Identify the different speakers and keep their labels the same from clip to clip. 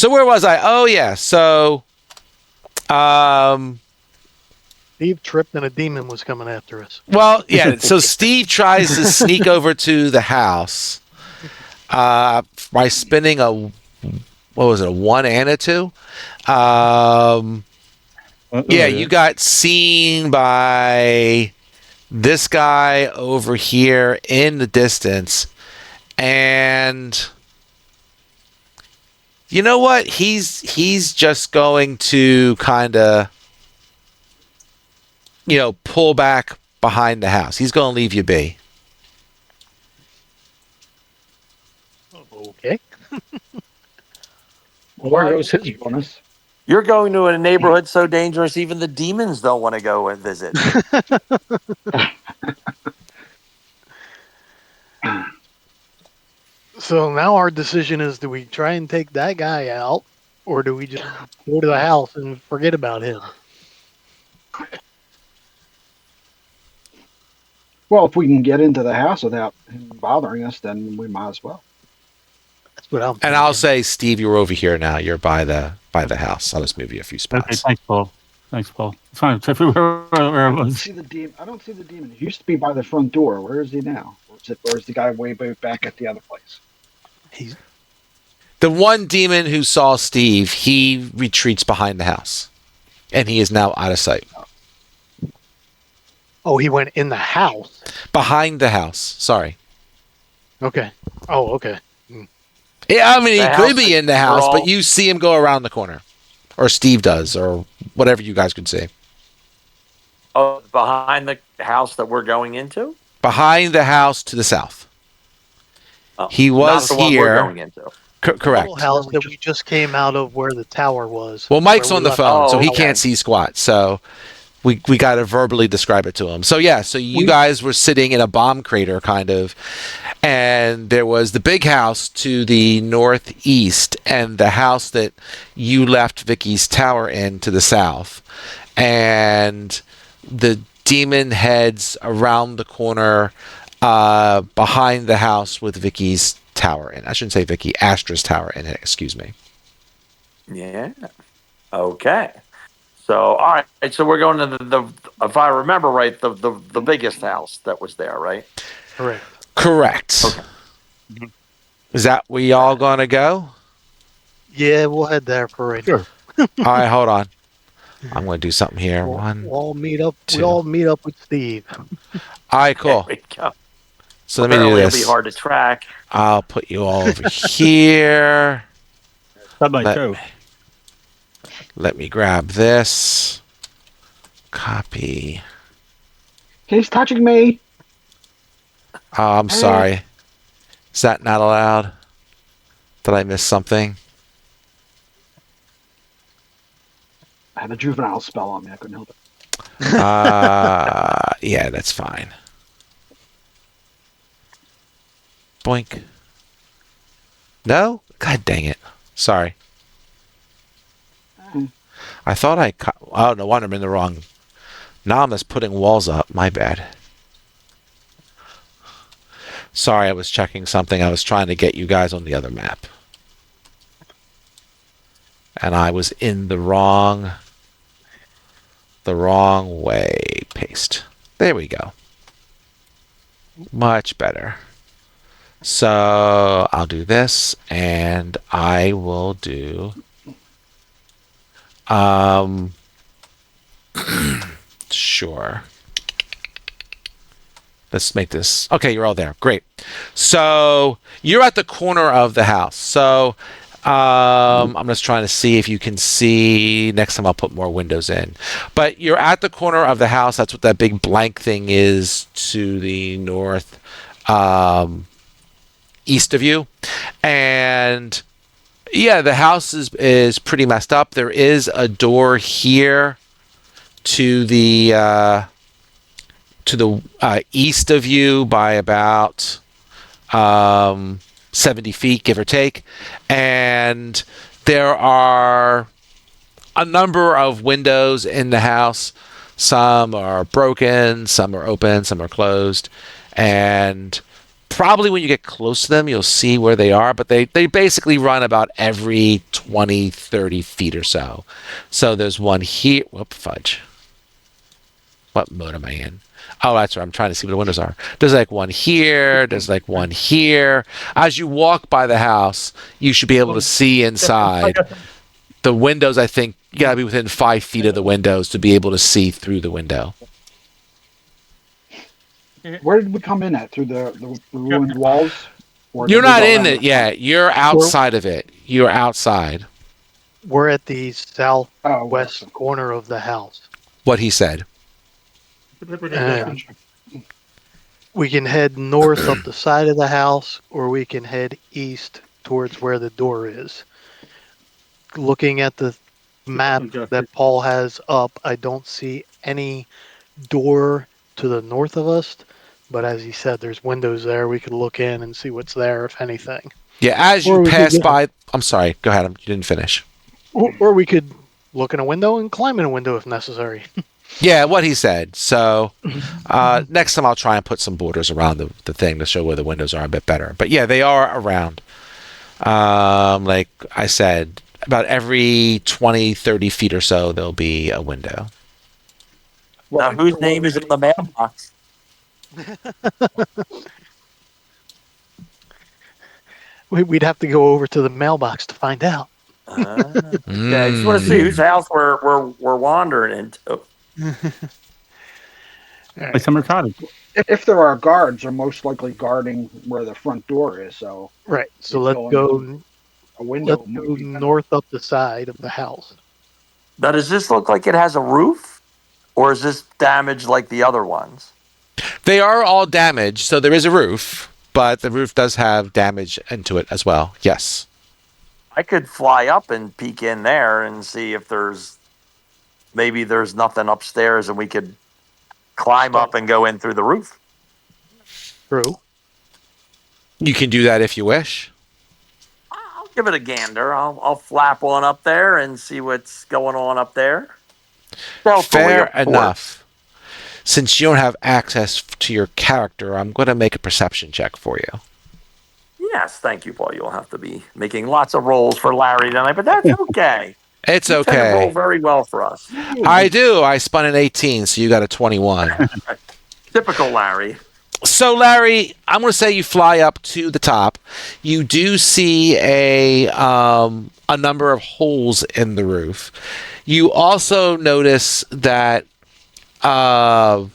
Speaker 1: So where was I? Oh yeah. So
Speaker 2: Steve tripped and a demon was coming after us.
Speaker 1: well, yeah. So Steve tries to sneak over to the house by spinning a what was it, a 1 and a 2? Yeah, you got seen by this guy over here in the distance, and you know what? He's just going to kind of pull back behind the house. He's going to leave you be.
Speaker 2: Okay.
Speaker 3: Well, there goes his bonus.
Speaker 4: You're going to a neighborhood so dangerous, even the demons don't want to go and visit.
Speaker 2: So now our decision is: do we try and take that guy out, or do we just go to the house and forget about him?
Speaker 3: Well, if we can get into the house without him bothering us, then we might as well.
Speaker 2: That's what I'm thinking.
Speaker 1: And I'll say, Steve, you're over here now. You're by the house. I'll just move you a few spots.
Speaker 5: Okay, thanks, Paul. It's fine. It's everywhere where I
Speaker 3: I don't
Speaker 5: was.
Speaker 3: see the demon. He used to be by the front door. Where is he now? Or is the guy way back at the other place?
Speaker 2: He's
Speaker 1: The one demon who saw Steve, he retreats behind the house, and he is now out of sight.
Speaker 2: he went in the house.
Speaker 1: Behind the house. Sorry.
Speaker 2: Okay. Oh, okay.
Speaker 1: Yeah, I mean,
Speaker 4: The
Speaker 1: he could
Speaker 4: house
Speaker 1: be in the
Speaker 4: we're
Speaker 1: house,
Speaker 4: all-
Speaker 1: but you see him go around the corner, or Steve does, or whatever you guys could see.
Speaker 4: Oh, behind the house that we're going into?
Speaker 1: Behind the house to the south.
Speaker 4: Oh,
Speaker 1: He was
Speaker 4: not the one
Speaker 1: here.
Speaker 4: we're going into.
Speaker 1: Correct.
Speaker 2: Little house that we just came out of, where the tower was.
Speaker 1: Well, Mike's
Speaker 2: where
Speaker 1: on
Speaker 2: we
Speaker 1: the
Speaker 2: left-
Speaker 1: phone, so he
Speaker 4: okay.
Speaker 1: can't see squat. So we got to verbally describe it to him. So yeah, so you guys were sitting in a bomb crater, kind of, and there was the big house to the northeast, and the house that you left Vicky's tower in to the south, and the demon heads around the corner behind the house with Vicky's tower in. I shouldn't say Vicky, Astra's tower in it. Excuse me.
Speaker 4: Yeah. Okay. So, all right. So we're going to the if I remember right, the biggest house that was there, right?
Speaker 2: Correct.
Speaker 1: Okay. Is that where y'all gonna go?
Speaker 2: Yeah, we'll head there for right now.
Speaker 1: All right, hold on. I'm gonna do something here.
Speaker 2: We'll all meet up.
Speaker 1: two.
Speaker 2: We all meet up with Steve.
Speaker 1: All right, cool.
Speaker 4: There we go.
Speaker 1: So let me do
Speaker 4: Apparently
Speaker 1: this.
Speaker 4: It'll be hard to track.
Speaker 1: I'll put you all over here.
Speaker 5: That might go.
Speaker 1: Let me grab this. Copy.
Speaker 3: He's touching me.
Speaker 1: Oh, I'm sorry. Is that not allowed? Did I miss something?
Speaker 3: I had a juvenile spell on me. I couldn't help it.
Speaker 1: Yeah, that's fine. Boink. No? God dang it. Sorry. I thought I... Oh, no wonder I'm in the wrong... Now I'm just putting walls up. My bad. Sorry, I was checking something. I was trying to get you guys on the other map. And I was in the wrong way. Paste. There we go. Much better. So I'll do this, and I will do sure. Let's make this okay. You're all there. Great. So you're at the corner of the house. So I'm just trying to see if you can see. Next time I'll put more windows in. But you're at the corner of the house. That's what that big blank thing is to the north, east of you. And yeah, the house is pretty messed up. There is a door here to the east of you by about 70 feet, give or take. And there are a number of windows in the house. Some are broken, some are open, some are closed. And Probably when you get close to them, you'll see where they are, but they basically run about every 20, 30 feet or so. So there's one here. Whoop, fudge. What mode am I in? Oh, that's right. I'm trying to see what the windows are. There's like one here. There's like one here. As you walk by the house, you should be able to see inside. The windows, I think, you gotta be within 5 feet of the windows to be able to see through the window.
Speaker 3: Where did we come in at? Through the ruined walls? Or
Speaker 1: You're
Speaker 3: did we
Speaker 1: not
Speaker 3: go
Speaker 1: in
Speaker 3: around
Speaker 1: it
Speaker 3: the
Speaker 1: yet. You're outside of it. You're outside.
Speaker 2: We're at the
Speaker 3: front?
Speaker 2: southwest corner of the house.
Speaker 1: What he said.
Speaker 2: And we can head north up the side of the house, or we can head east towards where the door is. Looking at the map that Paul has up, I don't see any door to the north of us. But as he said, there's windows there. We could look in and see what's there, if anything.
Speaker 1: Yeah, as
Speaker 2: Or
Speaker 1: you
Speaker 2: we could
Speaker 1: pass
Speaker 2: just-
Speaker 1: by. I'm sorry. Go ahead. You didn't finish.
Speaker 2: Or we could look in a window and climb in a window if necessary.
Speaker 1: Yeah, what he said. So next time I'll try and put some borders around the thing to show where the windows are a bit better. But yeah, they are around. Like I said, about every 20, 30 feet or so, there'll be a window.
Speaker 4: Now, whose name is in the mailbox?
Speaker 2: We'd have to go over to the mailbox to find out.
Speaker 4: Yeah, I just want to see whose house we're wandering into.
Speaker 5: Like summer cottage.
Speaker 3: If there are guards, they're most likely guarding where the front door is. So
Speaker 2: Right. So
Speaker 3: Let's
Speaker 2: let's
Speaker 3: go
Speaker 2: go.
Speaker 3: a window.
Speaker 2: Let's
Speaker 3: might
Speaker 2: go
Speaker 3: be better.
Speaker 2: north up the side of the house.
Speaker 4: Now, does this look like it has a roof, or is this damaged like the other ones?
Speaker 1: They are all damaged, so there is a roof, but the roof does have damage into it as well. Yes.
Speaker 4: I could fly up and peek in there and see if maybe there's nothing upstairs, and we could climb up and go in through the roof.
Speaker 2: True.
Speaker 1: You can do that if you wish.
Speaker 4: I'll give it a gander. I'll flap on up there and see what's going on up there. Stealthily,
Speaker 1: Fair
Speaker 4: of course.
Speaker 1: enough. Since you don't have access to your character, I'm going to make a perception check for you.
Speaker 4: Yes, thank you, Paul. You'll have to be making lots of rolls for Larry tonight, but that's okay.
Speaker 1: It's
Speaker 4: You tend to roll
Speaker 1: okay.
Speaker 4: very well for us.
Speaker 1: I do. I spun an 18, so you got a 21.
Speaker 4: Typical Larry.
Speaker 1: So, Larry, I'm going to say you fly up to the top. You do see a number of holes in the roof. You also notice that the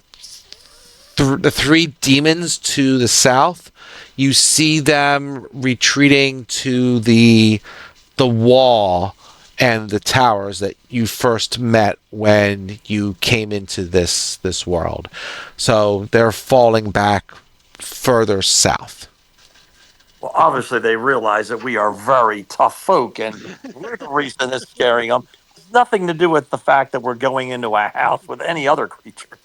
Speaker 1: three demons to the south, you see them retreating to the wall and the towers that you first met when you came into this world. So they're falling back further south.
Speaker 4: Well, obviously, they realize that we are very tough folk, and we're the reason it's scaring them. It's nothing to do with the fact that we're going into a house with any other creature.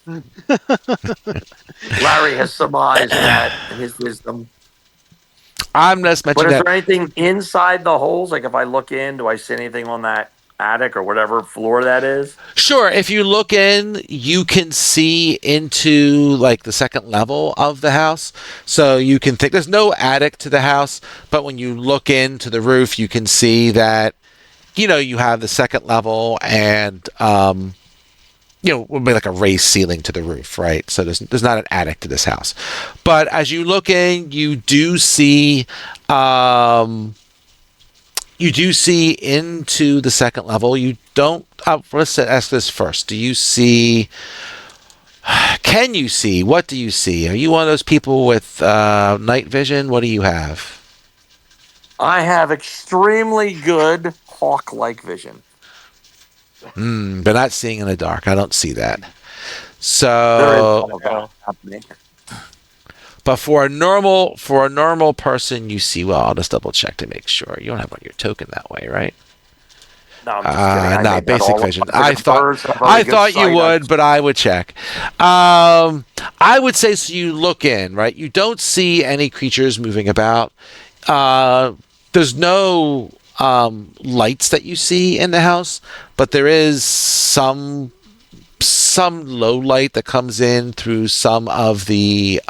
Speaker 4: Larry has surmised that in his wisdom.
Speaker 1: I'm just
Speaker 4: But
Speaker 1: mentioning
Speaker 4: is
Speaker 1: that.
Speaker 4: there anything inside the holes? Like if I look in, do I see anything on that attic or whatever floor that is?
Speaker 1: Sure, if you look in, you can see into like the second level of the house. So you can think there's no attic to the house, but when you look into the roof, you can see that you have the second level and would be like a raised ceiling to the roof, right? So there's not an attic to this house. But as you look in, you do see into the second level. You don't. Let's ask this first. Do you see? Can you see? What do you see? Are you one of those people with night vision? What do you have?
Speaker 4: I have extremely good hawk-like vision.
Speaker 1: But not seeing in the dark. I don't see that.
Speaker 4: There is
Speaker 1: So,
Speaker 4: some of that happening.
Speaker 1: but for a normal person, you see. Well, I'll just double check to make sure you don't have on your token that way, right?
Speaker 4: No, I'm just kidding. I
Speaker 1: No,
Speaker 4: made that
Speaker 1: basic
Speaker 4: all up.
Speaker 1: vision.
Speaker 4: Look
Speaker 1: I
Speaker 4: at the birds have very
Speaker 1: I
Speaker 4: good
Speaker 1: thought you
Speaker 4: sight.
Speaker 1: would, but I would check. I would say so. You look in, right? You don't see any creatures moving about. There's no lights that you see in the house, but there is some low light that comes in through some of the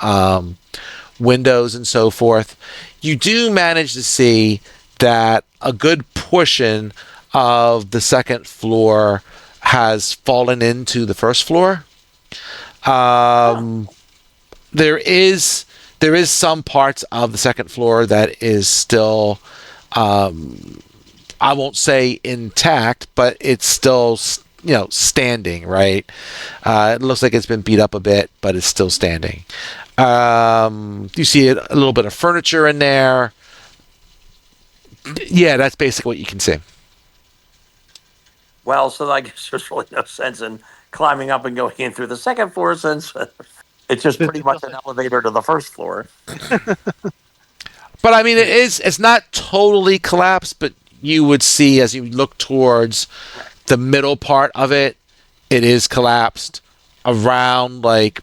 Speaker 1: windows and so forth, you do manage to see that a good portion of the second floor has fallen into the first floor. There is some parts of the second floor that is still, I won't say intact, but it's still standing. Right, it looks like it's been beat up a bit, but it's still standing. You see a little bit of furniture in there. Yeah, that's basically what you can see.
Speaker 4: Well, so I guess there's really no sense in climbing up and going in through the second floor since it's just pretty much an elevator to the first floor.
Speaker 1: But I mean, it's not totally collapsed, but you would see as you look towards the middle part of it, it is collapsed around, like,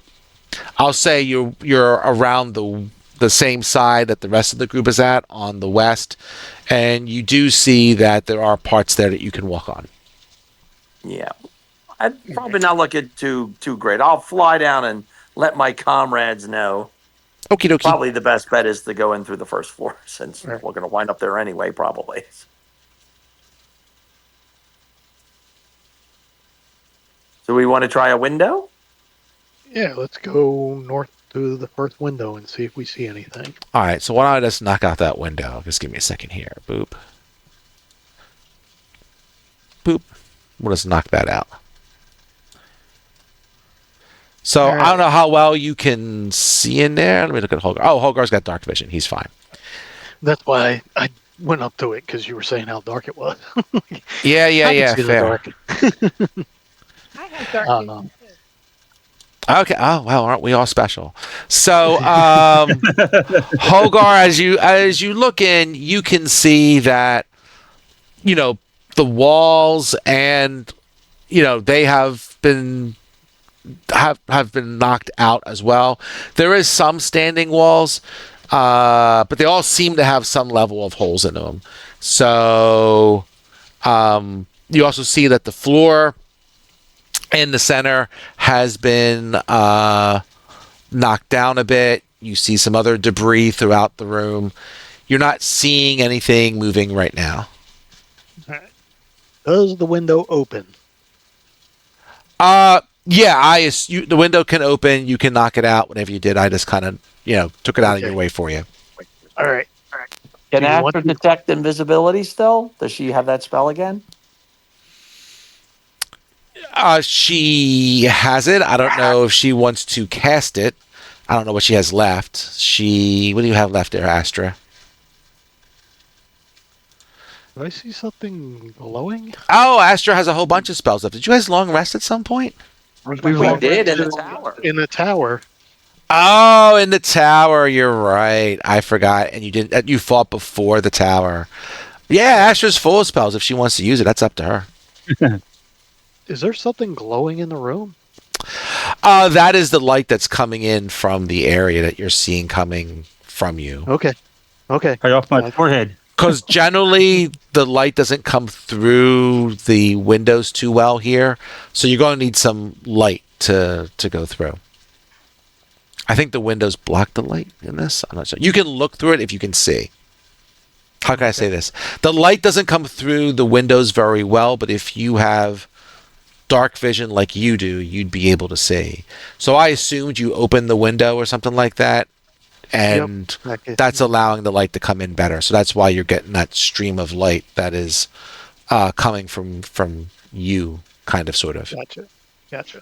Speaker 1: I'll say you're around the same side that the rest of the group is at on the west, and you do see that there are parts there that you can walk on.
Speaker 4: Yeah, I'd probably not look at too great. I'll fly down and let my comrades know.
Speaker 1: Okie dokie.
Speaker 4: Probably the best bet is to go in through the first floor since we're going to wind up there anyway, probably. Do we want to try a window?
Speaker 2: Yeah, let's go north to the first window and see if we see anything.
Speaker 1: All right, so why don't I just knock out that window? Just give me a second here. Boop. Boop. We'll just knock that out. So
Speaker 2: All right.
Speaker 1: I don't know how well you can see in there. Let me look at Holgar. Oh, Holgar's got dark vision. He's fine.
Speaker 2: That's why I went up to it, because you were saying how dark it was.
Speaker 1: Yeah,
Speaker 2: I can see the
Speaker 1: fair.
Speaker 2: dark.
Speaker 6: I have dark vision too.
Speaker 1: Okay. Oh, well, aren't we all special? So, Holgar, as you look in, you can see that, the walls and, they have been knocked out as well. There is some standing walls, but they all seem to have some level of holes in them. So, you also see that the floor in the center has been knocked down a bit. You see some other debris throughout the room. You're not seeing anything moving right now.
Speaker 2: Does the window open?
Speaker 1: Yeah, the window can open. You can knock it out. Whatever you did, I just kind of, took it out of your way for you.
Speaker 2: All right.
Speaker 4: Can
Speaker 2: Do you want
Speaker 4: Astra
Speaker 2: to-
Speaker 4: detect invisibility still? Does she have that spell again?
Speaker 1: She has it. I don't know if she wants to cast it. I don't know what she has left. What do you have left there, Astra?
Speaker 2: Do I see something glowing?
Speaker 1: Oh, Astra has a whole bunch of spells left. Did you guys long rest at some point?
Speaker 4: We did in the tower.
Speaker 2: In the tower.
Speaker 1: Oh, in the tower. You're right. I forgot. And you fought before the tower. Yeah, Astra's full of spells. If she wants to use it, that's up to her.
Speaker 2: Is there something glowing in the room?
Speaker 1: That is the light that's coming in from the area that you're seeing coming from you.
Speaker 2: Okay.
Speaker 5: Right off my forehead.
Speaker 1: Because generally the light doesn't come through the windows too well here, so you're going to need some light to go through. I think the windows block the light in this. I'm not sure. You can look through it if you can see. How can I say this? The light doesn't come through the windows very well, but if you have dark vision like you do, you'd be able to see. So I assumed you opened the window or something like that, and that's allowing the light to come in better. So that's why you're getting that stream of light that is coming from you, kind of, sort of.
Speaker 2: Gotcha.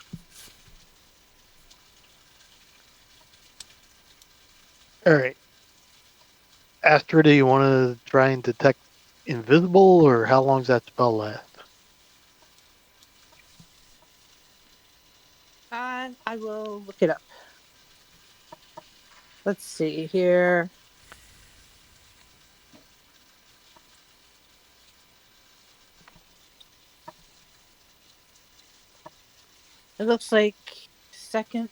Speaker 2: All right. Astra, do you want to try and detect invisible, or how long's that spell last?
Speaker 6: I will look it up. Let's see here. It looks like second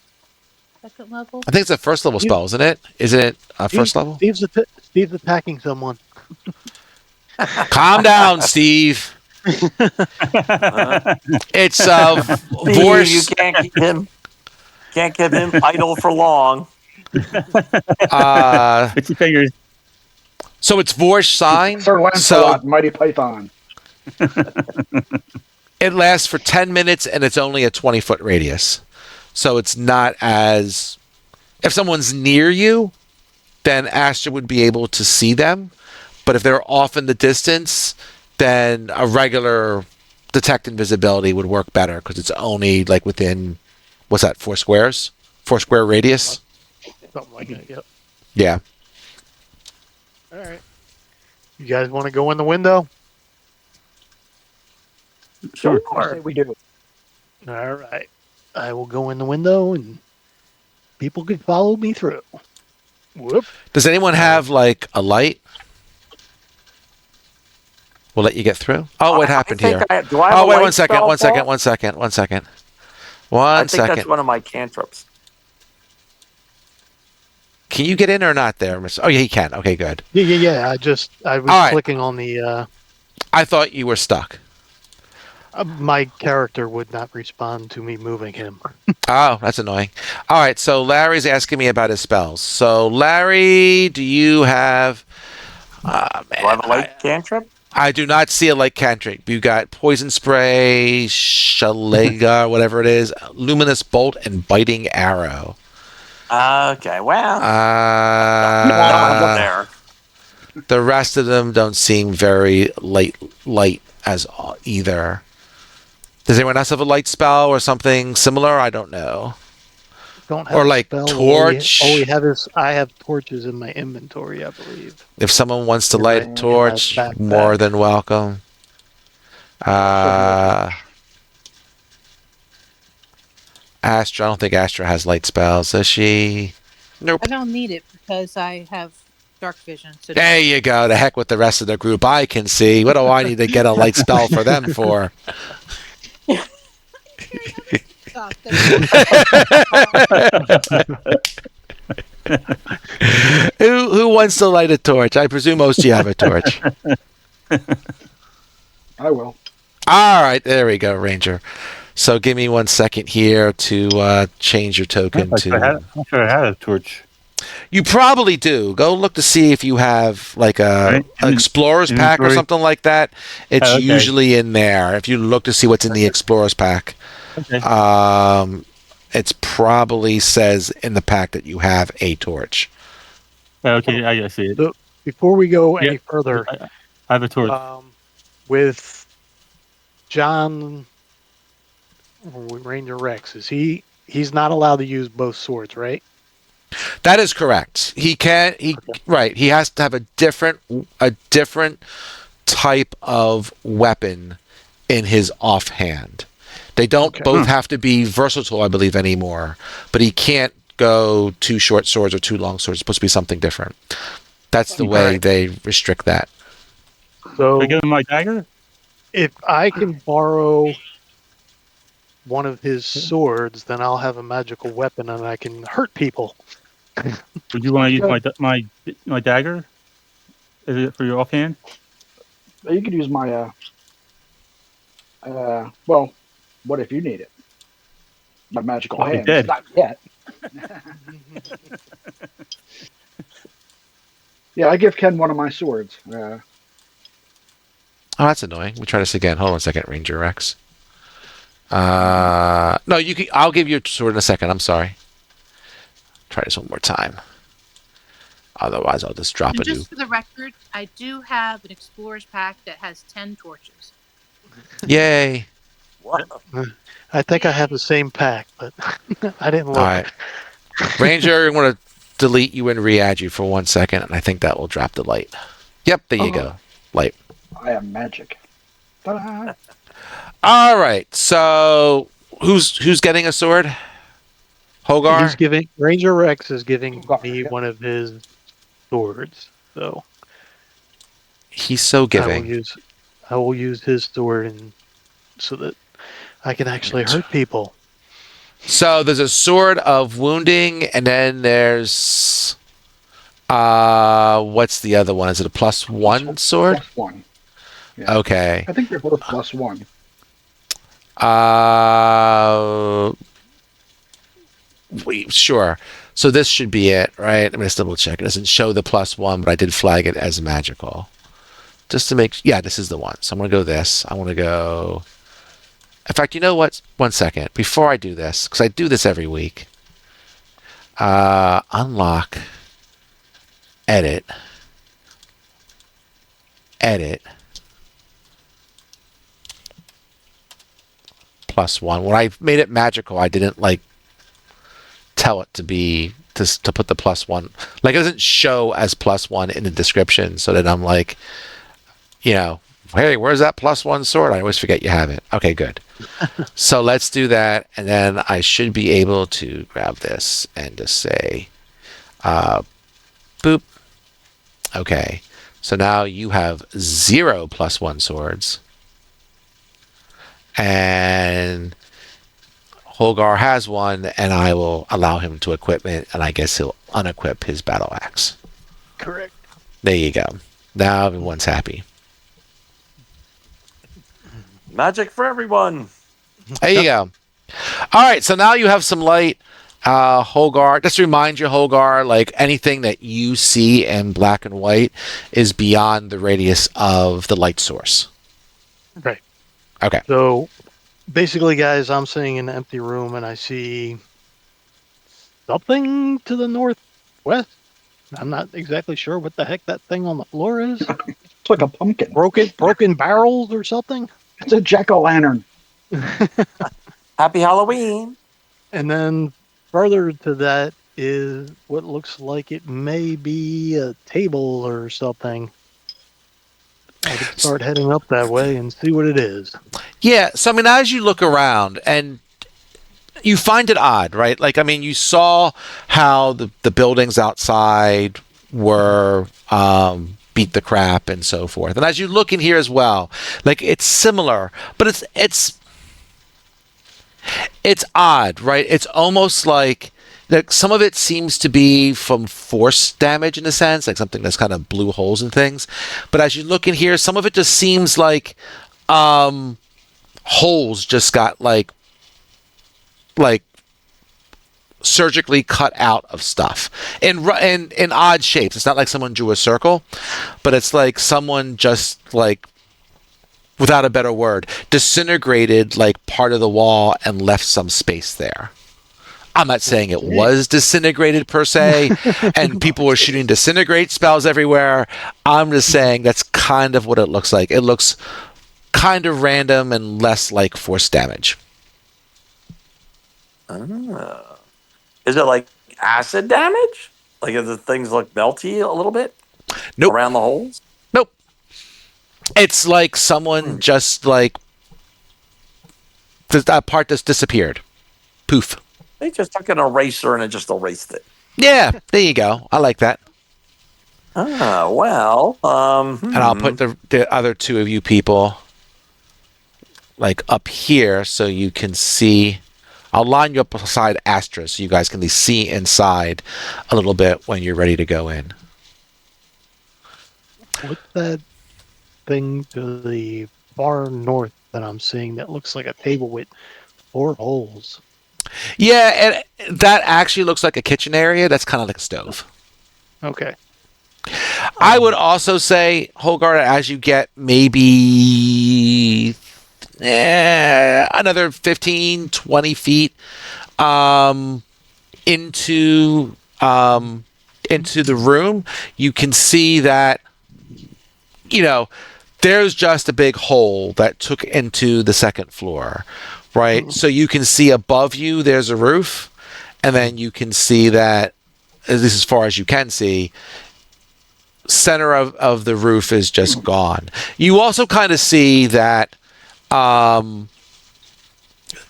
Speaker 6: level.
Speaker 1: I think it's a first level spell, isn't it? Isn't it first level?
Speaker 2: Steve's attacking someone.
Speaker 1: Calm down, Steve. It's
Speaker 4: Steve,
Speaker 1: Vorse.
Speaker 4: you can't keep him idle for long.
Speaker 5: Itchy fingers.
Speaker 1: So it's Vorsh sign.
Speaker 3: Sir
Speaker 1: So
Speaker 3: Lancelot, Mighty Python.
Speaker 1: it lasts for 10 minutes and it's only a 20-foot radius. So it's not as... If someone's near you, then Astra would be able to see them. But if they're off in the distance, then a regular detect invisibility would work better because it's only like within, what's that, 4 squares? 4 square radius?
Speaker 2: Something like that. Yep.
Speaker 1: Yeah.
Speaker 2: All right. You guys want to go in the window?
Speaker 5: Sure.
Speaker 3: I say we do.
Speaker 2: All right. I will go in the window and people can follow me through. Whoop.
Speaker 1: Does anyone have like a light? We'll let you get through. Oh, what happened here?
Speaker 4: Do I have
Speaker 1: Oh,
Speaker 4: a
Speaker 1: wait,
Speaker 4: light
Speaker 1: 1 second,
Speaker 4: spell,
Speaker 1: 1 second,
Speaker 4: Paul?
Speaker 1: 1 second, 1 second.
Speaker 4: I
Speaker 1: One
Speaker 4: think that's
Speaker 1: second.
Speaker 4: one of my cantrips.
Speaker 1: Can you get in or not there, Miss? Oh, yeah, he can. Okay, good.
Speaker 2: Yeah. I was
Speaker 1: All right.
Speaker 2: clicking on the.
Speaker 1: I thought you were stuck.
Speaker 2: My character would not respond to me moving him.
Speaker 1: Oh, that's annoying. All right, so Larry's asking me about his spells. So, Larry, do you have...
Speaker 4: Do I have a light cantrip?
Speaker 1: I do not see a light cantrip. You got poison spray, shalega, whatever it is, luminous bolt, and biting arrow.
Speaker 4: Okay, well,
Speaker 1: Uh,
Speaker 4: there.
Speaker 1: the rest of them don't seem very light as either. Does anyone else have a light spell or something similar? I don't know.
Speaker 2: Don't have
Speaker 1: Or
Speaker 2: a
Speaker 1: like
Speaker 2: spell.
Speaker 1: torch.
Speaker 2: All we have is I have torches in my inventory, I believe.
Speaker 1: If someone wants to
Speaker 2: You're
Speaker 1: light
Speaker 2: right,
Speaker 1: a
Speaker 2: in
Speaker 1: torch,
Speaker 2: my backpack.
Speaker 1: more than welcome. Astra, I don't think Astra has light spells, does she? Nope.
Speaker 6: I don't need it because I have dark vision. So
Speaker 1: There you go. The heck with the rest of the group. I can see. What do I need to get a light spell for them for?
Speaker 6: Stop.
Speaker 1: Who wants to light a torch? I presume most of you have a torch.
Speaker 3: I will.
Speaker 1: All right, there we go, Ranger. So give me 1 second here to change your token
Speaker 5: I'm
Speaker 1: to...
Speaker 5: sure I had a torch.
Speaker 1: You probably do. Go look to see if you have like
Speaker 5: Right.
Speaker 1: an explorer's pack or
Speaker 5: Inventory.
Speaker 1: something like that. It's
Speaker 5: Oh, okay.
Speaker 1: usually in there. If you look to see what's in the explorer's pack,
Speaker 5: Okay.
Speaker 1: it's probably says in the pack that you have a torch.
Speaker 5: Okay, I see it.
Speaker 2: So before we go
Speaker 5: Yeah.
Speaker 2: any further,
Speaker 5: I have a torch.
Speaker 2: with John Ranger Rex, he's not allowed to use both swords, right?
Speaker 1: That is correct. He can't. Right. He has to have a different type of weapon in his offhand. They don't
Speaker 2: Okay.
Speaker 1: both have to be versatile, I believe, anymore. But he can't go 2 short swords or 2 long swords. It's supposed to be something different. That's the way
Speaker 2: Alright.
Speaker 1: they restrict that.
Speaker 2: So
Speaker 5: Should I give him my dagger?
Speaker 2: if I can borrow one of his swords, then I'll have a magical weapon and I can hurt people.
Speaker 5: Would you want to use my dagger? Is it for your offhand?
Speaker 3: You could use my. Well, what if you need it? My magical
Speaker 5: I'll be
Speaker 3: hand.
Speaker 5: dead.
Speaker 3: Not yet. Yeah, I give Ken one of my swords.
Speaker 1: Oh, that's annoying. We try this again. Hold on a second, Ranger Rex. No, you can. I'll give you a sword in a second. I'm sorry. Try this one more time. Otherwise, I'll just drop
Speaker 6: And
Speaker 1: a new.
Speaker 6: just for the record, I do have an explorer's pack that has 10 torches.
Speaker 1: Yay!
Speaker 4: What?
Speaker 2: I think I have the same pack, but I didn't look.
Speaker 1: All right, Ranger, I'm going to delete you and re-add you for 1 second, and I think that will drop the light. Yep, there you go. Light.
Speaker 3: I am magic. Ta-da!
Speaker 1: All right. So who's getting a sword? Hogar.
Speaker 2: He's giving Ranger Rex is giving
Speaker 3: Got
Speaker 2: me
Speaker 3: it.
Speaker 2: one of his swords, so
Speaker 1: He's so giving.
Speaker 2: I will use his sword and so that I can actually hurt people.
Speaker 1: So there's a sword of wounding, and then there's what's the other one? Is it a +1 sword?
Speaker 3: +1. Yeah.
Speaker 1: Okay.
Speaker 3: I think they're both +1.
Speaker 1: Sure. So this should be it, right? Let me just double check. It doesn't show the +1, but I did flag it as magical. Just to make... Yeah, this is the one. So I'm going to go this. I want to go... In fact, you know what? 1 second. Before I do this, because I do this every week. Unlock. Edit. Edit. +1. When I made it magical, I didn't like tell it to be to put the +1. Like it doesn't show as +1 in the description, so that I'm like, hey, where's that +1 sword? I always forget you have it. Okay, good. So let's do that, and then I should be able to grab this and just say, boop. Okay. So now you have 0 +1 swords. And Holgar has one, and I will allow him to equip it, and I guess he'll unequip his battle axe.
Speaker 2: Correct.
Speaker 1: There you go. Now everyone's happy.
Speaker 4: Magic for everyone.
Speaker 1: There you go. All right, so now you have some light. Holgar, just to remind you, Holgar, like anything that you see in black and white is beyond the radius of the light source.
Speaker 2: Right.
Speaker 1: Okay.
Speaker 2: So basically, guys, I'm sitting in an empty room and I see something to the northwest. I'm not exactly sure what the heck that thing on the floor is.
Speaker 3: It's like a pumpkin.
Speaker 2: Broken barrels or something.
Speaker 3: It's a jack-o'-lantern.
Speaker 4: Happy Halloween.
Speaker 2: And then further to that is what looks like it may be a table or something. I could start heading up that way and see what it is.
Speaker 1: Yeah, so I mean, as you look around and you find it odd, right? Like, I mean, you saw how the buildings outside were beat the crap and so forth. And as you look in here as well, like it's similar, but it's odd, right? It's almost like some of it seems to be from force damage in a sense, like something that's kind of blew holes in things. But as you look in here, some of it just seems like holes just got like surgically cut out of stuff in odd shapes. It's not like someone drew a circle, but it's like someone just like, without a better word, disintegrated like part of the wall and left some space there. I'm not saying it was disintegrated per se, and people were shooting disintegrate spells everywhere. I'm just saying that's kind of what it looks like. It looks kind of random and less like force damage.
Speaker 4: Is it like acid damage? Like, do the things look melty a little bit?
Speaker 1: Nope.
Speaker 4: Around the holes?
Speaker 1: Nope. It's like someone just like that part just disappeared. Poof.
Speaker 4: They just took an eraser and it just erased it.
Speaker 1: Yeah, there you go. I like that.
Speaker 4: Well.
Speaker 1: And I'll put the other two of you people like up here so you can see. I'll line you up beside Astra so you guys can see inside a little bit when you're ready to go in.
Speaker 2: What's that thing to the far north that I'm seeing that looks like a table with 4 holes?
Speaker 1: Yeah, and that actually looks like a kitchen area. That's kind of like a stove.
Speaker 2: Okay.
Speaker 1: I would also say, Holgar, as you get maybe another 15, 20 feet into the room, you can see that, there's just a big hole that took into the second floor, right? Mm-hmm. So you can see above you, there's a roof, and then you can see that, at least as far as you can see, center of the roof is just gone. You also kind of see that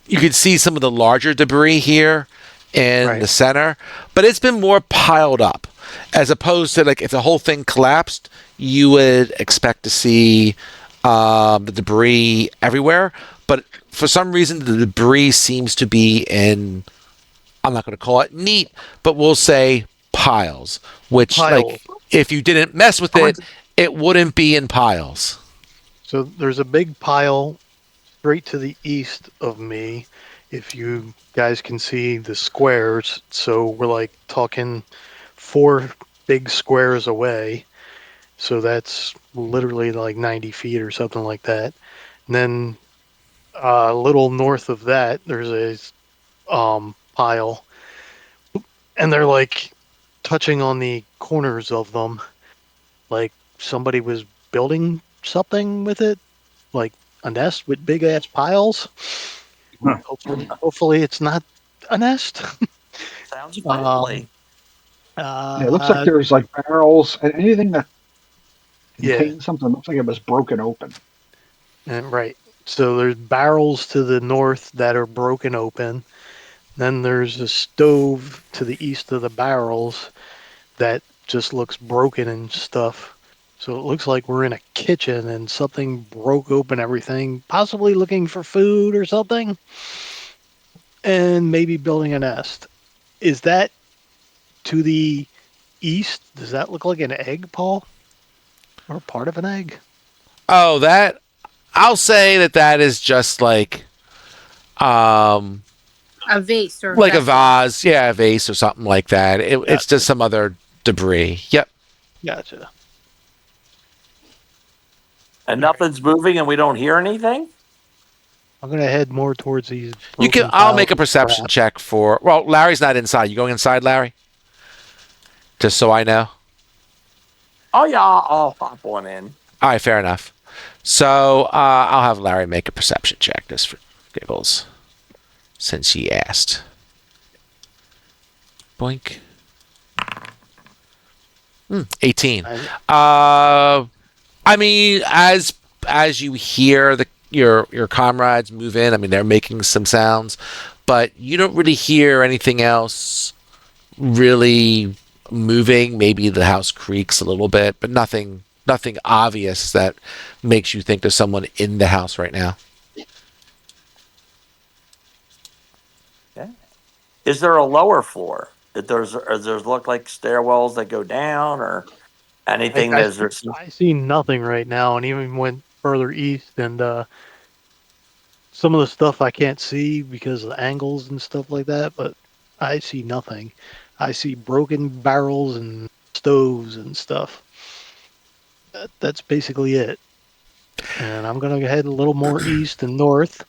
Speaker 1: you can see some of the larger debris here in the center, but it's been more piled up, as opposed to like if the whole thing collapsed, you would expect to see the debris everywhere. But for some reason, the debris seems to be in, I'm not going to call it neat, but we'll say piles, which like if you didn't mess with it, it wouldn't be in piles.
Speaker 2: So there's a big pile straight to the east of me, if you guys can see the squares, so we're like talking 4 big squares away. So that's literally like 90 feet or something like that. And then a little north of that, there's a pile, and they're like touching on the corners of them, like somebody was building something with it, like a nest with big ass piles.
Speaker 5: Huh.
Speaker 2: Hopefully it's not a nest.
Speaker 4: Sounds
Speaker 2: Um,
Speaker 4: friendly.
Speaker 3: Yeah, it looks like
Speaker 2: uh,
Speaker 3: there's like barrels and anything that
Speaker 2: yeah,
Speaker 3: contains something looks like it was broken open.
Speaker 2: and right. So there's barrels to the north that are broken open. Then there's a stove to the east of the barrels that just looks broken and stuff. So it looks like we're in a kitchen and something broke open everything, possibly looking for food or something, and maybe building a nest. Is that to the east? Does that look like an egg, Paul? Or part of an egg?
Speaker 1: Oh, that I'll say that is just um
Speaker 6: A vase or a
Speaker 1: like a
Speaker 6: vessel.
Speaker 1: vase, yeah, a vase or something like that. It's
Speaker 2: Gotcha.
Speaker 1: just some other debris. Yep.
Speaker 2: Gotcha.
Speaker 4: And nothing's moving and we don't hear anything?
Speaker 2: I'm going to head more towards these
Speaker 1: You can.
Speaker 2: broken
Speaker 1: I'll
Speaker 2: piles
Speaker 1: make a
Speaker 2: of
Speaker 1: perception
Speaker 2: crap.
Speaker 1: check for. Well, Larry's not inside. You going inside, Larry? Just so I know.
Speaker 4: Oh, yeah, I'll hop on in.
Speaker 1: All right, fair enough. So I'll have Larry make a perception check just for giggles, since he asked. Boink. 18. I mean, as you hear your comrades move in, I mean they're making some sounds, but you don't really hear anything else really moving. Maybe the house creaks a little bit, but nothing obvious that makes you think there's someone in the house right now.
Speaker 4: Okay. Is there a lower floor? That there's look like stairwells that go down or anything?
Speaker 2: I,
Speaker 4: There's
Speaker 2: I see nothing right now, and even went further east, and some of the stuff I can't see because of the angles and stuff like that, but I see nothing. I see broken barrels and stoves and stuff. That's basically it. And I'm going to head a little more east and north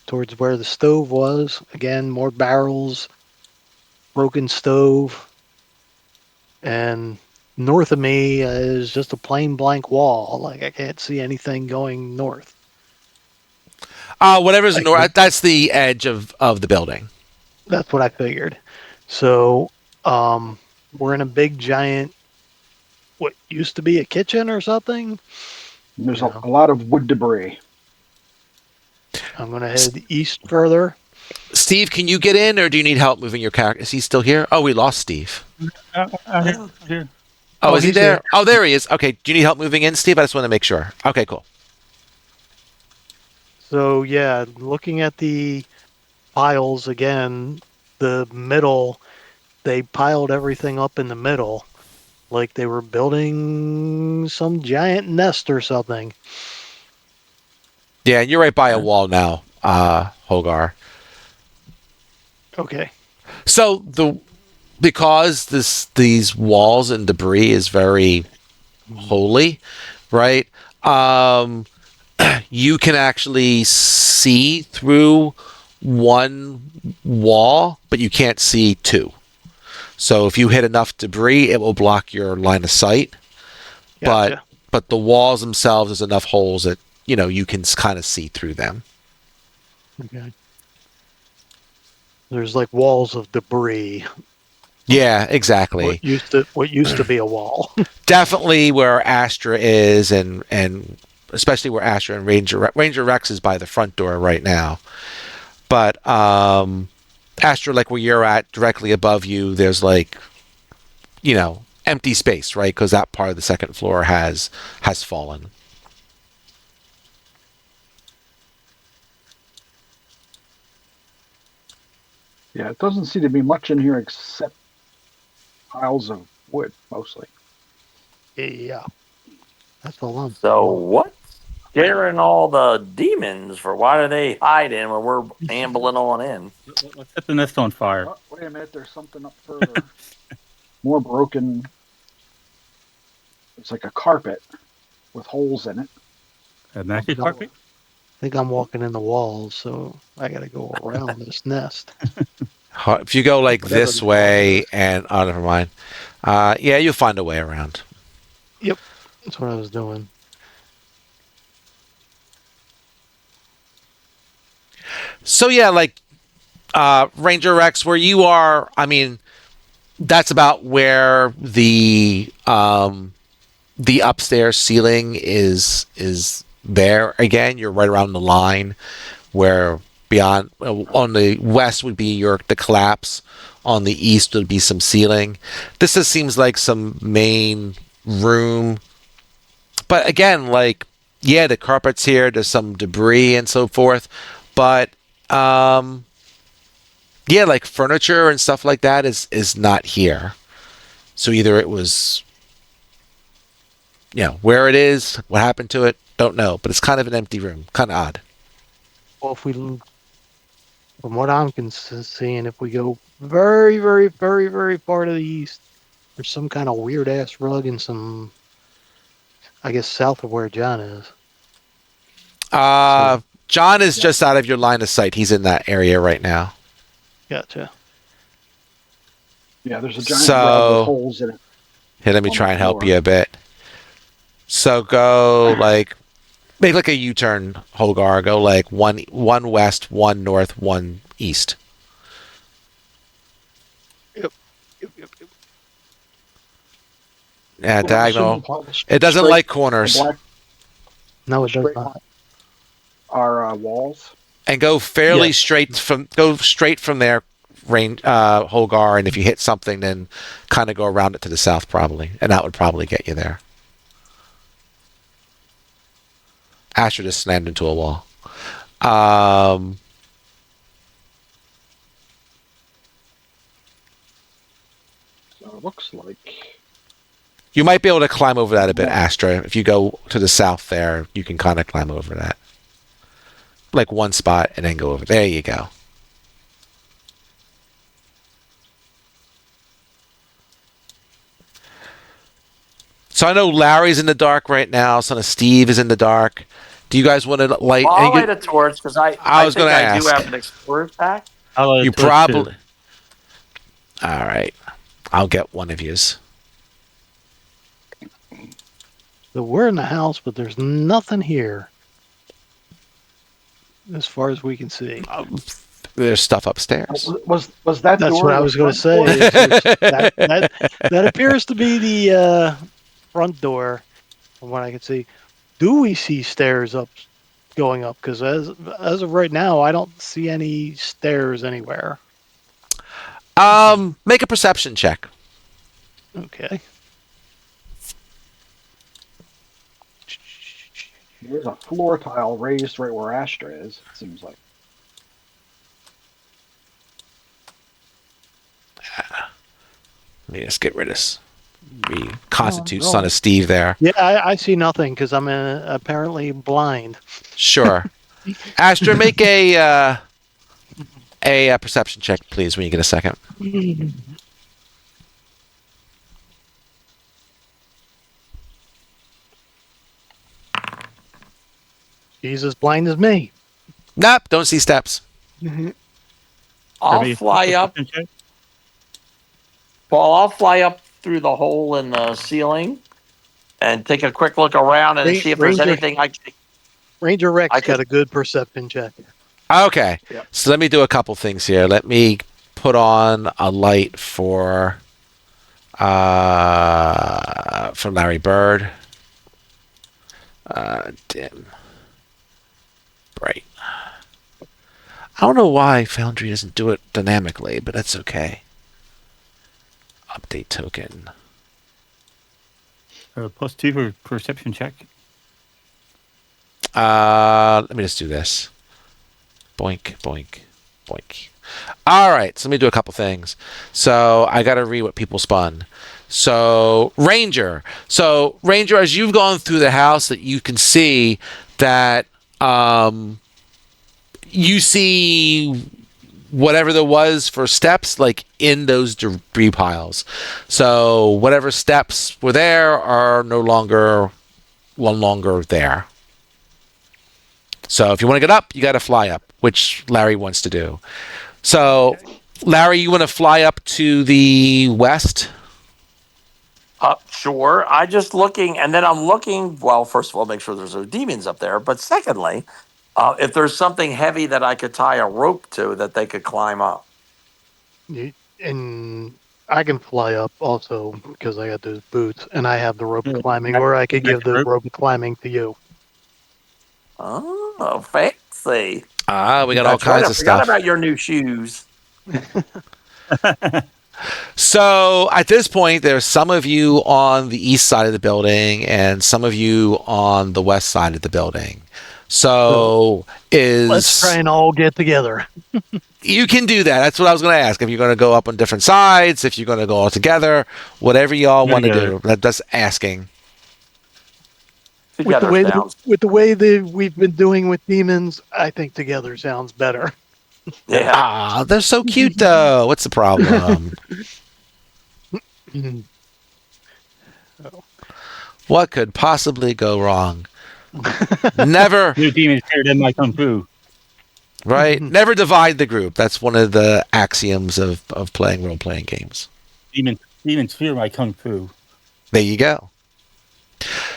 Speaker 2: towards where the stove was. Again, more barrels, broken stove. And north of me is just a plain blank wall. Like I can't see anything going north.
Speaker 1: Whatever's
Speaker 2: Okay.
Speaker 1: north, that's the edge of the building.
Speaker 2: That's what I figured. So we're in a big giant, what used to be a kitchen or something.
Speaker 3: And there's
Speaker 2: Yeah.
Speaker 3: a lot of wood debris.
Speaker 2: I'm going to head east further.
Speaker 1: Steve, can you get in, or do you need help moving your character? Is he still here? Oh, we lost Steve.
Speaker 5: Here.
Speaker 1: Oh, is he
Speaker 2: he's
Speaker 1: there?
Speaker 2: here.
Speaker 1: Oh, there he is. Okay. Do you need help moving in, Steve? I just want to make sure. Okay, cool.
Speaker 2: So yeah, looking at the piles again, the middle, they piled everything up in the middle like they were building some giant nest or something.
Speaker 1: Yeah, and you're right by a
Speaker 5: Okay.
Speaker 1: wall now, Hogar.
Speaker 2: Okay.
Speaker 1: So because these walls and debris is very holy, right? Um, you can actually see through one wall, but you can't see two. So if you hit enough debris, it will block your line of sight.
Speaker 2: Gotcha.
Speaker 1: But the walls themselves, there's enough holes that you can kind of see through them.
Speaker 2: Okay. There's like walls of debris.
Speaker 1: Yeah, exactly.
Speaker 2: What used to be a wall.
Speaker 1: Definitely where Astra is, and especially where Astra and Ranger Rex is by the front door right now. But Astra, like where you're at, directly above you, there's empty space, right? Because that part of the second floor has fallen.
Speaker 3: Yeah, it doesn't seem to be much in here except piles of wood, mostly.
Speaker 2: Yeah. That's all I'm
Speaker 4: So
Speaker 2: seeing.
Speaker 4: what scaring all the demons for? Why do they hide in when we're ambling on in?
Speaker 5: Let's set the nest on fire.
Speaker 3: Oh, wait a minute, there's something up further. More broken. It's like a carpet with holes in it.
Speaker 5: A magic
Speaker 2: No.
Speaker 5: carpet?
Speaker 2: I think I'm walking in the walls, so I got to go around this nest.
Speaker 1: If you go like
Speaker 2: Whatever
Speaker 1: this
Speaker 2: the
Speaker 1: way
Speaker 2: is.
Speaker 1: and oh, never mind. Yeah, you'll find a way around.
Speaker 2: That's what I was doing.
Speaker 1: So yeah, like Ranger Rex, where you are, I mean, that's about where the upstairs ceiling is there. Again, you're right around the line where beyond on the west would be the collapse. On the east would be some ceiling. This just seems like some main room. But again, like, yeah, the carpet's here. There's some debris and so forth. But yeah, like furniture and stuff like that is not here. So either it was, where it is, what happened to it, don't know. But it's kind of an empty room, kind of odd.
Speaker 2: Well, from what I'm seeing, if we go very, very, very, very far to the east, there's some kind of weird ass rug and some, I guess, south of where John is.
Speaker 1: John is just out of your line of sight. He's in that area right now.
Speaker 2: Gotcha.
Speaker 3: Yeah, there's a giant rug with holes in it.
Speaker 1: Here, let me try and help you a bit. So go make like a U-turn, Holgar. Go like one west, one north, one east.
Speaker 2: Yep.
Speaker 1: Yeah,
Speaker 3: Well,
Speaker 1: diagonal. It doesn't like corners.
Speaker 2: No, it does
Speaker 3: Straight
Speaker 2: not.
Speaker 3: Our walls.
Speaker 1: And go fairly
Speaker 2: Yes.
Speaker 1: straight from there, Holgar. And if you hit something, then kind of go around it to the south probably, and that would probably get you there. Asher just slammed into a wall.
Speaker 3: So it looks like.
Speaker 1: You might be able to climb over that a bit, Astra. If you go to the south there, you can kind of climb over that. Like one spot and then go over. There you go. So I know Larry's in the dark right now. Son of Steve is in the dark. Do you guys want to light?
Speaker 4: Well, I'll light a torch because I
Speaker 1: was
Speaker 4: think
Speaker 1: gonna
Speaker 4: I do
Speaker 1: ask.
Speaker 4: have an explorer's pack.
Speaker 1: You probably. All right. I'll get one of yous.
Speaker 2: So we're in the house, but there's nothing here, as far as we can see.
Speaker 1: There's stuff upstairs.
Speaker 3: Was that?
Speaker 2: That's
Speaker 3: door
Speaker 2: what I
Speaker 3: the
Speaker 2: was going to
Speaker 3: front
Speaker 2: say.
Speaker 3: door?
Speaker 2: That appears to be the front door, from what I can see. Do we see stairs going up? Because as of right now, I don't see any stairs anywhere.
Speaker 1: Make a perception check.
Speaker 2: Okay.
Speaker 3: There's a floor tile raised right where Astra is. It seems like.
Speaker 1: Let me just get rid of this. Constitute
Speaker 2: no.
Speaker 1: Son of Steve there.
Speaker 2: Yeah, I see nothing because I'm apparently blind.
Speaker 1: Sure. Astra, make a perception check, please, when you get a second.
Speaker 2: She's as blind as me.
Speaker 1: Nope, don't see steps.
Speaker 4: I'll fly up. Well, I'll fly up through the hole in the ceiling and take a quick look around and see if there's anything I can.
Speaker 2: Ranger Rex got a good perception check.
Speaker 1: Okay.
Speaker 3: Yep.
Speaker 1: So let me do a couple things here. Let me put on a light for Larry Bird. Dim. Bright. I don't know why Foundry doesn't do it dynamically, but that's okay. Update token.
Speaker 5: +2 for perception check.
Speaker 1: Let me just do this. Boink, boink, boink. All right, so let me do a couple things. So I got to read what people spun. So Ranger, as you've gone through the house, that you can see that you see whatever there was for steps, like in those debris piles. So whatever steps were there are no longer there. So if you want to get up, you got to fly up, which Larry wants to do. So, Larry, you want to fly up to the west?
Speaker 4: Sure. I just looking, and then I'm looking. Well, first of all, make sure there's no demons up there. But secondly, if there's something heavy that I could tie a rope to that they could climb up.
Speaker 2: And I can fly up also because I got those boots and I have the rope
Speaker 5: Yeah,
Speaker 2: climbing, or I could give the
Speaker 5: rope.
Speaker 2: rope climbing to you.
Speaker 4: Oh, fancy!
Speaker 1: We got all
Speaker 4: That's right.
Speaker 1: kinds
Speaker 4: I
Speaker 1: of
Speaker 4: forgot
Speaker 1: stuff.
Speaker 4: about your new shoes.
Speaker 1: So at this point, there's some of you on the east side of the building and some of you on the west side of the building. So
Speaker 2: Let's try and all get together.
Speaker 1: you can do that. That's what I was going to ask. If you're going to go up on different sides, if you're going to go all together, whatever y'all want to do. That's asking.
Speaker 2: With the way that we've been doing with demons, I think together sounds better.
Speaker 4: Yeah.
Speaker 1: They're so cute though. What's the problem? What could possibly go wrong? Never.
Speaker 5: New demons here than my kung fu.
Speaker 1: Right? Never divide the group. That's one of the axioms of playing role-playing games.
Speaker 5: Demons fear my kung fu.
Speaker 1: There you go.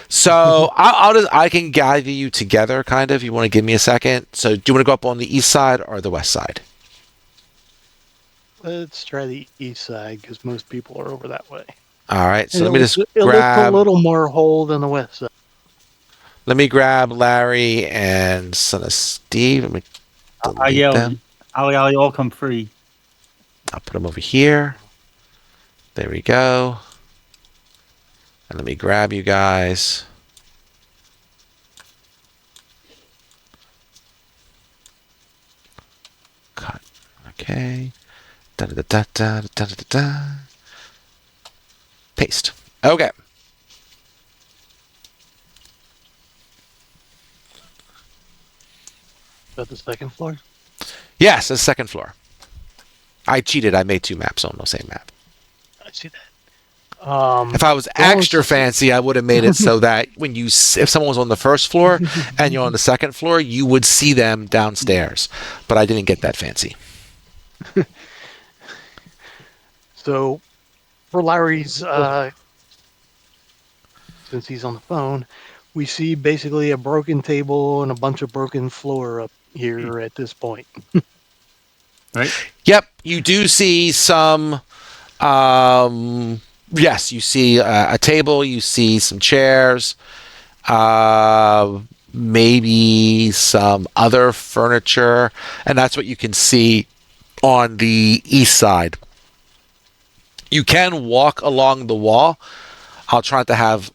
Speaker 1: So I can gather you together, kind of. You want to give me a second? So do you want to go up on the east side or the west side?
Speaker 2: Let's try the east side because most people are over that way.
Speaker 1: All right. So
Speaker 2: And
Speaker 1: let me just
Speaker 2: it looks
Speaker 1: grab.
Speaker 2: a little more whole than the west side.
Speaker 1: Let me grab Larry and son of Steve. Let me
Speaker 5: I
Speaker 1: delete
Speaker 5: yell,
Speaker 1: them.
Speaker 5: "Ali, all come free."
Speaker 1: I'll put them over here. There we go. And let me grab you guys. Cut. Okay. Da da da da da da da da. Paste. Okay.
Speaker 2: Is that the second floor?
Speaker 1: Yes, the second floor. I cheated. I made two maps on the same map.
Speaker 2: I see that.
Speaker 1: If I was extra fancy, I would have made it so that when if someone was on the first floor and you're on the second floor, you would see them downstairs. But I didn't get that fancy.
Speaker 2: So, for Larry's, since he's on the phone, we see basically a broken table and a bunch of broken floor up here at this point.
Speaker 5: Right?
Speaker 1: Yep, you do see some. Yes, you see a table. You see some chairs. Maybe some other furniture, and that's what you can see on the east side. You can walk along the wall. I'll try to have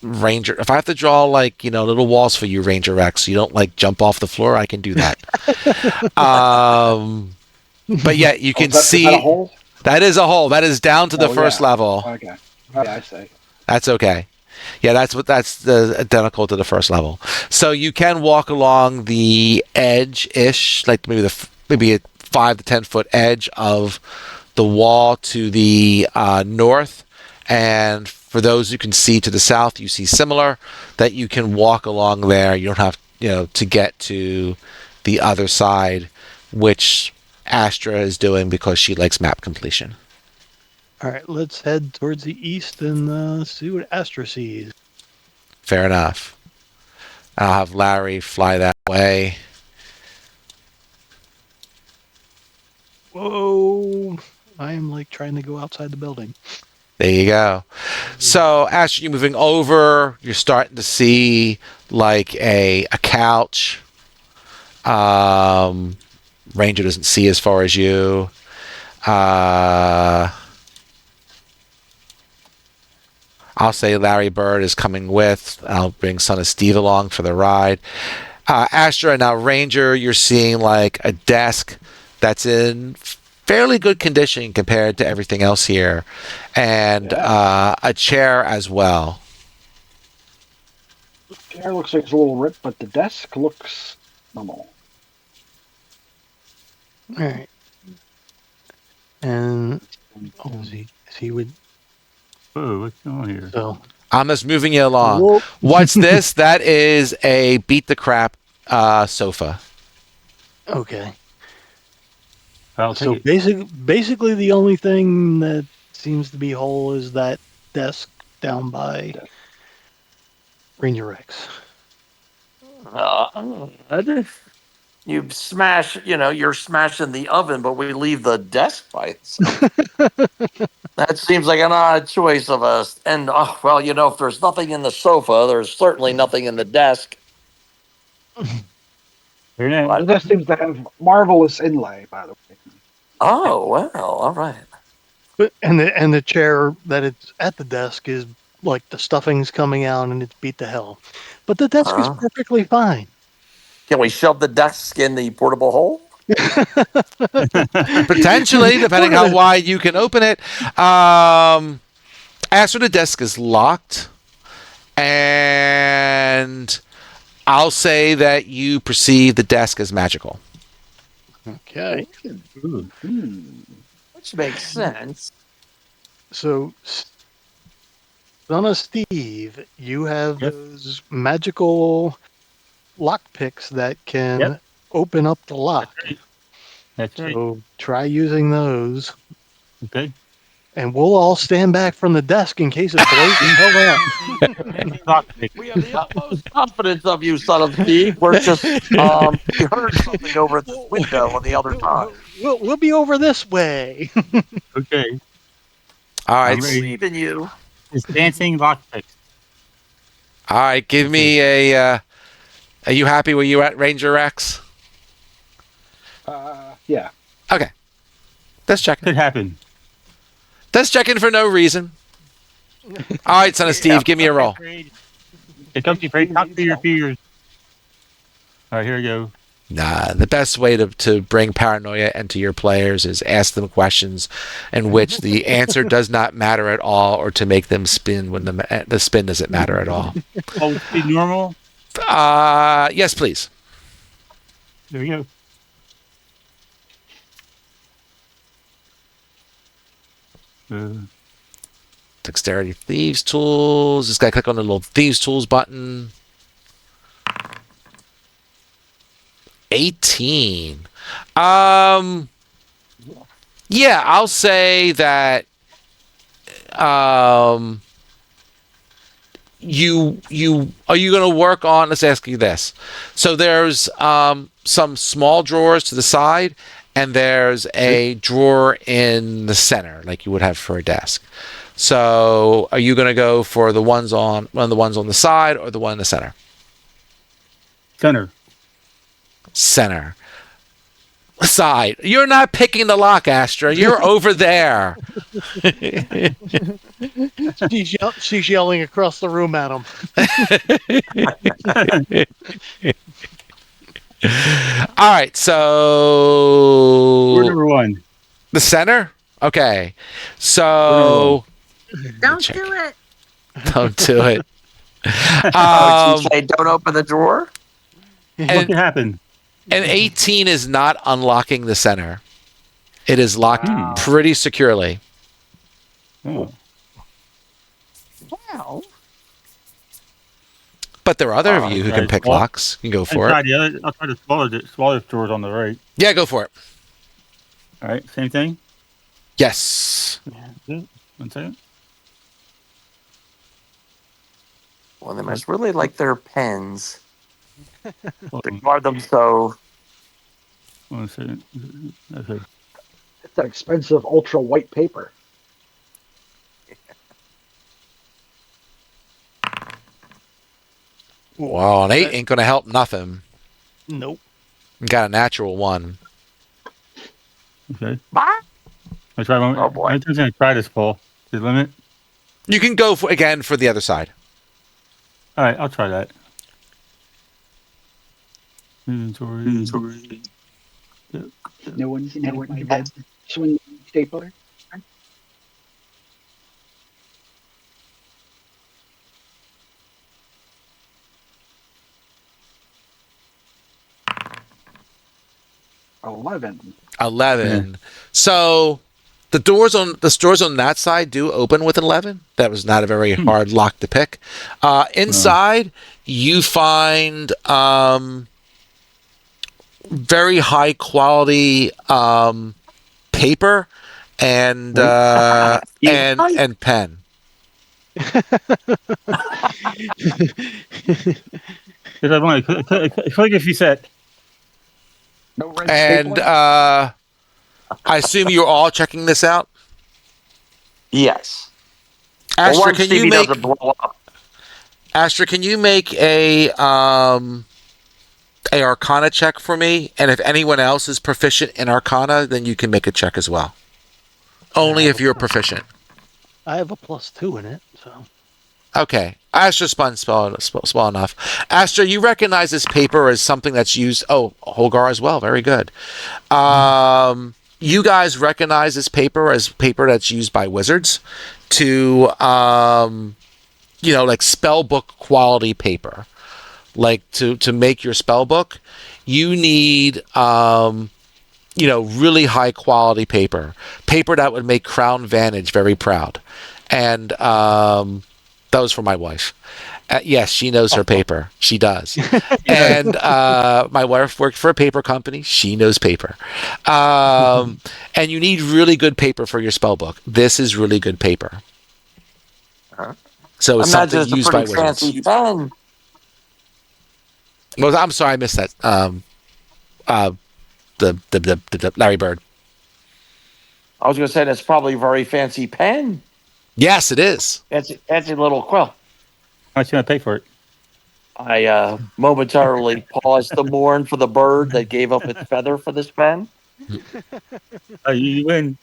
Speaker 1: Ranger. If I have to draw little walls for you, Ranger X, so you don't jump off the floor, I can do that. But yeah, you can see.
Speaker 3: Is that a hole?
Speaker 1: That is a hole. That is down to the first level.
Speaker 3: Okay. Yeah, I see.
Speaker 1: That's okay. Yeah, that's the identical to the first level. So you can walk along the edge-ish, like maybe a 5 to 10 foot edge of the wall to the north, and for those you can see to the south, you see similar that you can walk along there. You don't have to get to the other side, which Astra is doing because she likes map completion.
Speaker 2: All right, let's head towards the east and see what Astra sees.
Speaker 1: Fair enough. I'll have Larry fly that way.
Speaker 2: Whoa! I am trying to go outside the building.
Speaker 1: There you go. So as you're moving over, you're starting to see a couch. Ranger doesn't see as far as you. I'll say Larry Bird is coming with. I'll bring Son of Steve along for the ride. Astra, now Ranger, you're seeing a desk that's in fairly good condition compared to everything else here, and a chair as well.
Speaker 3: chair looks like it's a little ripped, but the desk looks normal.
Speaker 2: All right. And he would.
Speaker 5: Whoa, what's going on here?
Speaker 2: So
Speaker 1: I'm just moving you along.
Speaker 2: Whoa.
Speaker 1: What's this? That is a beat the crap sofa.
Speaker 2: okay.
Speaker 5: I'll
Speaker 2: So
Speaker 5: take it.
Speaker 2: basically, the only thing that seems to be whole is that desk down by Ranger X.
Speaker 4: You smash, you're smashing the oven, but we leave the desk by itself. That seems like an odd choice of us. And, well, if there's nothing in the sofa, there's certainly nothing in the desk.
Speaker 5: Here it
Speaker 3: The
Speaker 5: is.
Speaker 3: desk seems to have marvelous inlay, by the way.
Speaker 4: Oh, well, all right.
Speaker 2: And the chair that it's at the desk is like the stuffing's coming out and it's beat to hell. But the desk is perfectly fine.
Speaker 4: Can we shove the desk in the portable hole?
Speaker 1: Potentially, depending how wide you can open it. After the desk is locked, and I'll say that you perceive the desk as magical.
Speaker 2: Okay.
Speaker 5: Ooh.
Speaker 4: Which makes sense.
Speaker 2: So, Son of Steve, you have
Speaker 5: Yep.
Speaker 2: those magical lock picks that can
Speaker 5: Yep.
Speaker 2: open up the lock.
Speaker 5: That's right.
Speaker 2: So try using those,
Speaker 5: Okay.
Speaker 2: and we'll all stand back from the desk in case it blows the hell up.
Speaker 4: We have the utmost confidence of you, son of Steve. We're just, we heard something over at the window on the other side.
Speaker 2: We'll be over this way.
Speaker 5: Okay.
Speaker 1: All
Speaker 4: I
Speaker 1: right,
Speaker 4: believe in you.
Speaker 5: It's dancing lockpicks.
Speaker 1: all right. Give me a. Are you happy where you at, Ranger X?
Speaker 3: Yeah.
Speaker 1: Okay. That's checking.
Speaker 5: Could happen.
Speaker 1: That's checking for no reason. All right, son of Steve, give me a roll.
Speaker 5: It comes to afraid. Talk to your fears. All right, here we go.
Speaker 1: Nah, the best way to bring paranoia into your players is ask them questions in which the answer does not matter at all, or to make them spin when the spin doesn't matter at all.
Speaker 5: Oh, be normal.
Speaker 1: Yes, please.
Speaker 5: There we go.
Speaker 1: Dexterity Thieves Tools. Just gotta click on the little Thieves Tools button. 18. Yeah, I'll say that you are you going to work on, let's ask you this. So there's some small drawers to the side, and there's a drawer in the center like you would have for a desk. So are you going to go for the ones on one of the ones on the side or the one in the center? Center. Side. You're not picking the lock, Astra. You're over there.
Speaker 2: She's yelling across the room at him.
Speaker 1: All right, so
Speaker 5: We're number one.
Speaker 1: the center. Okay, so
Speaker 6: Don't
Speaker 1: check.
Speaker 6: do it.
Speaker 1: Don't do it.
Speaker 4: Oh, you say don't open the drawer?
Speaker 5: What
Speaker 1: And,
Speaker 5: could happen?
Speaker 1: and 18 is not unlocking the center. It is locked pretty securely.
Speaker 5: Oh.
Speaker 4: Wow.
Speaker 1: But there are other of you who can pick locks. You can go for it.
Speaker 5: I'll try the smaller drawers on the right.
Speaker 1: Yeah, go for it.
Speaker 5: All right, same thing.
Speaker 1: Yes.
Speaker 5: 1 second.
Speaker 4: Well, they must really like their pens.
Speaker 5: Hold
Speaker 4: They
Speaker 5: on.
Speaker 4: guard them so.
Speaker 5: 1 second. Okay.
Speaker 3: It's that expensive ultra white paper.
Speaker 1: Well, an 8 ain't going to help nothing.
Speaker 2: Nope.
Speaker 1: You got a natural 1.
Speaker 5: Okay.
Speaker 4: Ah!
Speaker 5: I'll try one.
Speaker 4: Oh, boy.
Speaker 5: I'm just going to try this, Paul. The limit.
Speaker 1: You can go for again for the other side.
Speaker 5: All right, I'll try that. Inventory.
Speaker 3: No one can edit my bed. Swing stapler. 11.
Speaker 1: 11. So the stores on that side do open with 11. That was not a very hard lock to pick. Inside, you find very high quality paper and and pen.
Speaker 5: Because I want to click if you said.
Speaker 3: No red
Speaker 1: And
Speaker 3: stapler?
Speaker 1: I assume you're all checking this out.
Speaker 4: Yes.
Speaker 1: Astra,
Speaker 4: Once
Speaker 1: can you
Speaker 4: Stevie
Speaker 1: make
Speaker 4: doesn't blow up.
Speaker 1: Astra? Can you make a Arcana check for me? And if anyone else is proficient in Arcana, then you can make a check as well. Only if you're proficient.
Speaker 2: I have a +2 in it, so.
Speaker 1: Okay. Astra spun small enough. Astra, you recognize this paper as something that's used. Oh, Holgar as well. Very good. You guys recognize this paper as paper that's used by wizards to, like spell book quality paper. Like to make your spell book, you need, really high quality paper that would make Crown Vantage very proud. And that was for my wife. Yes, she knows her paper. She does. And my wife worked for a paper company. She knows paper. And you need really good paper for your spell book. This is really good paper. So it's something
Speaker 4: Imagine it's
Speaker 1: used
Speaker 4: a
Speaker 1: by
Speaker 4: pretty
Speaker 1: wizards.
Speaker 4: fancy pen.
Speaker 1: Well, I'm sorry, I missed that. The Larry Bird.
Speaker 4: I was going to say that's probably a very fancy pen.
Speaker 1: Yes, it is.
Speaker 4: Fancy little quill.
Speaker 5: How much you gonna pay for it?
Speaker 4: I momentarily paused to mourn for the bird that gave up its feather for this pen.
Speaker 5: You win.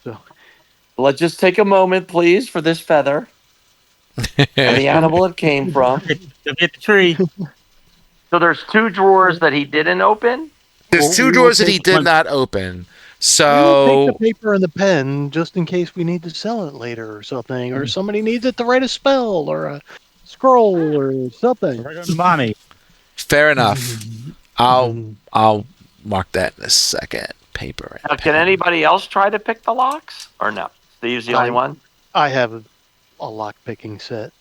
Speaker 2: So
Speaker 4: Let's just take a moment, please, for this feather and the animal it came from.
Speaker 5: You'll get the tree.
Speaker 4: So there's 2 drawers that he didn't open.
Speaker 1: There's 2
Speaker 2: we will
Speaker 1: drawers that he
Speaker 2: take
Speaker 1: did
Speaker 5: one-
Speaker 1: not open.
Speaker 2: we'll
Speaker 1: So
Speaker 2: take the paper and the pen just in case we need to sell it later or something, or somebody needs it to write a spell or a scroll or something.
Speaker 5: Right on the money.
Speaker 1: fair enough. I'll mark that in a second. Paper.
Speaker 4: Now, can anybody else try to pick the locks or no? Steve's the only one.
Speaker 2: I have a lock picking set.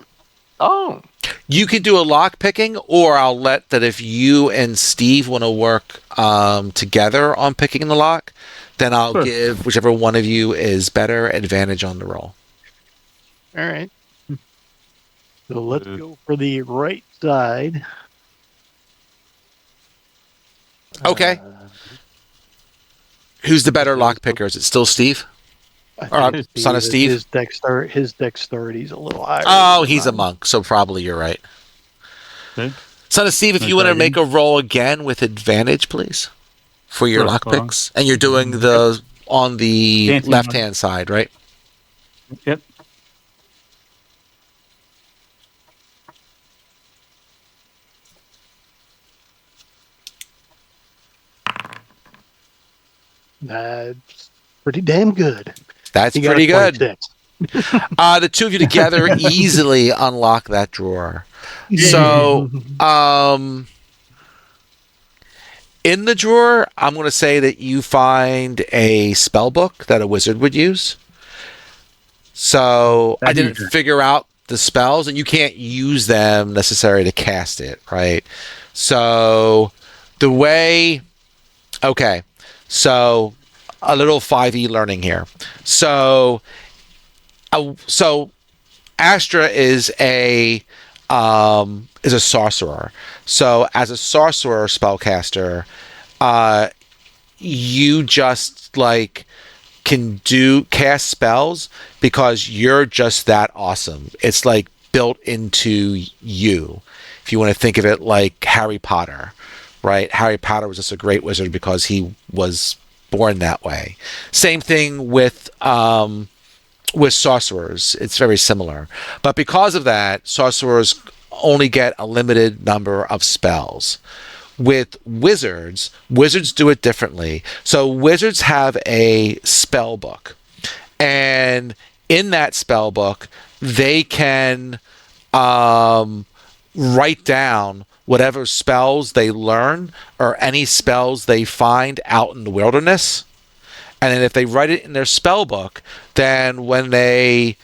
Speaker 4: Oh,
Speaker 1: You could do a lock picking, or I'll let that if you and Steve want to work together on picking the lock, then I'll
Speaker 5: Sure.
Speaker 1: give whichever one of you is better advantage on the roll.
Speaker 2: All right. So let's go for the right side.
Speaker 1: Okay. Who's the better lock picker? Is it still Steve?
Speaker 2: I think
Speaker 1: Son of Steve?
Speaker 2: His dexterity is a little higher.
Speaker 1: Oh,
Speaker 2: than
Speaker 1: he's a
Speaker 2: mine.
Speaker 1: monk, so probably you're right.
Speaker 5: Okay.
Speaker 1: Son of Steve, if you want to make a roll again with advantage, please, for your
Speaker 5: Sure,
Speaker 1: lock
Speaker 5: hold on.
Speaker 1: picks, and you're doing the on the
Speaker 5: Dancing
Speaker 1: left hand side, right?
Speaker 5: Yep.
Speaker 2: That's pretty damn good.
Speaker 1: That's
Speaker 2: He got a
Speaker 1: pretty good.
Speaker 2: 26.
Speaker 1: The 2 of you together easily unlock that drawer. So, in the drawer, I'm going to say that you find a spell book that a wizard would use. So, I didn't figure out the spells, and you can't use them necessarily to cast it, right? So, the way... Okay, so a little 5e learning here. So Astra is a sorcerer. So as a sorcerer spellcaster, you just can cast spells because you're just that awesome. It's like built into you. If you want to think of it like Harry Potter, right? Harry Potter was just a great wizard because he was born that way. Same thing with sorcerers. It's very similar. But because of that, sorcerers only get a limited number of spells. With wizards do it differently. So wizards have a spell book. And in that spell book, they can write down whatever spells they learn or any spells they find out in the wilderness. And then if they write it in their spell book, then when they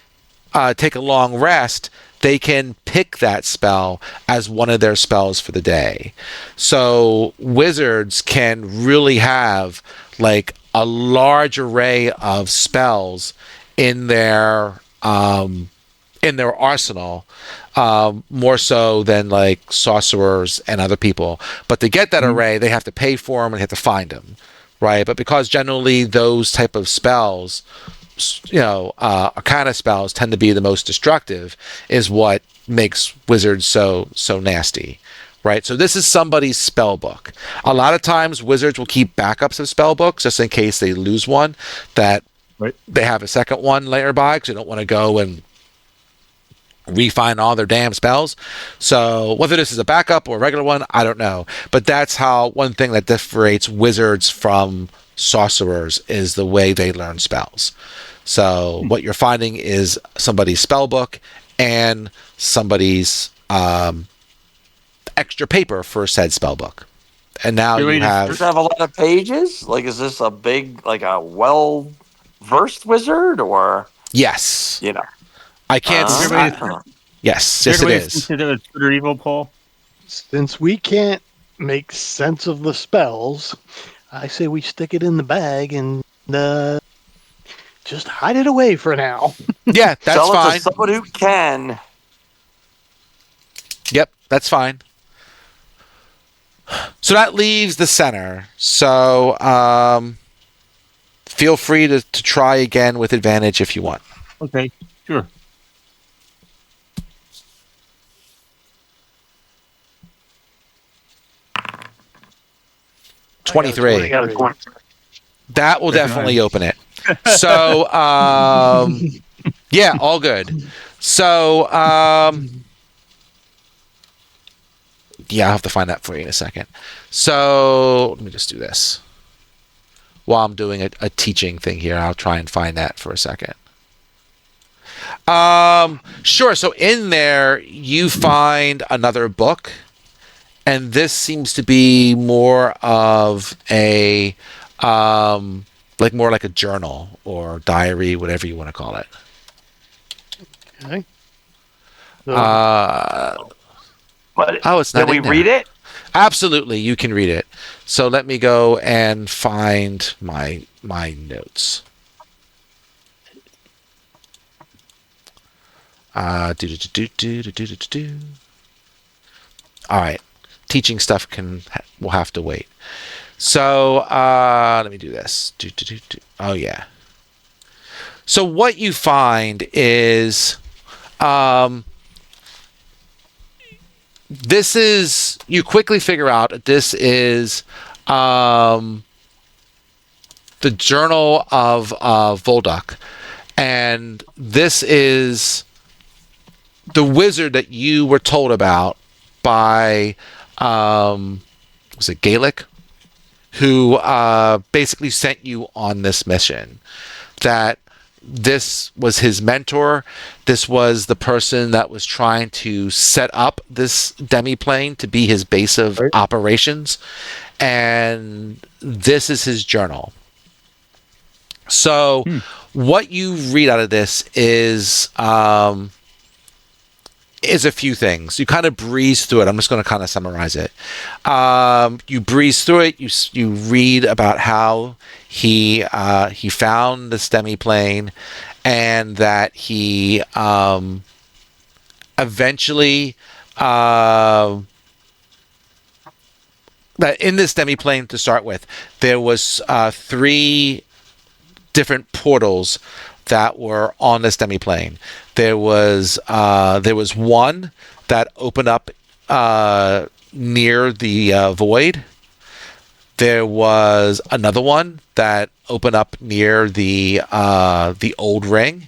Speaker 1: take a long rest, they can pick that spell as one of their spells for the day. So wizards can really have like a large array of spells in their arsenal, more so than like sorcerers and other people. But to get that array, they have to pay for them and have to find them, right? But because generally those type of spells, arcana spells tend to be the most destructive, is what makes wizards so nasty, right? So this is somebody's spell book. A lot of times wizards will keep backups of spell books just in case they lose one, that they have a second one later by, because they don't want to go and refine all their damn spells. So whether this is a backup or a regular one, I don't know. But that's how one thing that differentiates wizards from sorcerers is the way they learn spells. So what you're finding is somebody's spell book and somebody's extra paper for said spell book. And now you have...
Speaker 4: Does it have a lot of pages? Like, is this a big, like a well-versed wizard, or...
Speaker 1: Yes.
Speaker 4: You know.
Speaker 1: I can't... Yes, it is.
Speaker 5: Consider it good or evil, Paul?
Speaker 2: Since we can't make sense of the spells, I say we stick it in the bag and just hide it away for now.
Speaker 1: Yeah, that's
Speaker 4: Sell it
Speaker 1: fine.
Speaker 4: to someone who can.
Speaker 1: Yep, that's fine. So that leaves the center. So feel free to try again with advantage if you want.
Speaker 5: Okay, sure.
Speaker 1: $23.
Speaker 4: Got a 23.
Speaker 1: That will definitely open it. So, yeah, all good. So, yeah, I'll have to find that for you in a second. So, let me just do this. While I'm doing a teaching thing here, I'll try and find that for a second. Sure. So in there, you find another book. And this seems to be more of a, more like a journal or diary, whatever you want to call it.
Speaker 2: Okay.
Speaker 1: It's not.
Speaker 4: Can we read it?
Speaker 1: Absolutely, you can read it. So let me go and find my notes. All right. Teaching stuff will have to wait. So let me do this. Oh yeah. So what you find is this is, you quickly figure out this is the journal of Volduck, and this is the wizard that you were told about by was it Gaelic, who basically sent you on this mission. That this was his mentor. This was the person that was trying to set up this demi-plane to be his base of operations. And this is his journal. So what you read out of this is a few things. You kind of breeze through it. I'm just going to kind of summarize it. You breeze through it. You read about how he found the demi-plane, and that he eventually that in this demi-plane, to start with, there was 3 different portals that were on this demi-plane. There was one that opened up near the void. There was another one that opened up near the old ring,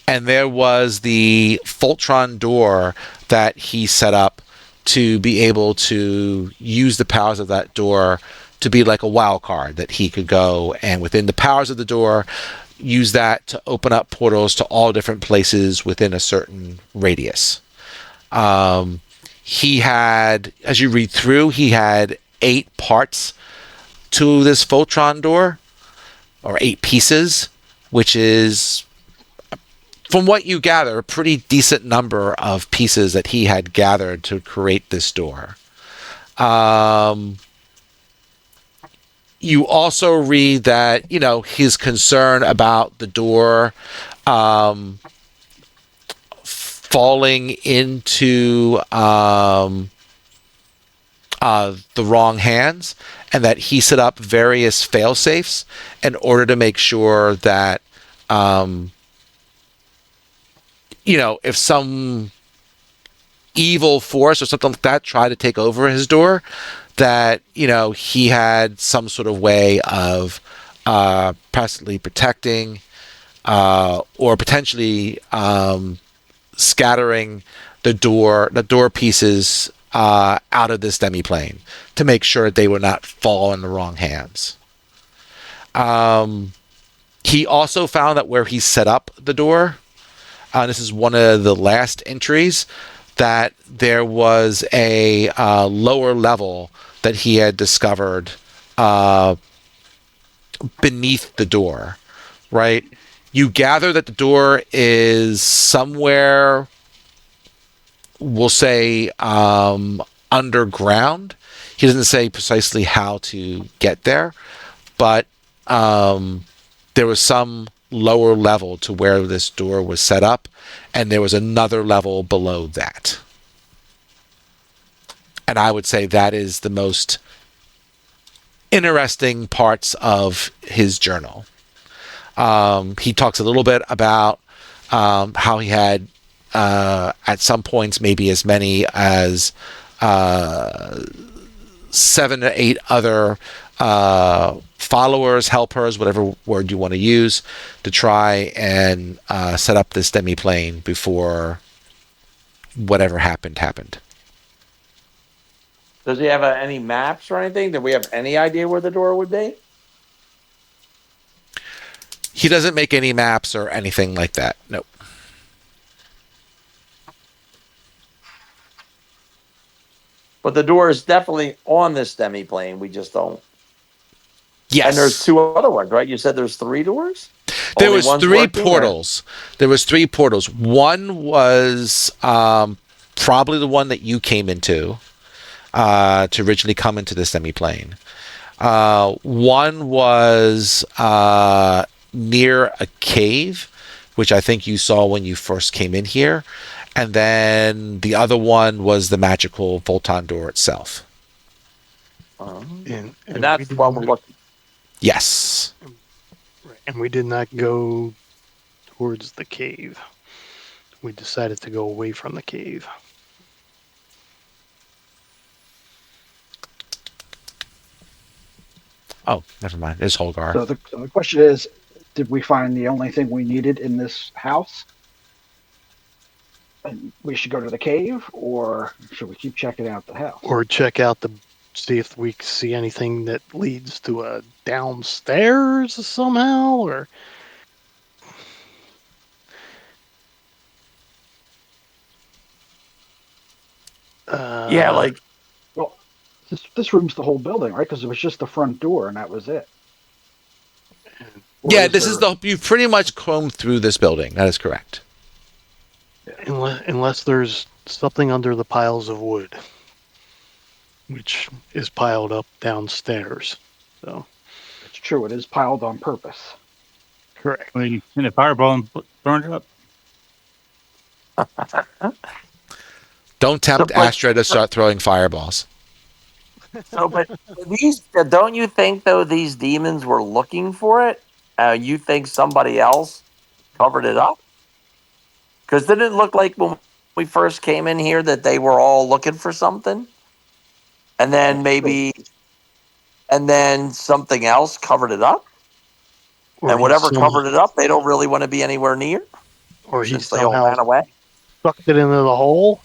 Speaker 1: and there was the Fultron door that he set up to be able to use the powers of that door to be like a wild card, that he could go and within the powers of the door use that to open up portals to all different places within a certain radius. He had, as you read through, he had 8 parts to this Voltron door, or 8 pieces, which is, from what you gather, a pretty decent number of pieces that he had gathered to create this door. You also read that, his concern about the door falling into the wrong hands, and that he set up various fail safes in order to make sure that, if some evil force or something like that tried to take over his door, that he had some sort of way of possibly protecting or potentially scattering the door pieces out of this demiplane to make sure that they would not fall in the wrong hands. He also found that where he set up the door, this is one of the last entries, that there was a lower level that he had discovered beneath the door, right? You gather that the door is somewhere, we'll say, underground. He doesn't say precisely how to get there, but there was some lower level to where this door was set up, and there was another level below that. And I would say that is the most interesting parts of his journal. He talks a little bit about how he had, at some points, maybe as many as 7 or 8 other followers, helpers, whatever word you want to use, to try and set up this demiplane before whatever happened.
Speaker 4: Does he have any maps or anything? Do we have any idea where the door would be?
Speaker 1: He doesn't make any maps or anything like that. Nope.
Speaker 4: But the door is definitely on this demiplane. We just don't.
Speaker 1: Yes.
Speaker 4: And there's 2 other ones, right? You said there's 3 doors?
Speaker 1: There
Speaker 4: Only
Speaker 1: was
Speaker 4: one's
Speaker 1: 3
Speaker 4: working,
Speaker 1: portals. There was 3 portals. One was probably the one that you came into to originally come into this demiplane. One was near a cave, which I think you saw when you first came in here. And then the other one was the magical Voltron door itself.
Speaker 2: And
Speaker 4: that's what we're looking.
Speaker 1: Yes.
Speaker 2: And we did not go towards the cave. We decided to go away from the cave.
Speaker 1: Oh, never mind. It's Holgar.
Speaker 3: So the question is, did we find the only thing we needed in this house? And we should go to the cave, or should we keep checking out the house?
Speaker 2: Or check out see if we see anything that leads to a downstairs somehow, or...
Speaker 4: Yeah, like...
Speaker 3: Well, this room's the whole building, right? Because it was just the front door, and that was it.
Speaker 1: Yeah, you've pretty much combed through this building. That is correct.
Speaker 2: Unless there's something under the piles of wood, which is piled up downstairs. So
Speaker 3: it's true. It is piled on purpose.
Speaker 2: Correct.
Speaker 5: In a fireball and burn it up.
Speaker 1: Don't tempt Astra to start throwing fireballs.
Speaker 4: So, but these, don't you think, though, these demons were looking for it? You think somebody else covered it up? Because didn't it look like when we first came in here that they were all looking for something? And then something else covered it up?
Speaker 2: Or
Speaker 4: and whatever covered it up, they don't really want to be anywhere near?
Speaker 2: Or he
Speaker 4: since they all
Speaker 2: somehow
Speaker 4: ran away?
Speaker 2: sucked it into the hole?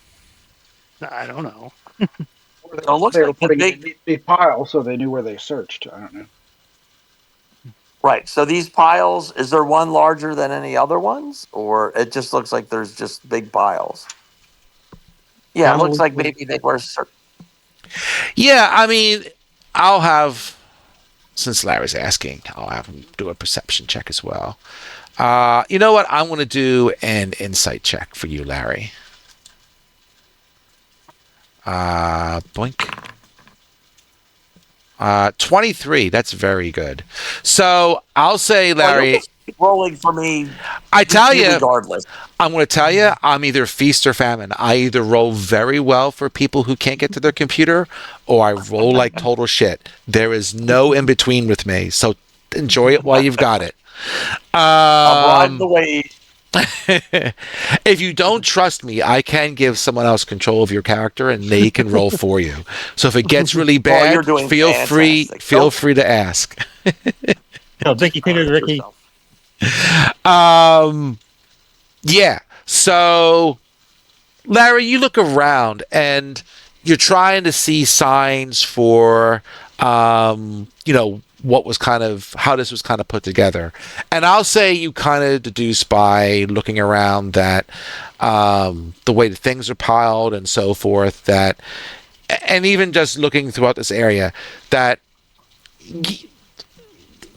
Speaker 2: I don't know.
Speaker 4: It looks
Speaker 3: They were
Speaker 4: like
Speaker 3: putting it in the pile, so they knew where they searched. I don't know.
Speaker 4: Right. So these piles, is there one larger than any other ones? Or it just looks like there's just big piles? Yeah, it
Speaker 2: Kinda
Speaker 4: looks like
Speaker 2: like-
Speaker 4: maybe they were.
Speaker 1: Yeah, I mean, I'll have, since Larry's asking, I'll have him do a perception check as well. You know what? I'm going to do an insight check for you, Larry. Boink. 23. That's very good. So I'll say,
Speaker 4: Well, you'll
Speaker 1: Larry,
Speaker 4: just keep rolling for me.
Speaker 1: I tell you,
Speaker 4: regardless.
Speaker 1: I'm going to tell you, I'm either feast or famine. I either roll very well for people who can't get to their computer, or I roll like total shit. There is no in between with me. So enjoy it while you've got it.
Speaker 4: I'll ride the wave.
Speaker 1: If you don't trust me, I can give someone else control of your character, and they can roll for you. So if it gets really bad,
Speaker 4: you're doing
Speaker 1: feel
Speaker 4: fantastic.
Speaker 1: free to ask.
Speaker 5: Oh, Vicky, take it, Ricky.
Speaker 1: Yeah. So, Larry, you look around and you're trying to see signs for, what was kind of how this was kind of put together. And I'll say you kind of deduce by looking around that the way that things are piled and so forth, that, and even just looking throughout this area, that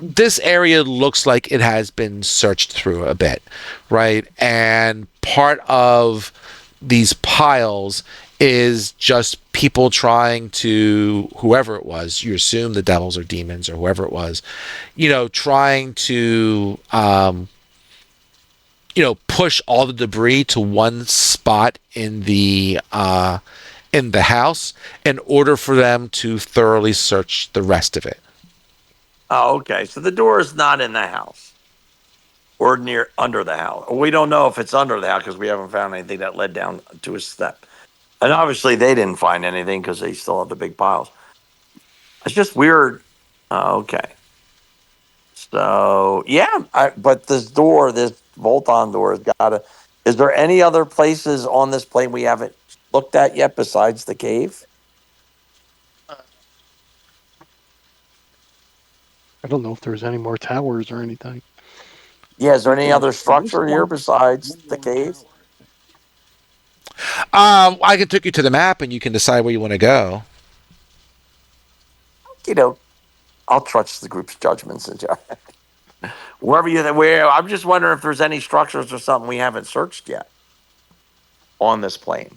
Speaker 1: this area looks like it has been searched through a bit, right? And part of these piles is just people trying to, whoever it was, you assume the devils or demons or whoever it was, trying to, push all the debris to one spot in the house in order for them to thoroughly search the rest of it.
Speaker 4: Oh, okay. So the door is not in the house or near under the house. We don't know if it's under the house because we haven't found anything that led down to a step. And obviously they didn't find anything because they still have the big piles. It's just weird. Oh, okay. So yeah, but this bolt-on door has got to. Is there any other places on this plane we haven't looked at yet besides the cave?
Speaker 2: I don't know if there's any more towers or anything.
Speaker 4: Yeah, is there any other structure here besides the cave?
Speaker 1: I can take you to the map and you can decide where you want to go.
Speaker 4: I'll trust the group's judgments and where. I'm just wondering if there's any structures or something we haven't searched yet on this plane.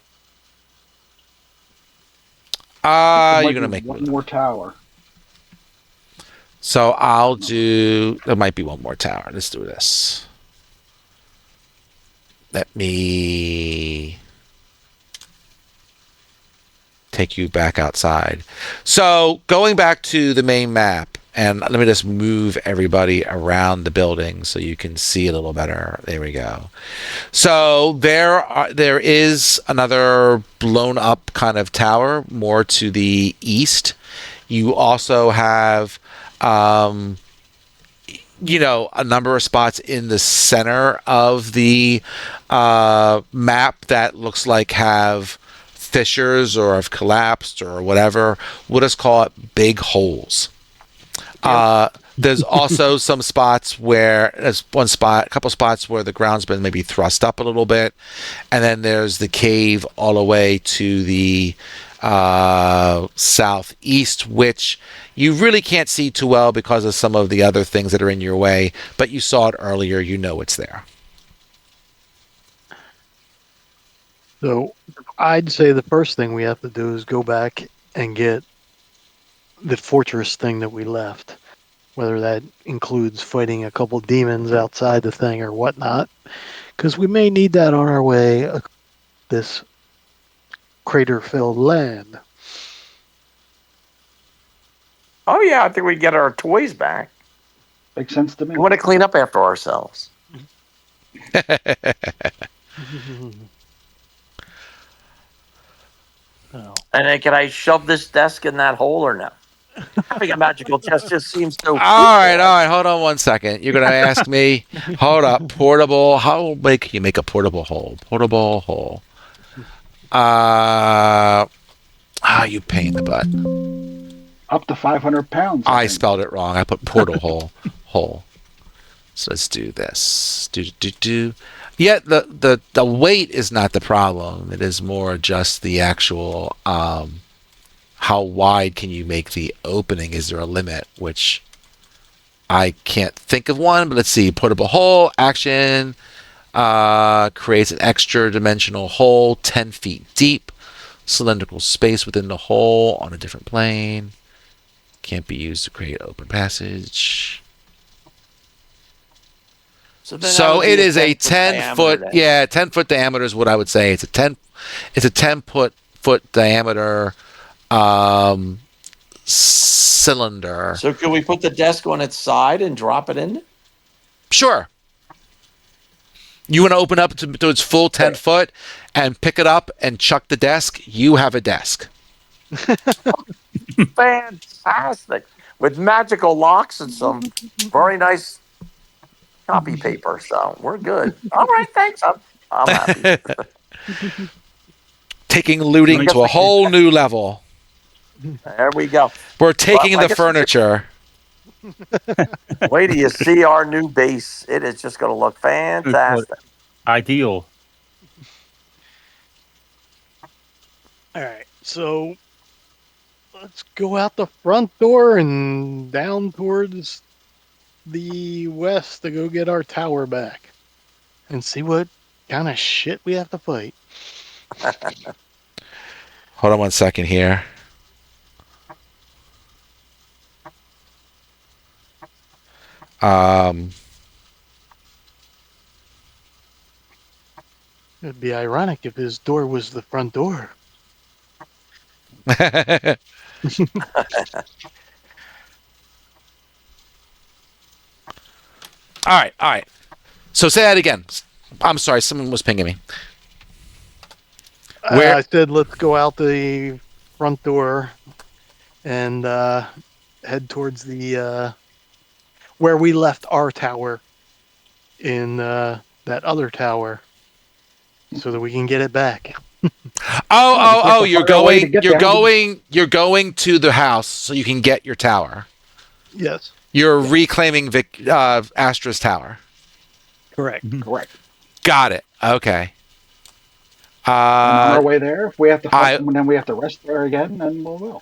Speaker 1: You're gonna make
Speaker 3: one more tower.
Speaker 1: So I'll do. There might be one more tower. Let's do this. Let me take you back outside. So going back to the main map, and let me just move everybody around the building so you can see a little better. There we go. So there is another blown up kind of tower more to the east. You also have a number of spots in the center of the map that looks like have fissures or have collapsed or whatever. We'll just call it big holes. There's also some spots where there's a couple spots where the ground's been maybe thrust up a little bit, and then there's the cave all the way to the southeast, which you really can't see too well because of some of the other things that are in your way, but you saw it earlier. You know it's there.
Speaker 2: So I'd say the first thing we have to do is go back and get the fortress thing that we left, whether that includes fighting a couple demons outside the thing or whatnot, because we may need that on our way this crater-filled land.
Speaker 4: Oh yeah, I think we get our toys back.
Speaker 3: Makes sense to me.
Speaker 4: We want to clean up after ourselves.
Speaker 2: Oh.
Speaker 4: And then can I shove this desk in that hole or no? Having a magical chest just seems so.
Speaker 1: All right. Hold on one second. You're gonna ask me. Hold up. Portable. How big can you make a portable hole? Portable hole. You pain in the butt.
Speaker 3: Up to 500 pounds.
Speaker 1: I spelled it wrong. I put portal hole. So let's do this. Yeah, the weight is not the problem. It is more just the actual how wide can you make the opening? Is there a limit? Which I can't think of one, but let's see. Portable hole, action, creates an extra dimensional hole 10 feet deep, cylindrical space within the hole on a different plane. Can't be used to create open passage.
Speaker 4: So then that
Speaker 1: So
Speaker 4: would be
Speaker 1: it is a
Speaker 4: 10
Speaker 1: 10-foot,
Speaker 4: diameter then.
Speaker 1: yeah, 10-foot diameter is what I would say. It's a 10-foot diameter cylinder.
Speaker 4: So could we put the desk on its side and drop it in?
Speaker 1: Sure. You want to open up to its full 10 foot and pick it up and chuck the desk? You have a desk.
Speaker 4: Fantastic. With magical locks and some very nice copy paper. So we're good. All right, thanks. I'm happy.
Speaker 1: Taking looting to a whole new level.
Speaker 4: There we go.
Speaker 1: We're taking
Speaker 4: Well, I
Speaker 1: the
Speaker 4: guess
Speaker 1: furniture.
Speaker 4: Wait till you see our new base. It is just going to look fantastic.
Speaker 5: Ideal.
Speaker 2: All right, so let's go out the front door and down towards the west to go get our tower back and see what kind of shit we have to fight.
Speaker 1: Hold on one second here.
Speaker 2: It'd be ironic if his door was the front door.
Speaker 1: All right. So say that again. I'm sorry, someone was pinging me. Where?
Speaker 2: I said let's go out the front door and head towards the where we left our tower in that other tower, so that we can get it back.
Speaker 1: Oh! You're
Speaker 3: Fire away to
Speaker 1: going.
Speaker 3: get
Speaker 1: You're
Speaker 3: there.
Speaker 1: going. You're going to the house so you can get your tower.
Speaker 2: Yes,
Speaker 1: You're reclaiming Astra's tower.
Speaker 2: correct.
Speaker 3: Correct.
Speaker 1: Got it. Okay.
Speaker 3: And on our way there, if we have to fight
Speaker 1: I-
Speaker 3: and then we have to rest there again, then we will.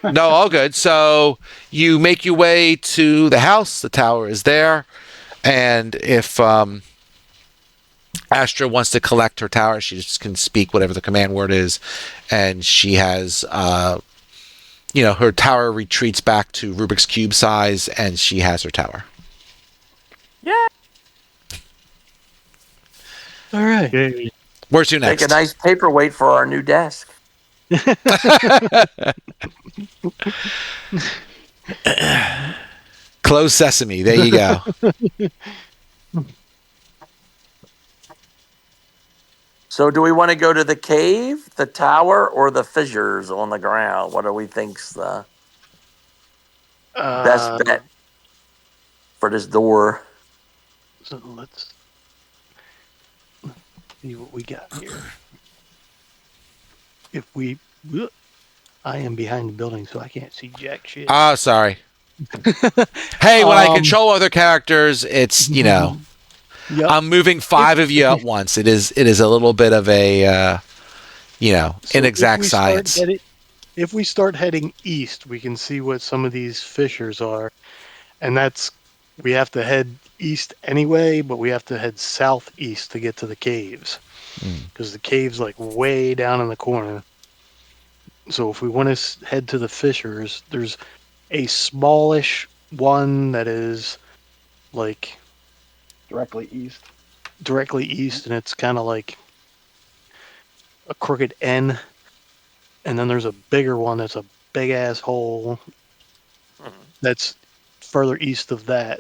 Speaker 1: No, all good. So you make your way to the house. The tower is there, and if Astra wants to collect her tower, she just can speak whatever the command word is, and she has, her tower retreats back to Rubik's Cube size, and she has her tower.
Speaker 4: Yeah.
Speaker 2: All right.
Speaker 5: Yay.
Speaker 1: Where's to next?
Speaker 4: Take a nice paperweight for our new desk.
Speaker 1: Close sesame. There you go.
Speaker 4: So do we want to go to the cave, the tower, or the fissures on the ground? What do we think's the best bet for this door?
Speaker 2: So let's see what we got here. I am behind the building, so I can't see jack shit.
Speaker 1: Ah, sorry. Hey, when I control other characters, it's
Speaker 2: Yep.
Speaker 1: I'm moving 5 of you at once. It is a little bit of a
Speaker 2: So
Speaker 1: inexact science.
Speaker 2: If we start heading east, we can see what some of these fissures are, and we have to head east anyway, but we have to head southeast to get to the caves, because the cave's like way down in the corner. So if we want to head to the fissures, there's a smallish one that is like
Speaker 3: Directly east.
Speaker 2: and it's kind of like a crooked N. And then there's a bigger one that's a big ass hole that's further east of that.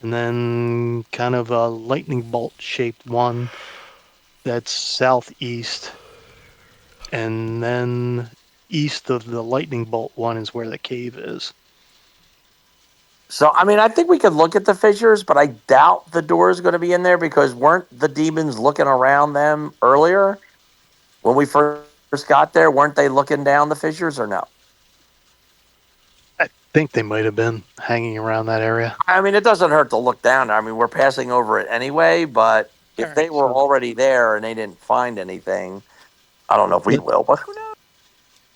Speaker 2: And then kind of a lightning bolt shaped one that's southeast. And then east of the lightning bolt one is where the cave is.
Speaker 4: So, I mean, I think we could look at the fissures, but I doubt the door is going to be in there because weren't the demons looking around them earlier when we first got there? Weren't they looking down the fissures or no?
Speaker 2: think they might have been hanging around that area.
Speaker 4: I mean, it doesn't hurt to look down there. I mean, we're passing over it anyway, but if
Speaker 2: All
Speaker 4: they
Speaker 2: right,
Speaker 4: were
Speaker 2: so
Speaker 4: already there and they didn't find anything, I don't know if we will, but who knows?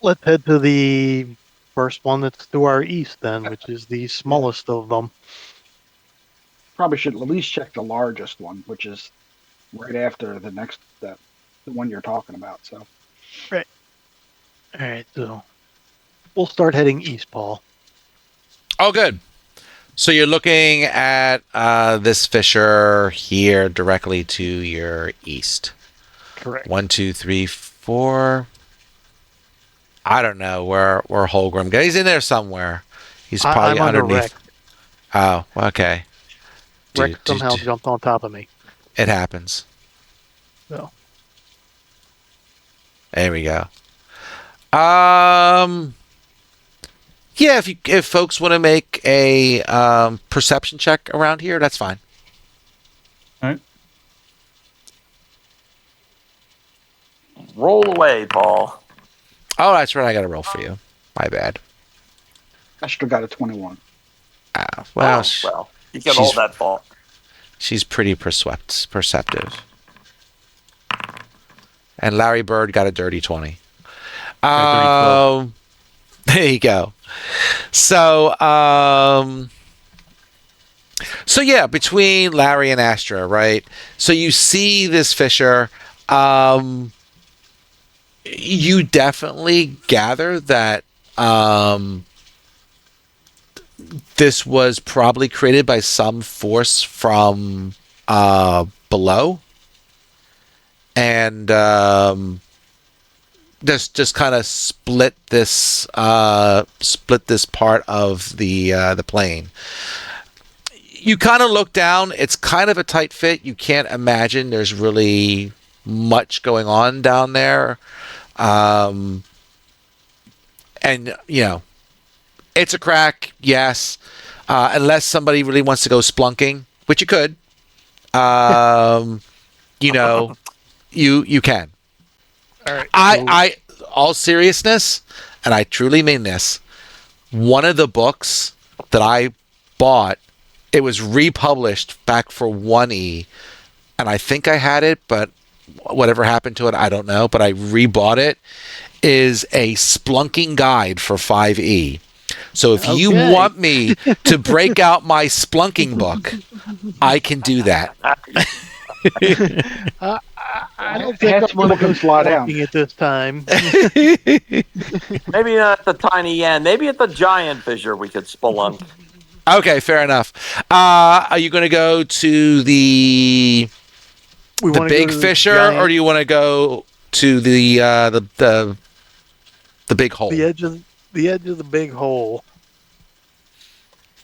Speaker 2: let's head to the first one that's to our east, then, which is the smallest of them.
Speaker 3: Probably should at least check the largest one, which is right after the next the one you're talking about. So
Speaker 2: All right, so we'll start heading east, Paul.
Speaker 1: Oh, good. So you're looking at this fissure here directly to your east.
Speaker 2: Correct.
Speaker 1: 1, 2, 3, 4. I don't know where Holgrim goes. He's in there somewhere. He's probably
Speaker 2: I'm under
Speaker 1: underneath.
Speaker 2: Rick.
Speaker 1: Oh, okay.
Speaker 2: Rick somehow jumped on top of me.
Speaker 1: It happens.
Speaker 2: So
Speaker 1: There we go. Yeah, if folks want to make a perception check around here, that's fine.
Speaker 5: All right.
Speaker 4: Roll away, Paul.
Speaker 1: Oh, that's right. I got to roll for you. My bad.
Speaker 3: Esther got a 21.
Speaker 1: Well,
Speaker 4: Well, you can hold that, Paul.
Speaker 1: she's pretty perceptive. And Larry Bird got a dirty 20.
Speaker 5: Got
Speaker 1: There you go. So, so yeah, between Larry and Astra, right? So you see this fissure. You definitely gather that this was probably created by some force from below, and just kind of split this part of the plane. You kind of look down. It's kind of a tight fit. You can't imagine there's really much going on down there. And it's a crack, yes. Unless somebody really wants to go splunking, which you could. You can.
Speaker 2: all right.
Speaker 1: I all seriousness, and I truly mean this. One of the books that I bought, it was republished back for 1E, and I think I had it, but whatever happened to it, I don't know. But I rebought it. Is a splunking guide for 5E. So if you want me to break out my splunking book, I can do that.
Speaker 2: I don't think I'm going to go splunking at this time.
Speaker 4: Maybe not at the tiny end. Maybe at the giant fissure we could spelunk.
Speaker 1: Okay, fair enough. Are you going to go to the big fissure, or do you want to go to the big hole?
Speaker 2: The edge of the big hole.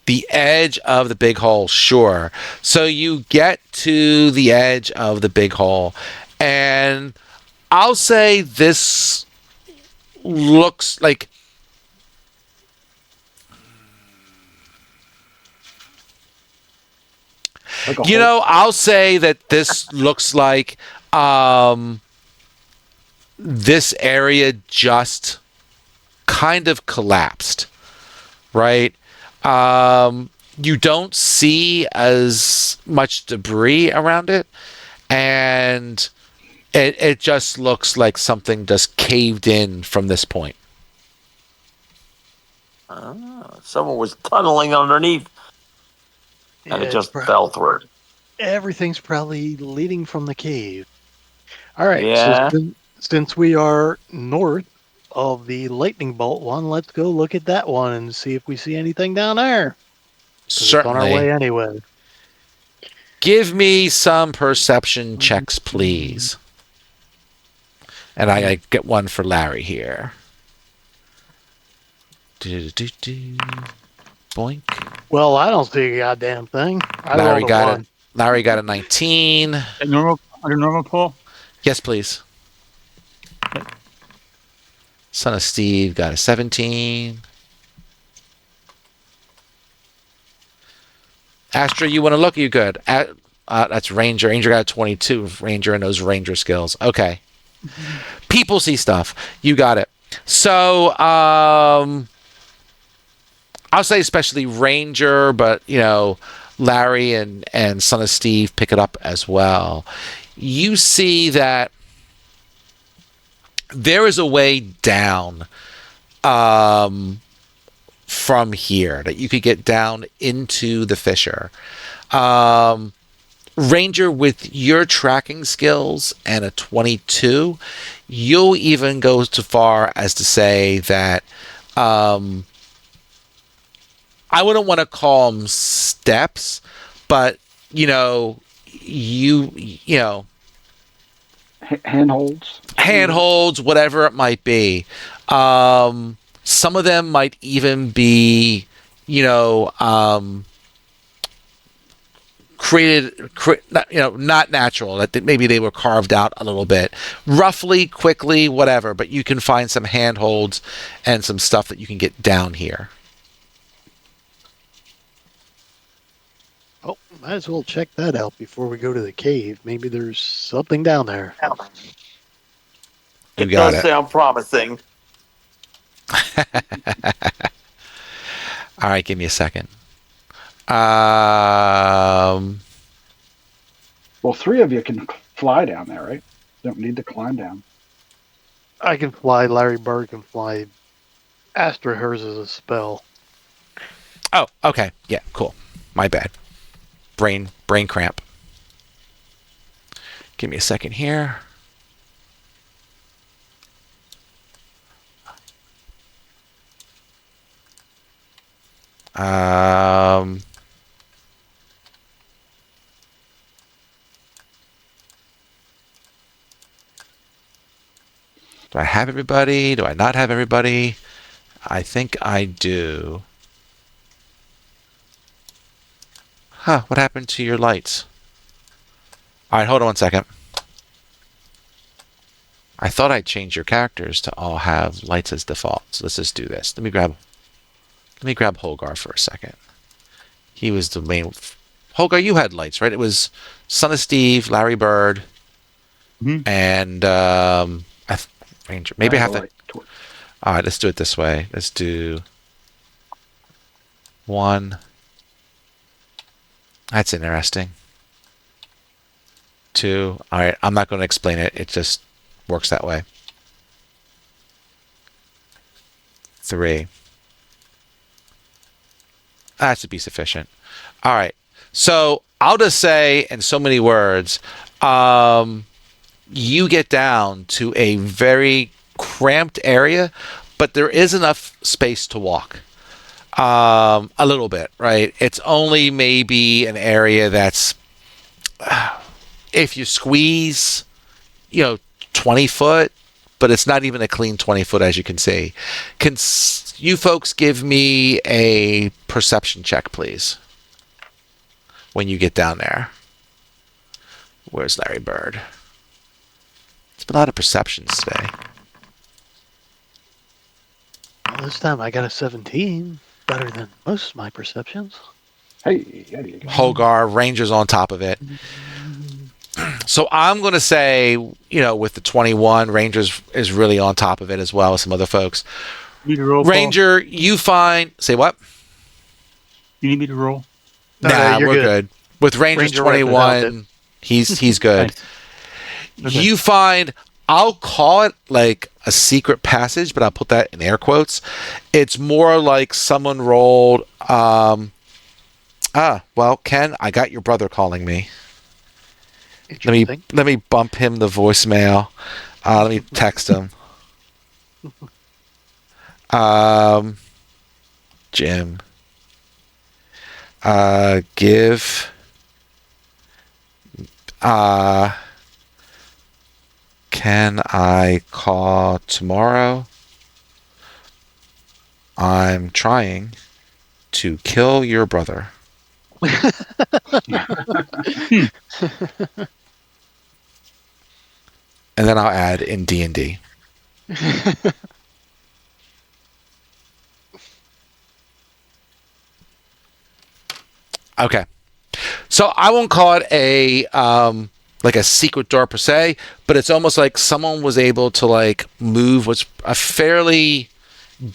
Speaker 1: The edge of the big hole, sure. So you get to the edge of the big hole, and I'll say this looks like I'll say that this looks like this area just kind of collapsed, right? You don't see as much debris around it, and it just looks like something just caved in from this point.
Speaker 4: Someone was tunneling underneath, and it just fell through.
Speaker 2: Everything's probably leading from the cave. All right.
Speaker 4: Yeah.
Speaker 2: So since we are north of the lightning bolt one, let's go look at that one and see if we see anything down there.
Speaker 1: Certainly.
Speaker 2: It's on our way anyway.
Speaker 1: Give me some perception checks, please. And I get one for Larry here. Boink.
Speaker 2: Well, I don't see a goddamn thing.
Speaker 1: Larry got it. Larry got a 19.
Speaker 5: Under normal, Paul?
Speaker 1: Yes, please.
Speaker 5: Okay.
Speaker 1: Son of Steve got a 17. Astra, you want to look? You good? That's Ranger. Ranger got a 22. Ranger and those Ranger skills. Okay. People see stuff. You got it. So, I'll say especially Ranger, but Larry and Son of Steve pick it up as well. You see that there is a way down from here that you could get down into the fissure. Ranger, with your tracking skills and a 22, you'll even go so far as to say that I wouldn't want to call them steps, but handholds, whatever it might be. Some of them might even be, not natural. That maybe they were carved out a little bit, roughly, quickly, whatever. But you can find some handholds and some stuff that you can get down here.
Speaker 2: Oh, might as well check that out before we go to the cave. Maybe there's something down there.
Speaker 1: You
Speaker 4: It
Speaker 1: got
Speaker 4: does
Speaker 1: it.
Speaker 4: sound promising.
Speaker 1: All right, give me a second.
Speaker 3: Well, 3 of you can fly down there, right? Don't need to climb down.
Speaker 2: I can fly. Larry Bird can fly. Astra, hers is a spell.
Speaker 1: Oh, okay. Yeah, cool. My bad. Brain cramp. Give me a second here. Do I have everybody? Do I not have everybody? I think I do. Huh, what happened to your lights? Alright, hold on 1 second. I thought I'd change your characters to all have lights as default. So let's just do this. Let me grab Holgar for a second. He was the main... Holgar, you had lights, right? It was Son of Steve, Larry Bird, and Ranger. Maybe I have to... Alright, let's do it this way. Let's do 1. That's interesting. 2. Alright, I'm not going to explain it. It just works that way. 3. That should be sufficient. Alright, so I'll just say in so many words, you get down to a very cramped area, but there is enough space to walk. A little bit, right? It's only maybe an area that's, if you squeeze, 20 foot, but it's not even a clean 20 foot, as you can see. Can you folks give me a perception check, please, when you get down there? Where's Larry Bird? It's been a lot of perceptions today.
Speaker 2: Well, this time I got a 17. Better than most of my perceptions.
Speaker 3: Hey, there you go.
Speaker 1: Holgar, Ranger's on top of it. So I'm going to say, with the 21, Rangers is really on top of it as well as some other folks.
Speaker 5: You need to roll,
Speaker 1: Ranger, you find... Say what?
Speaker 5: You need me to roll?
Speaker 1: Nah,
Speaker 2: you're
Speaker 1: we're good. With Ranger's
Speaker 2: Ranger represented.
Speaker 1: 21, he's good.
Speaker 5: Nice. Okay.
Speaker 1: You find... I'll call it like a secret passage, but I'll put that in air quotes. It's more like someone rolled... well, Ken, I got your brother calling me. Let me bump him the voicemail. Let me text him. Jim. Can I call tomorrow? I'm trying to kill your brother. And then I'll add in D&D. Okay. So I won't call it a like a secret door per se, but it's almost like someone was able to like move what's a fairly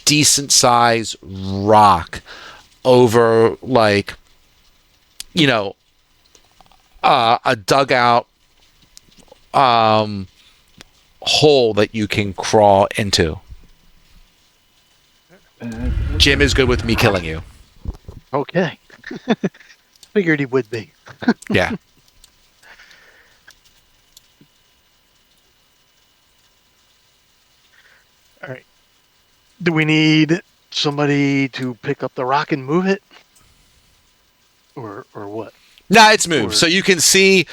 Speaker 1: decent size rock over like, you know, a dugout hole that you can crawl into. Jim is good with me killing you.
Speaker 2: Okay. Figured he would be.
Speaker 1: Yeah.
Speaker 2: All right. Do we need somebody to pick up the rock and move it? Or what?
Speaker 1: No, it's moved.
Speaker 2: Or-
Speaker 1: So you can see.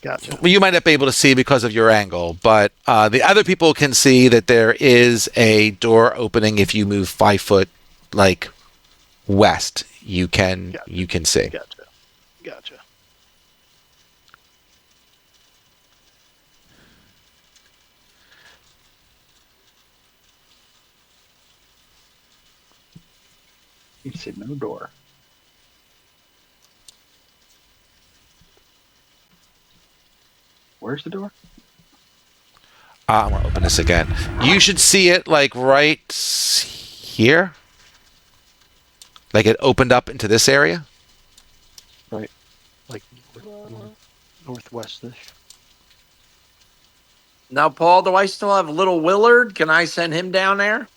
Speaker 2: Gotcha.
Speaker 1: Well, you might not be able to see because of your angle, but the other people can see that there is a door opening. If you move 5 foot, like west, you can see.
Speaker 2: Gotcha.
Speaker 3: You see no door. Where's the door?
Speaker 1: I'm gonna open this again. You should see it like right here, like it opened up into this area.
Speaker 2: Right. Like northwestish.
Speaker 4: Now, Paul, do I still have Little Willard? Can I send him down there?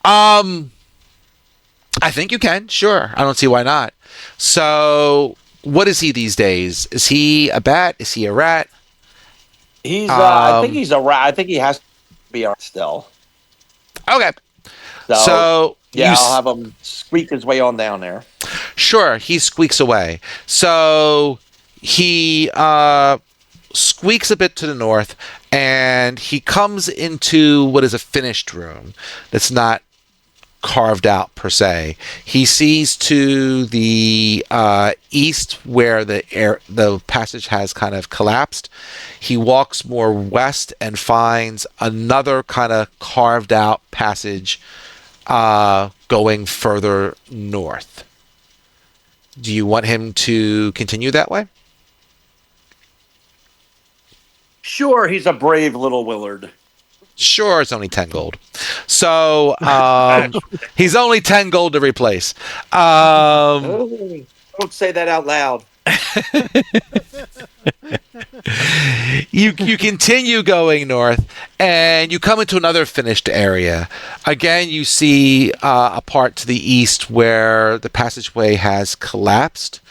Speaker 1: I think you can. Sure, I don't see why not. So, what is he these days? Is he a bat? Is he a rat?
Speaker 4: He's. I think he's a rat. I think he has to be a rat still.
Speaker 1: Okay.
Speaker 4: So,
Speaker 1: So
Speaker 4: yeah,
Speaker 1: you
Speaker 4: I'll have him squeak his way on down there.
Speaker 1: Sure, he squeaks away. So he squeaks a bit to the north, and he comes into what is a finished room that's not carved out per se. He sees to the east where the passage has kind of collapsed. He walks more west and finds another kind of carved out passage going further north. Do you want him to continue that way?
Speaker 4: Sure, he's a brave Little Willard.
Speaker 1: Sure, it's only 10 gold. So he's only 10 gold to replace.
Speaker 4: Don't say that out loud.
Speaker 1: You continue going north, and you come into another finished area. Again, you see a part to the east where the passageway has collapsed.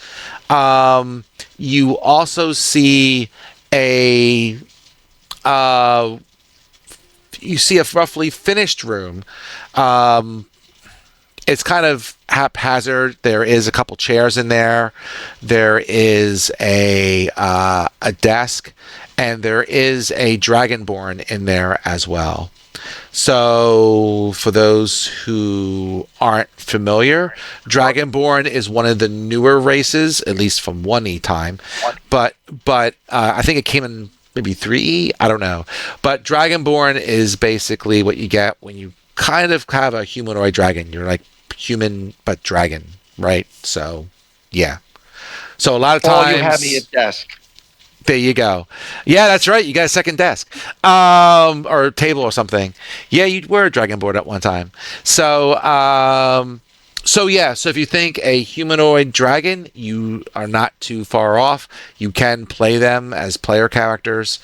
Speaker 1: You also see a roughly finished room. It's kind of haphazard. There is a couple chairs in there. There is a desk, and there is a dragonborn in there as well. So, for those who aren't familiar, Dragonborn is one of the newer races, at least from 1E time. But I think it came in maybe 3E. I don't know. But Dragonborn is basically what you get when you kind of have a humanoid dragon. You're like human but dragon, right? So, yeah. So a lot of times.
Speaker 4: Oh, you have me at desk.
Speaker 1: There you go. Yeah, that's right. You got a second desk, or table or something. Yeah, you were a dragonborn at one time. So, so if you think a humanoid dragon, you are not too far off. You can play them as player characters.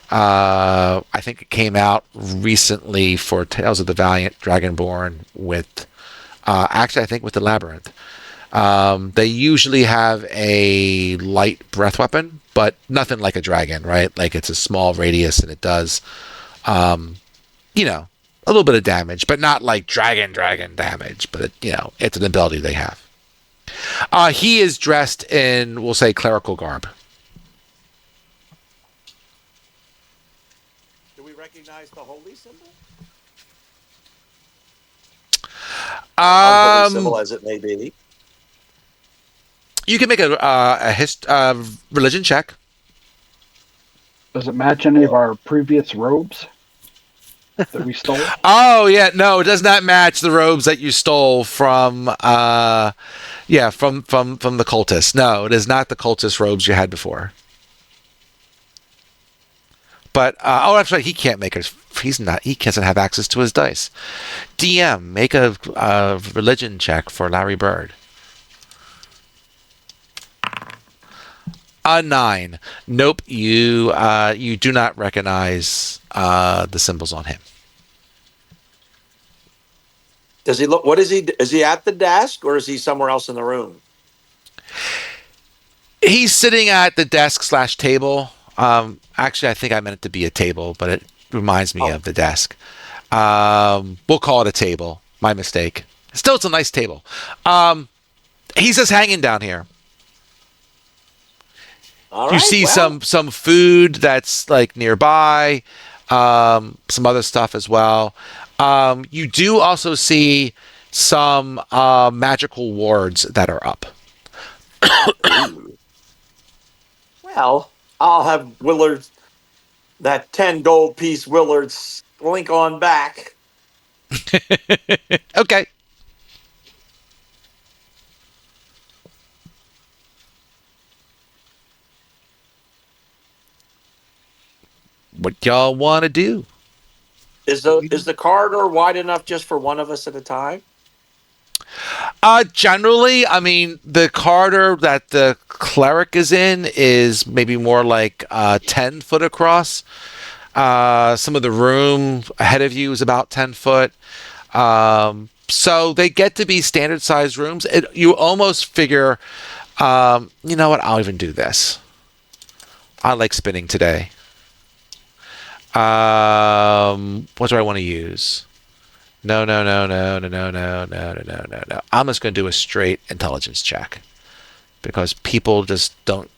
Speaker 1: I think it came out recently for Tales of the Valiant Dragonborn with, actually, I think with the Labyrinth. They usually have a light breath weapon, but nothing like a dragon, right? Like it's a small radius and it does, a little bit of damage, but not like dragon damage, but it's an ability they have. He is dressed in, we'll say, clerical garb.
Speaker 4: Do we recognize the holy symbol? Unholy symbol as it may be.
Speaker 1: You can make a religion check.
Speaker 3: Does it match any of our previous robes that we stole?
Speaker 1: Oh yeah, no, it does not match the robes that you stole from from the cultists. No, it is not the cultist robes you had before. But actually, he can't make it. He's not. He doesn't have access to his dice. DM, make a religion check for Larry Bird. A 9. Nope. You do not recognize the symbols on him.
Speaker 4: Does he look? What is he? Is he at the desk or is he somewhere else in the room?
Speaker 1: He's sitting at the desk / table. Actually, I think I meant it to be a table, but it reminds me of the desk. We'll call it a table. My mistake. Still, it's a nice table. He's just hanging down here.
Speaker 4: All
Speaker 1: You
Speaker 4: right,
Speaker 1: see
Speaker 4: well,
Speaker 1: some food that's like nearby, some other stuff as well. You do also see some magical wards that are up.
Speaker 4: well, I'll have Willard's that 10 gold piece Willard's link on back.
Speaker 1: Okay. What y'all want to do?
Speaker 4: Is the corridor wide enough just for one of us at a time?
Speaker 1: Generally, I mean, the corridor that the cleric is in is maybe more like 10 foot across. Some of the room ahead of you is about 10 foot. So they get to be standard sized rooms. You almost figure, you know what? I'll even do this. I like spinning today. What do I want to use? No. I'm just going to do a straight intelligence check because people just don't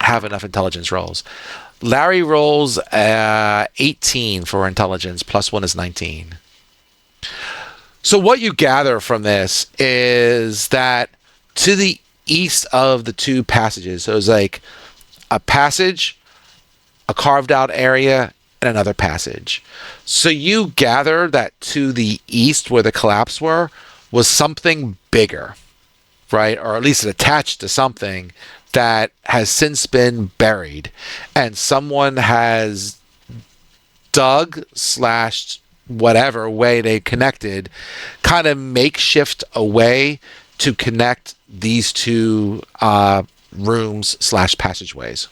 Speaker 1: have enough intelligence rolls. Larry rolls 18 for intelligence, plus 1 is 19. So what you gather from this is that to the east of the two passages, so it's like a passage, a carved out area, and another passage. So you gather that to the east where the collapse were was something bigger, right? Or at least it attached to something that has since been buried. And someone has dug / whatever way they connected, kind of makeshift a way to connect these two rooms / passageways.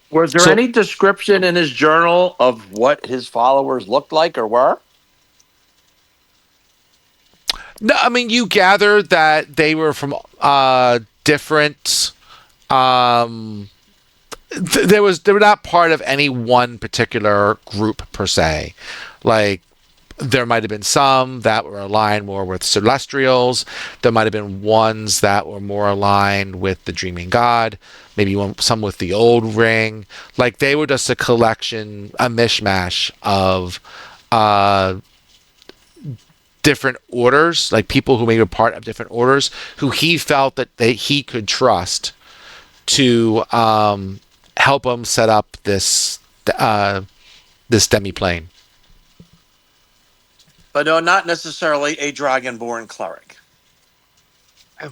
Speaker 4: Was there
Speaker 1: So-
Speaker 4: any description in his journal of what his followers looked like or were?
Speaker 1: No, I mean, you gathered that they were from different. They were not part of any one particular group per se. Like there might have been some that were aligned more with celestials. There might have been ones that were more aligned with the dreaming god. Maybe some with the old ring. Like they were just a collection, a mishmash of different orders, like people who may be part of different orders, who he felt that he could trust to help him set up this demiplane.
Speaker 4: But no, not necessarily a dragonborn cleric.
Speaker 1: Yeah.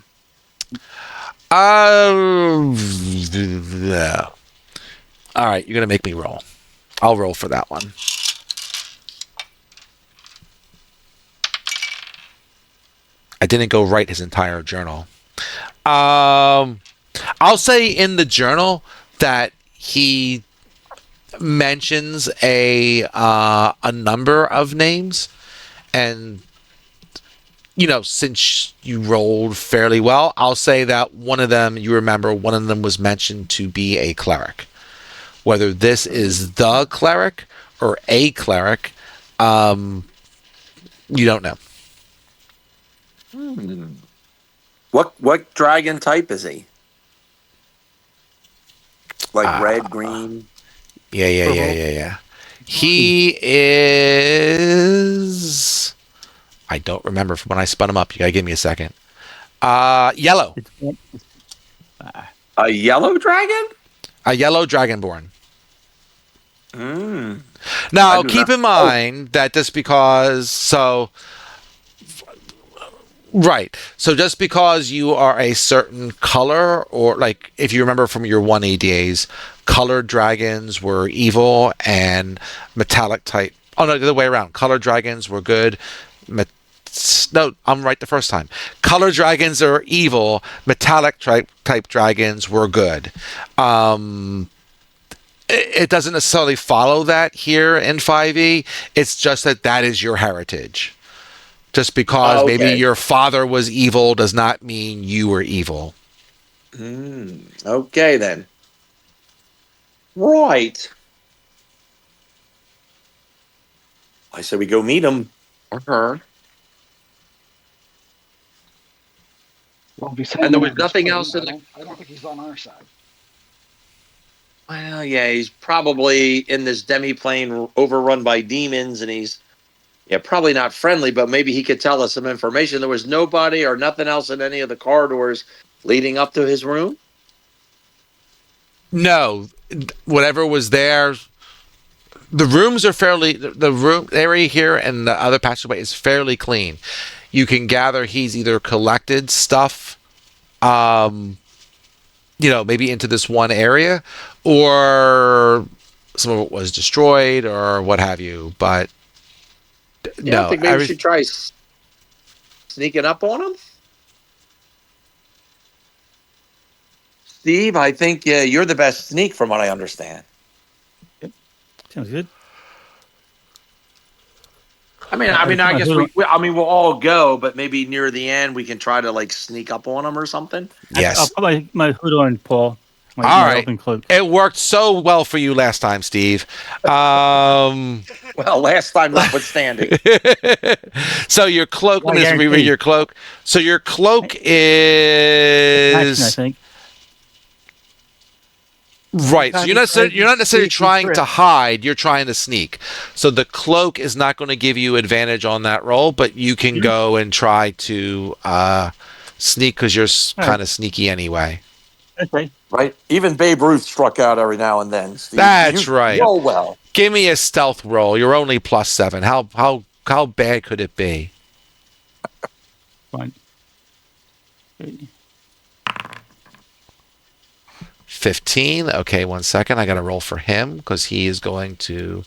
Speaker 1: All right, you're gonna make me roll. I'll roll for that one. I didn't go write his entire journal. I'll say in the journal that he mentions a number of names, and since you rolled fairly well, I'll say that one of them you remember. One of them was mentioned to be a cleric. Whether this is the cleric or a cleric, you don't know.
Speaker 4: What dragon type is he? Like red, green?
Speaker 1: Yeah. He is. I don't remember from when I spun him up. You gotta give me a second. Yellow.
Speaker 4: A yellow dragon?
Speaker 1: A yellow dragonborn.
Speaker 4: I
Speaker 1: Now,
Speaker 4: do
Speaker 1: keep
Speaker 4: not-
Speaker 1: in mind that just because Right. So just because you are a certain color, or like if you remember from your 1ADAs, colored dragons were evil and metallic type. Oh no, the other way around. Colored dragons were good. Me- no, I'm right the first time. Colored dragons are evil. Metallic type dragons were good. Um, it doesn't necessarily follow that here in 5e. It's just that that is your heritage. Just because maybe
Speaker 4: Okay.
Speaker 1: your father was evil does not mean you were evil.
Speaker 4: Okay then. Right. I said we go meet him or her.
Speaker 3: Well, if he's
Speaker 4: And there
Speaker 3: hanging
Speaker 4: was
Speaker 3: out this
Speaker 4: nothing
Speaker 3: way,
Speaker 4: else in the.
Speaker 3: I don't think he's on our side.
Speaker 4: Well, yeah, he's probably in this demi-plane overrun by demons, and he's probably not friendly. But maybe he could tell us some information. There was nobody or nothing else in any of the corridors leading up to his room.
Speaker 1: No, whatever was there. The rooms are fairly. The room area here and the other passageway is fairly clean. You can gather he's either collected stuff, maybe into this one area, or some of it was destroyed or what have you. But
Speaker 4: Yeah, I
Speaker 1: no,
Speaker 4: think maybe we should try sneaking up on him. Steve, I think you're the best sneak from what I understand.
Speaker 5: Sounds good.
Speaker 4: I guess we'll all go, but maybe near the end we can try to like sneak up on him or something.
Speaker 5: I'll
Speaker 1: yes.
Speaker 5: put my hood on, Paul.
Speaker 1: All
Speaker 5: My
Speaker 1: right.
Speaker 5: open cloak.
Speaker 1: It worked so well for you last time, Steve.
Speaker 4: Well, last time notwithstanding.
Speaker 1: So your cloak. Let me just
Speaker 5: guarantee.
Speaker 1: reread your cloak. So your cloak
Speaker 5: Action, I
Speaker 1: is
Speaker 5: think.
Speaker 1: right. So you're not necessarily trying to hide. You're trying to sneak. So the cloak is not going to give you advantage on that roll, but you can go and try to sneak because you're kind of sneaky anyway.
Speaker 5: Okay.
Speaker 4: Right? Even Babe Ruth struck out every now and then, Steve.
Speaker 1: That's right.
Speaker 4: Oh well.
Speaker 1: Give me a stealth roll. You're only +7. How bad could it be?
Speaker 5: Fine.
Speaker 1: 15. Okay, 1 second. I got to roll for him because he is going to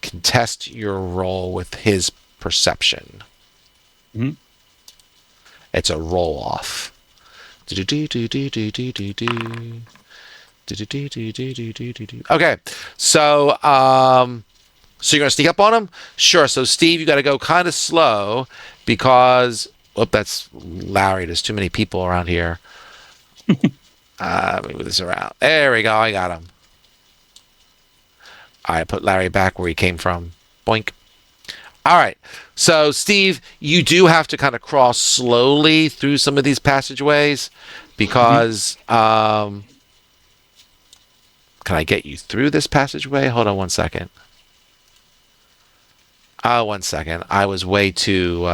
Speaker 1: contest your roll with his perception.
Speaker 5: Mhm.
Speaker 1: It's a roll off. Okay, so so you're gonna sneak up on him? Sure. So Steve, you got to go kind of slow because that's Larry. There's too many people around here. Let me move this around. There we go. I got him. All right, put Larry back where he came from. Boink. All right. So, Steve, you do have to kind of cross slowly through some of these passageways because can I get you through this passageway? Hold on 1 second. 1 second. I was way too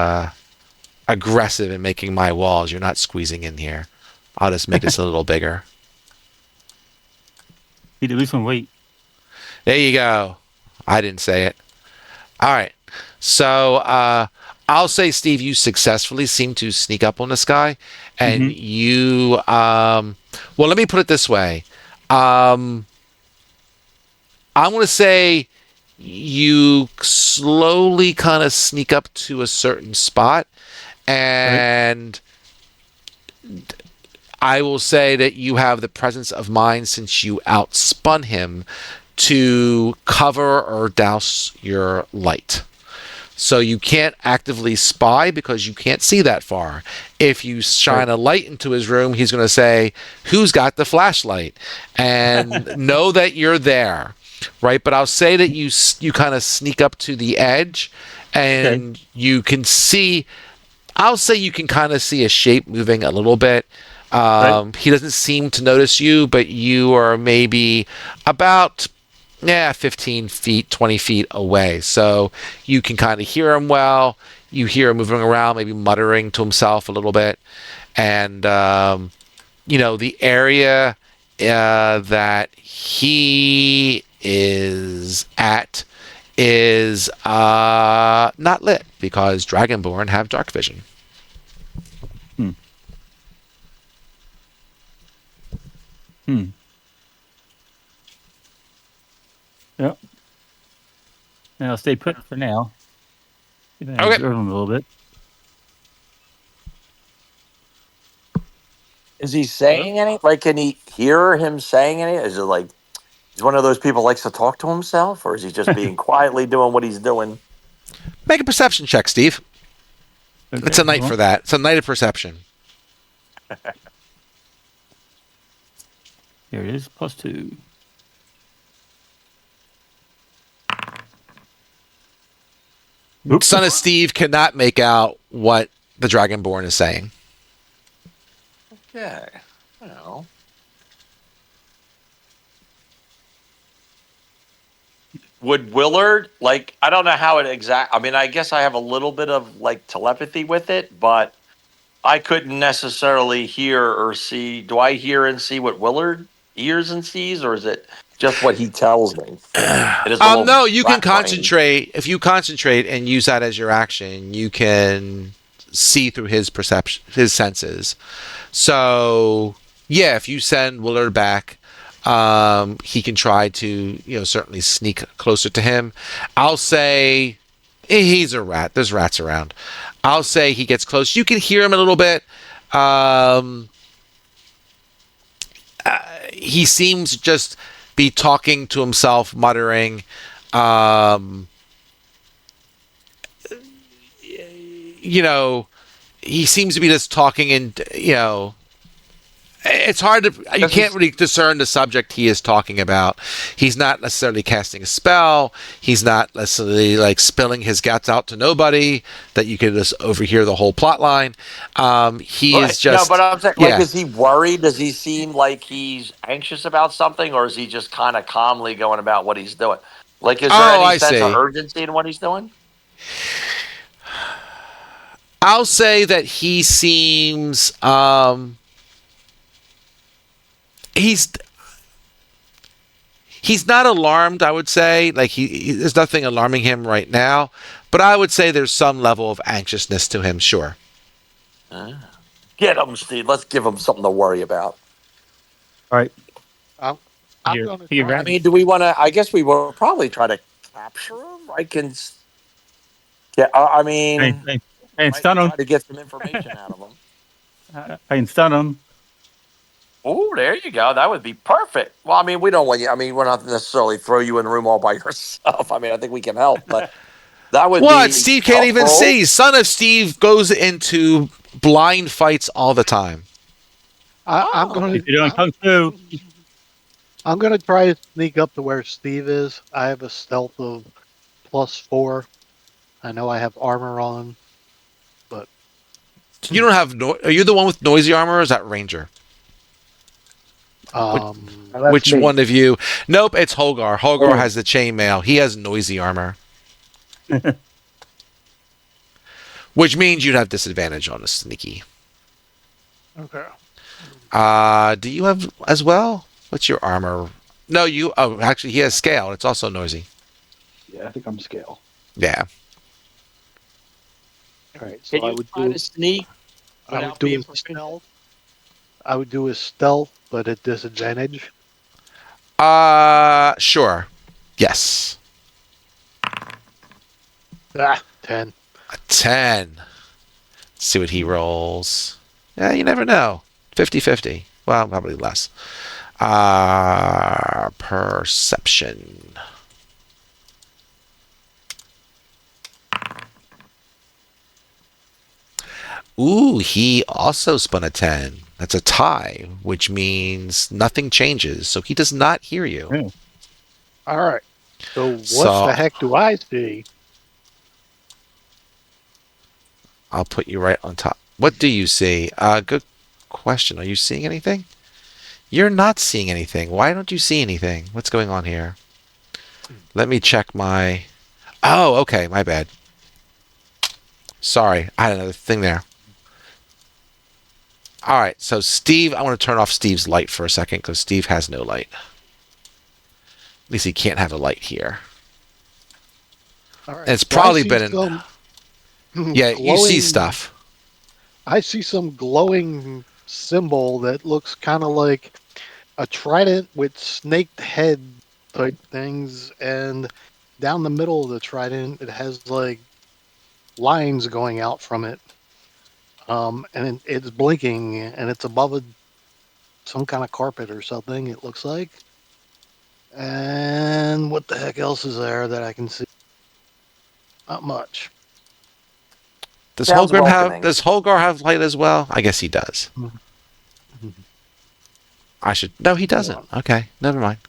Speaker 1: aggressive in making my walls. You're not squeezing in here. I'll just make this a little bigger.
Speaker 5: Need to lose some weight.
Speaker 1: There you go. I didn't say it. All right. So I'll say, Steve, you successfully seem to sneak up on this guy, and you. Well, let me put it this way. I'm going to say you slowly kind of sneak up to a certain spot, and I will say that you have the presence of mind since you outspun him to cover or douse your light. So you can't actively spy because you can't see that far. If you shine a light into his room, he's going to say, "Who's got the flashlight?" and know that you're there, right? But I'll say that you kind of sneak up to the edge, and you can see. I'll say you can kind of see a shape moving a little bit. He doesn't seem to notice you, but you are maybe about 15 feet, 20 feet away. So you can kind of hear him well. You hear him moving around, maybe muttering to himself a little bit. And, the area that he is at is not lit because Dragonborn have dark vision.
Speaker 5: Hmm. Yep. Now stay put for now.
Speaker 1: Okay.
Speaker 5: Observe him a little bit.
Speaker 4: Is he saying any? Like, can he hear him saying any? Is it like he's one of those people who likes to talk to himself, or is he just being quietly doing what he's doing?
Speaker 1: Make a perception check, Steve.
Speaker 5: Okay,
Speaker 1: It's a night
Speaker 5: well,
Speaker 1: for that. It's a night of perception.
Speaker 5: Here it is, +2. Oops.
Speaker 1: Son of Steve cannot make out what the Dragonborn is saying.
Speaker 4: Yeah, you know. Would Willard, like, I don't know how it I mean, I guess I have a little bit of like telepathy with it, but I couldn't necessarily hear or see. Do I hear and see what Willard hears and sees, or is it just what he tells me? It is a little
Speaker 1: No, you can
Speaker 4: rat brain.
Speaker 1: concentrate. If you concentrate and use that as your action, you can see through his perception, his senses. So, yeah, if you send Willard back, he can try to, certainly sneak closer to him. I'll say he's a rat. There's rats around. I'll say he gets close. You can hear him a little bit. He seems to just be talking to himself, muttering. He seems to be just talking and, it's hard to, you can't really discern the subject he is talking about. He's not necessarily casting a spell. He's not necessarily like spilling his guts out to nobody that you can just overhear the whole plot line. He is just,
Speaker 4: no, but I'm saying,
Speaker 1: yeah.
Speaker 4: like, is he worried? Does he seem like he's anxious about something, or is he just kind of calmly going about what he's doing? Like, is there any
Speaker 1: I
Speaker 4: sense of
Speaker 1: see.
Speaker 4: urgency in what he's doing?
Speaker 1: I'll say that he seems, he's not alarmed, I would say. Like there's nothing alarming him right now, but I would say there's some level of anxiousness to him, sure.
Speaker 4: Get him, Steve. Let's give him something to worry about.
Speaker 5: All right.
Speaker 2: I'm
Speaker 5: Here,
Speaker 2: going to
Speaker 5: here,
Speaker 2: try.
Speaker 4: I mean, do we want to? I guess we will probably try to capture him. I can. Yeah, I mean,
Speaker 5: I can
Speaker 4: might
Speaker 5: stun him.
Speaker 4: try to get some information out of him.
Speaker 5: I can stun him.
Speaker 4: Oh, there you go. That would be perfect. Well, I mean, we don't want you. I mean, we're not necessarily throw you in the room all by yourself. I mean, I think we can help, but that would
Speaker 1: What?
Speaker 4: be
Speaker 1: Steve can't even
Speaker 4: helpful.
Speaker 1: see. Son of Steve goes into blind fights all the time.
Speaker 2: I'm going
Speaker 5: If you're doing Kung Fu,
Speaker 2: I'm going to try to sneak up to where Steve is. I have a stealth of +4. I know I have armor on, but
Speaker 1: You don't have. Are you the one with noisy armor, or is that Ranger?
Speaker 3: That's
Speaker 1: Which
Speaker 3: me.
Speaker 1: one of you? Nope, it's Holgar. Holgar
Speaker 3: Oh.
Speaker 1: has the chainmail. He has noisy armor, which means you'd have disadvantage on the sneaky.
Speaker 2: okay.
Speaker 1: Do you have as well? What's your armor? No, you. Oh, actually, he has scale. It's also noisy.
Speaker 3: Yeah, I think I'm scale.
Speaker 1: Yeah.
Speaker 2: All right. So
Speaker 4: Can
Speaker 2: I
Speaker 4: you
Speaker 2: would
Speaker 4: try
Speaker 2: do.
Speaker 4: to sneak
Speaker 2: I would
Speaker 4: without
Speaker 2: do
Speaker 4: being
Speaker 2: a
Speaker 4: proficient?
Speaker 2: stealth. I would do a stealth, but at disadvantage.
Speaker 1: Sure. Yes.
Speaker 2: 10.
Speaker 1: A 10. Let's see what he rolls. Yeah, you never know. 50-50. Well, probably less. Perception. Ooh, he also spun a 10. That's a tie, which means nothing changes. So he does not hear you.
Speaker 5: Yeah.
Speaker 2: All right. So what
Speaker 1: So-
Speaker 2: the heck do I see?
Speaker 1: I'll put you right on top. What do you see? Good question. Are you seeing anything? You're not seeing anything. Why don't you see anything? What's going on here? Let me check my... Oh, okay. My bad. Sorry. I had another thing there. All right. So, Steve, I want to turn off Steve's light for a second because Steve has no light. At least he can't have a light here.
Speaker 2: All right.
Speaker 1: And it's
Speaker 2: So I
Speaker 1: probably
Speaker 2: see
Speaker 1: been...
Speaker 2: some
Speaker 1: Yeah, you see
Speaker 2: glowing-
Speaker 1: stuff.
Speaker 2: I see some glowing symbol that looks kind of like a trident with snaked head type things, and down the middle of the trident, it has like lines going out from it. And it's blinking, and it's above some kind of carpet or something. It looks like. And what the heck else is there that I can see? Not much.
Speaker 1: Does
Speaker 4: Sounds welcoming.
Speaker 1: Holgar have light as well? I guess he does. I should. No, he doesn't. Okay, never mind.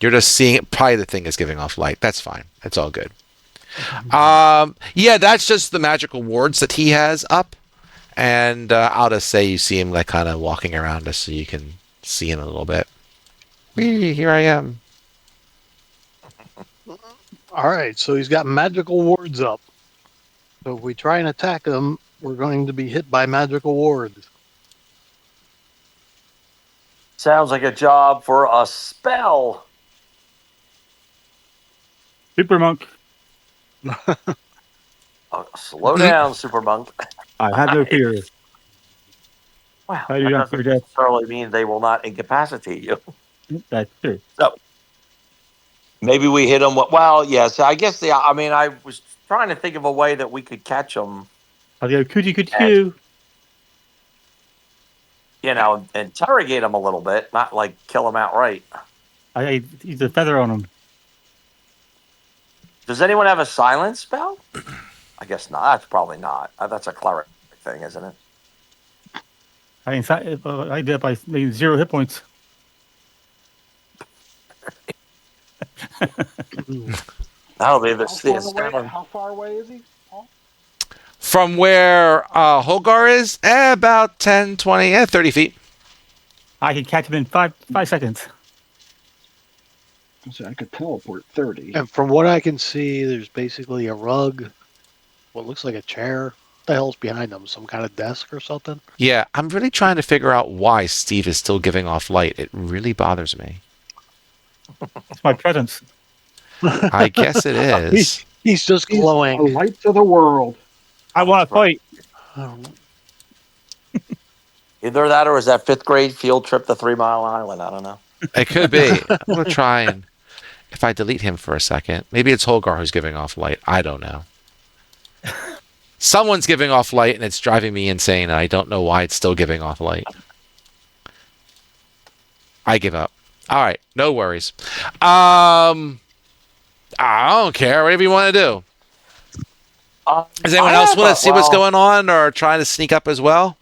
Speaker 1: You're just seeing it. Probably the thing is giving off light. That's fine. It's all good. Yeah, that's just the magical wards that he has up. And I'll just say you see him like kind of walking around us so you can see him a little bit. Whee, here I am.
Speaker 2: All right, so he's got magical wards up. So if we try and attack him, we're going to be hit by magical wards.
Speaker 4: Sounds like a job for a spell.
Speaker 5: Super monk.
Speaker 4: Oh, slow down, Super Monk.
Speaker 5: I have no fear.
Speaker 4: Wow,
Speaker 5: I do
Speaker 4: that
Speaker 5: not
Speaker 4: doesn't
Speaker 5: fear death.
Speaker 4: necessarily mean they will not incapacitate you.
Speaker 5: That's true.
Speaker 4: So maybe we hit them. Well, yes. I guess I mean, I was trying to think of a way that we could catch them.
Speaker 5: I'll go cootie cootie coo.
Speaker 4: You know, interrogate them a little bit, not like kill them outright.
Speaker 5: I use a feather on him.
Speaker 4: Does anyone have a silence spell? I guess not. That's probably not. That's a cleric thing, isn't it?
Speaker 5: I did it by maybe 0 hit points.
Speaker 4: That'll be the
Speaker 3: How far away is he?
Speaker 1: From where Holgar is, about 10, 20, 30 feet.
Speaker 5: I can catch him in 5 seconds.
Speaker 3: So I could teleport 30.
Speaker 2: And from what I can see, there's basically a rug, what looks like a chair. What the hell's behind him? Some kind of desk or something?
Speaker 1: Yeah, I'm really trying to figure out why Steve is still giving off light. It really bothers me.
Speaker 5: It's my presence.
Speaker 1: I guess it is.
Speaker 2: He's just glowing.
Speaker 3: The lights of the world.
Speaker 5: I want to fight.
Speaker 4: Either that or is that 5th grade field trip to 3 Mile Island? I don't know.
Speaker 1: It could be. I'm going to try and... If I delete him for a second, maybe it's Holgar who's giving off light. I don't know. Someone's giving off light, and it's driving me insane, and I don't know why it's still giving off light. I give up. All right, no worries. I don't care. Whatever you want to do. Does anyone else want to see what's going on or trying to sneak up as well?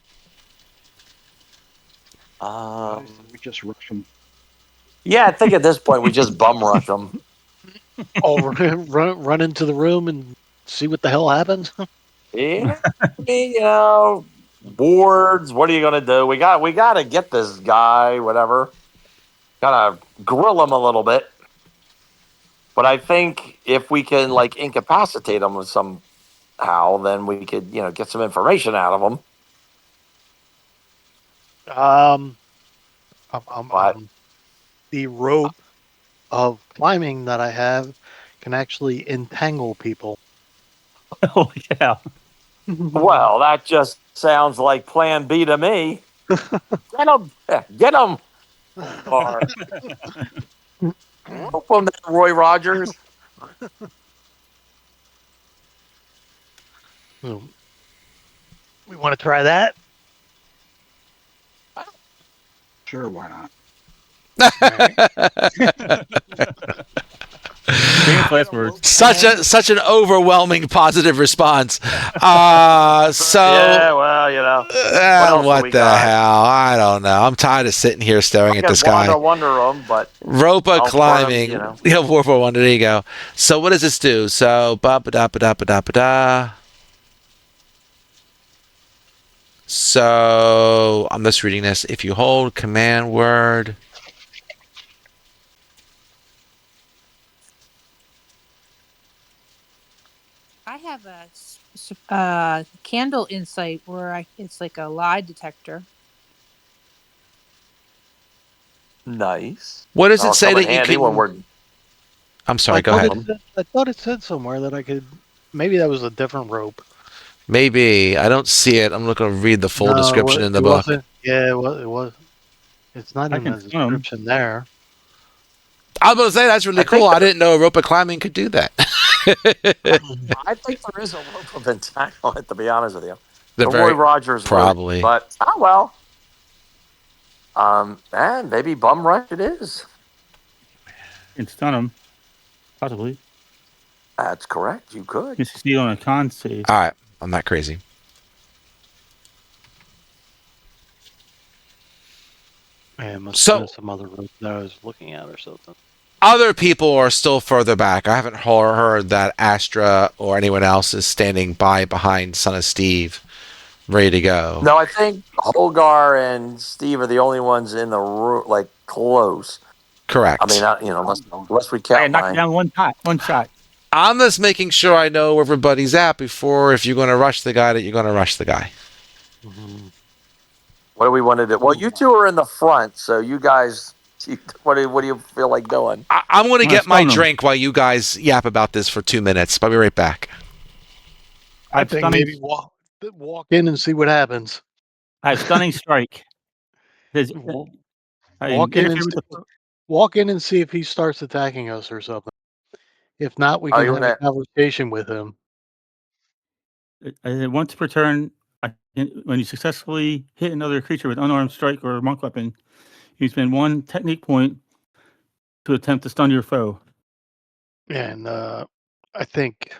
Speaker 3: We just rush them.
Speaker 4: Yeah, I think at this point we just bum rush them.
Speaker 2: Oh, run into the room and see what the hell happens?
Speaker 4: Yeah, I mean, you know, wards. What are you gonna do? We got to get this guy. Whatever. Gotta grill him a little bit. But I think if we can like incapacitate him somehow, then we could, you know, get some information out of him.
Speaker 2: The rope of climbing that I have can actually entangle people.
Speaker 5: Oh, yeah.
Speaker 4: Well, that just sounds like Plan B to me. Get him! Get him! Or rope him there, Roy Rogers.
Speaker 2: We want to try that?
Speaker 3: Sure, why not?
Speaker 5: Last words.
Speaker 1: Such an overwhelming positive response. So
Speaker 4: Yeah, well, you know.
Speaker 1: what the hell? I don't know. I'm tired of sitting here staring at this guy.
Speaker 4: Wonder him, but
Speaker 1: Ropa climbing.
Speaker 4: Him, you know.
Speaker 1: Yeah, War for Wonder. There you go. So what does this do? So ba-ba-da-ba-da-ba-da-ba-da. So I'm just reading this. If you hold command word.
Speaker 6: I have a candle insight where it's like a lie detector.
Speaker 4: Nice.
Speaker 1: What does it say that you can?
Speaker 4: When we're...
Speaker 1: I'm sorry. Go ahead.
Speaker 2: I thought it said somewhere that I could. Maybe that was a different rope.
Speaker 1: Maybe. I don't see it. I'm looking to read the full
Speaker 2: No,
Speaker 1: description in the
Speaker 2: it
Speaker 1: book.
Speaker 2: wasn't. Yeah, it was. It's not
Speaker 5: I
Speaker 2: in the
Speaker 5: can swim.
Speaker 2: description there.
Speaker 1: I was going to say, that's really
Speaker 4: I think
Speaker 1: cool. I didn't know rope climbing could do that.
Speaker 4: I think there is a rope of entanglement, to be honest with you.
Speaker 1: They're
Speaker 4: But Roy
Speaker 1: very.
Speaker 4: Rogers wrote it,
Speaker 1: Probably.
Speaker 4: but oh well. And maybe bum rush it is.
Speaker 5: And stun him. Possibly.
Speaker 4: That's correct. You could.
Speaker 5: You succeed on a con save.
Speaker 1: All right. I'm not crazy.
Speaker 2: Yeah, must
Speaker 1: So-
Speaker 2: have been some other rope that I was looking at or something.
Speaker 1: Other people are still further back. I haven't heard that Astra or anyone else is standing behind Son of Steve, ready to go.
Speaker 4: No, I think Holgar and Steve are the only ones in the room, like close.
Speaker 1: Correct.
Speaker 4: I mean, unless we
Speaker 5: I
Speaker 4: count
Speaker 5: knocked down one shot.
Speaker 1: I'm just making sure I know where everybody's at before, if you're going to rush the guy, that you're going to rush the guy.
Speaker 2: Mhm.
Speaker 4: What do we want to do? Well, you two are in the front, so you guys. What do you feel like doing?
Speaker 1: I'm going to
Speaker 5: I'm
Speaker 1: get
Speaker 5: gonna
Speaker 1: my
Speaker 5: stun him.
Speaker 1: drink while you guys yap about this for 2 minutes. I'll be right back.
Speaker 2: I
Speaker 5: I've
Speaker 2: think
Speaker 5: stunning-
Speaker 2: maybe walk in and see what happens.
Speaker 5: I have stunning strike. Says,
Speaker 2: Wa-
Speaker 5: I
Speaker 2: Walk in
Speaker 5: interfere
Speaker 2: and
Speaker 5: with the
Speaker 2: walk in and see if he starts attacking us or something. If not, we
Speaker 4: Oh,
Speaker 2: can
Speaker 4: you
Speaker 2: have a
Speaker 4: wanna-
Speaker 2: conversation with him.
Speaker 5: once per turn, when you successfully hit another creature with unarmed strike or monk weapon, you spend one technique point to attempt to stun your foe.
Speaker 2: And I think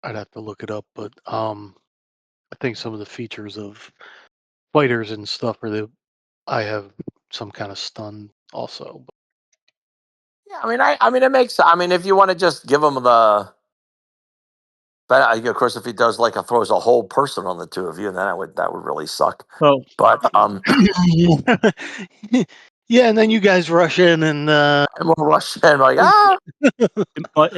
Speaker 2: I'd have to look it up, but I think some of the features of fighters and stuff are that I have some kind of stun also.
Speaker 4: Yeah, I mean, it makes. I mean, if you want to just give him the. But of course, if he does throws a whole person on the two of you, then that would really suck.
Speaker 5: Well,
Speaker 4: But
Speaker 2: Yeah, and then you guys rush in and
Speaker 4: and we'll rush in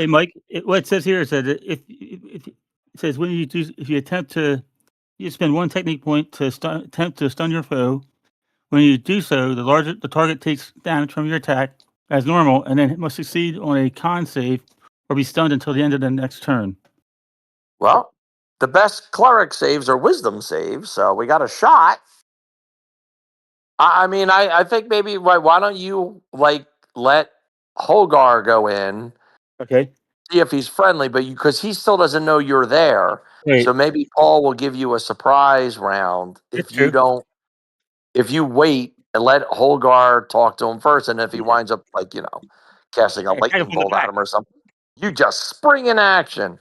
Speaker 5: Mike, what it says here is that if it says when you do, if you attempt to, you spend one technique point to attempt to stun your foe. When you do so, the target takes damage from your attack as normal, and then it must succeed on a con save or be stunned until the end of the next turn.
Speaker 4: Well, the best cleric saves are wisdom saves, so we got a shot. I mean, I think maybe why don't you let Holgar go in,
Speaker 5: Okay.
Speaker 4: see if he's friendly, but because he still doesn't know you're there.
Speaker 5: Wait.
Speaker 4: So maybe Paul will give you a surprise round
Speaker 5: That's
Speaker 4: if you
Speaker 5: true.
Speaker 4: don't. If you wait and let Holgar talk to him first, and if he winds up casting a
Speaker 5: Yeah, tag him
Speaker 4: lightning
Speaker 5: from the
Speaker 4: bolt at
Speaker 5: back.
Speaker 4: him or something, you just spring in action.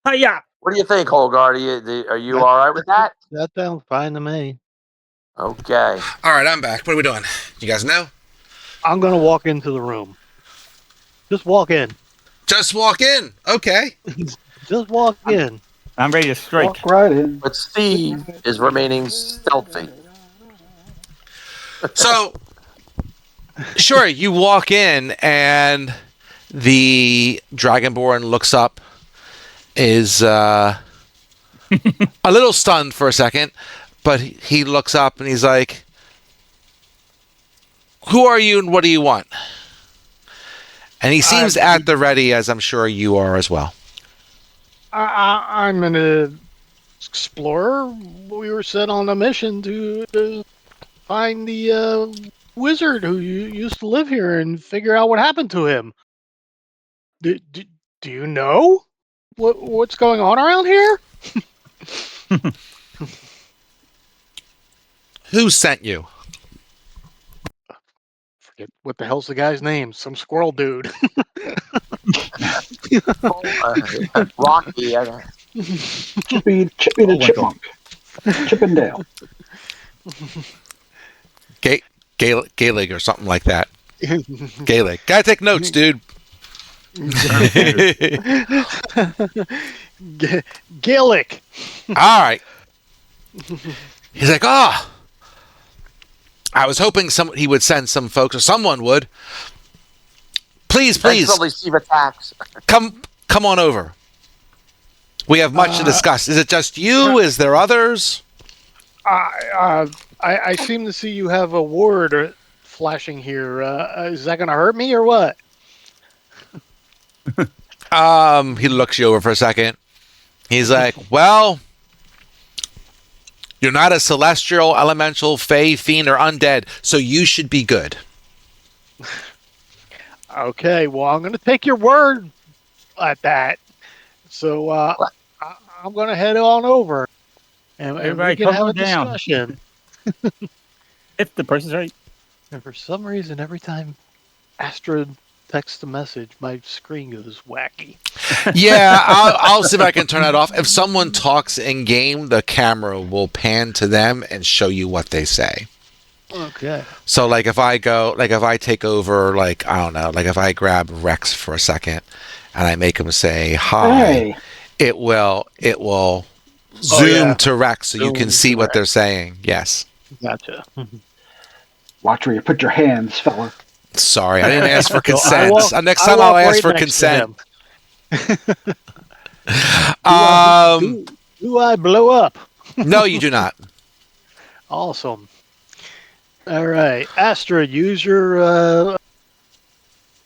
Speaker 5: Hiya!
Speaker 4: What do you think, Holgar? Are you all right with that?
Speaker 2: that sounds fine to me.
Speaker 4: Okay.
Speaker 1: All right, I'm back. What are we doing? You guys know?
Speaker 2: I'm gonna walk into the room. Just walk in.
Speaker 1: Just walk in. Okay.
Speaker 2: Just walk in.
Speaker 5: I'm ready to strike.
Speaker 3: Walk right in.
Speaker 4: But Steve is remaining stealthy.
Speaker 1: So, sure, you walk in and the Dragonborn looks up, is a little stunned for a second, but he looks up and he's like, "Who are you and what do you want?" And he seems at the ready, as I'm sure you are as well.
Speaker 2: I'm an explorer. We were sent on a mission to find the wizard who used to live here and figure out what happened to him. Do you know what's going on around here?
Speaker 1: Who sent you?
Speaker 2: Forget what the hell's the guy's name? Some squirrel dude.
Speaker 4: Rocky.
Speaker 3: Chippy the Chipmunk. Chip and Dale.
Speaker 1: Gaelic or something like that. Gaelic. Gotta take notes, dude.
Speaker 2: Gaelic.
Speaker 1: All right. He's like, "Oh, I was hoping he would send some folks, or someone would. Please,
Speaker 4: Eventually, Steve attacks.
Speaker 1: come on over. We have much to discuss. Is it just you? Is there others?"
Speaker 2: I seem to see you have a ward flashing here. Is that going to hurt me or what?
Speaker 1: He looks you over for a second. He's like, well, you're not a celestial, elemental, fey, fiend, or undead, so you should be good.
Speaker 2: Okay, well, I'm going to take your word at that. So I'm going to head on over, and we
Speaker 5: Everybody
Speaker 2: can have
Speaker 5: calm
Speaker 2: a
Speaker 5: down.
Speaker 2: discussion.
Speaker 5: If the person's right.
Speaker 2: And for some reason, every time Astrid texts a message, my screen goes wacky.
Speaker 1: Yeah, I'll see if I can turn that off. If someone talks in game, the camera will pan to them and show you what they say.
Speaker 2: Okay.
Speaker 1: So like if I take over, like, I don't know, like if I grab Rex for a second and I make him say hi,
Speaker 3: Hey,
Speaker 1: it will zoom
Speaker 2: yeah.
Speaker 1: to Rex so you
Speaker 2: Zoom
Speaker 1: can see
Speaker 2: to
Speaker 1: what
Speaker 2: Rex.
Speaker 1: they're saying. Yes.
Speaker 2: Gotcha.
Speaker 3: watch where you put your hands, fella.
Speaker 1: Sorry, I didn't ask for
Speaker 2: So
Speaker 1: consent. Next
Speaker 2: I
Speaker 1: time
Speaker 2: walk
Speaker 1: I'll ask
Speaker 2: right
Speaker 1: for
Speaker 2: next to
Speaker 1: consent.
Speaker 2: him. Do I blow up?
Speaker 1: No, you do not.
Speaker 2: Awesome. All right, Astrid, use your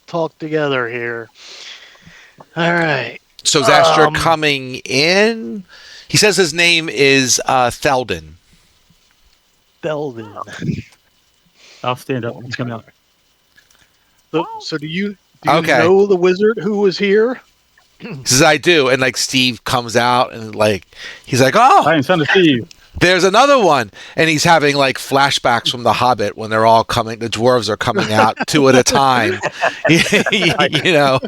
Speaker 2: talk together here. All right.
Speaker 1: So is Astra coming in? He says his name is Theldon.
Speaker 2: Theldon.
Speaker 5: I'll stand up and come out.
Speaker 2: So do you
Speaker 1: Okay.
Speaker 2: know the wizard who was here?
Speaker 1: He says, I do. And like Steve comes out and like, he's like, oh,
Speaker 5: I am son of Steve.
Speaker 1: there's another one. And he's having like flashbacks from The Hobbit when they're all coming, the dwarves are coming out two at a time. You know,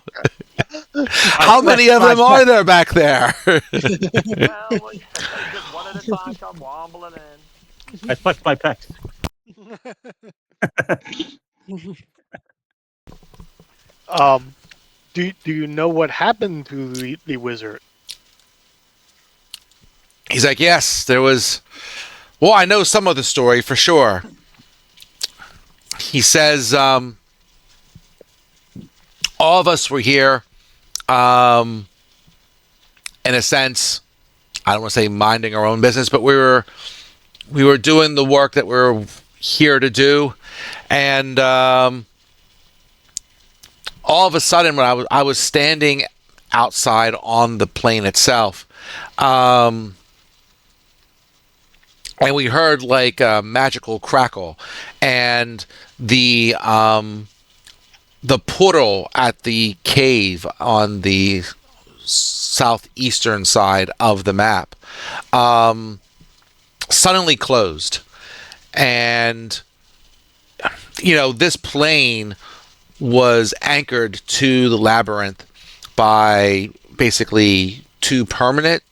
Speaker 1: how many of them are there back there?
Speaker 4: Well, just one at a time, come wobbling in.
Speaker 5: I flex my pecs.
Speaker 2: Do you know what happened to the wizard?
Speaker 1: He's like, yes, there was. Well, I know some of the story for sure. He says, all of us were here, in a sense. I don't want to say minding our own business, but we were doing the work that we're here to do, and all of a sudden, when I was standing outside on the plane itself, and we heard like a magical crackle, and the portal at the cave on the southeastern side of the map suddenly closed, and this plane was anchored to the labyrinth by basically two permanent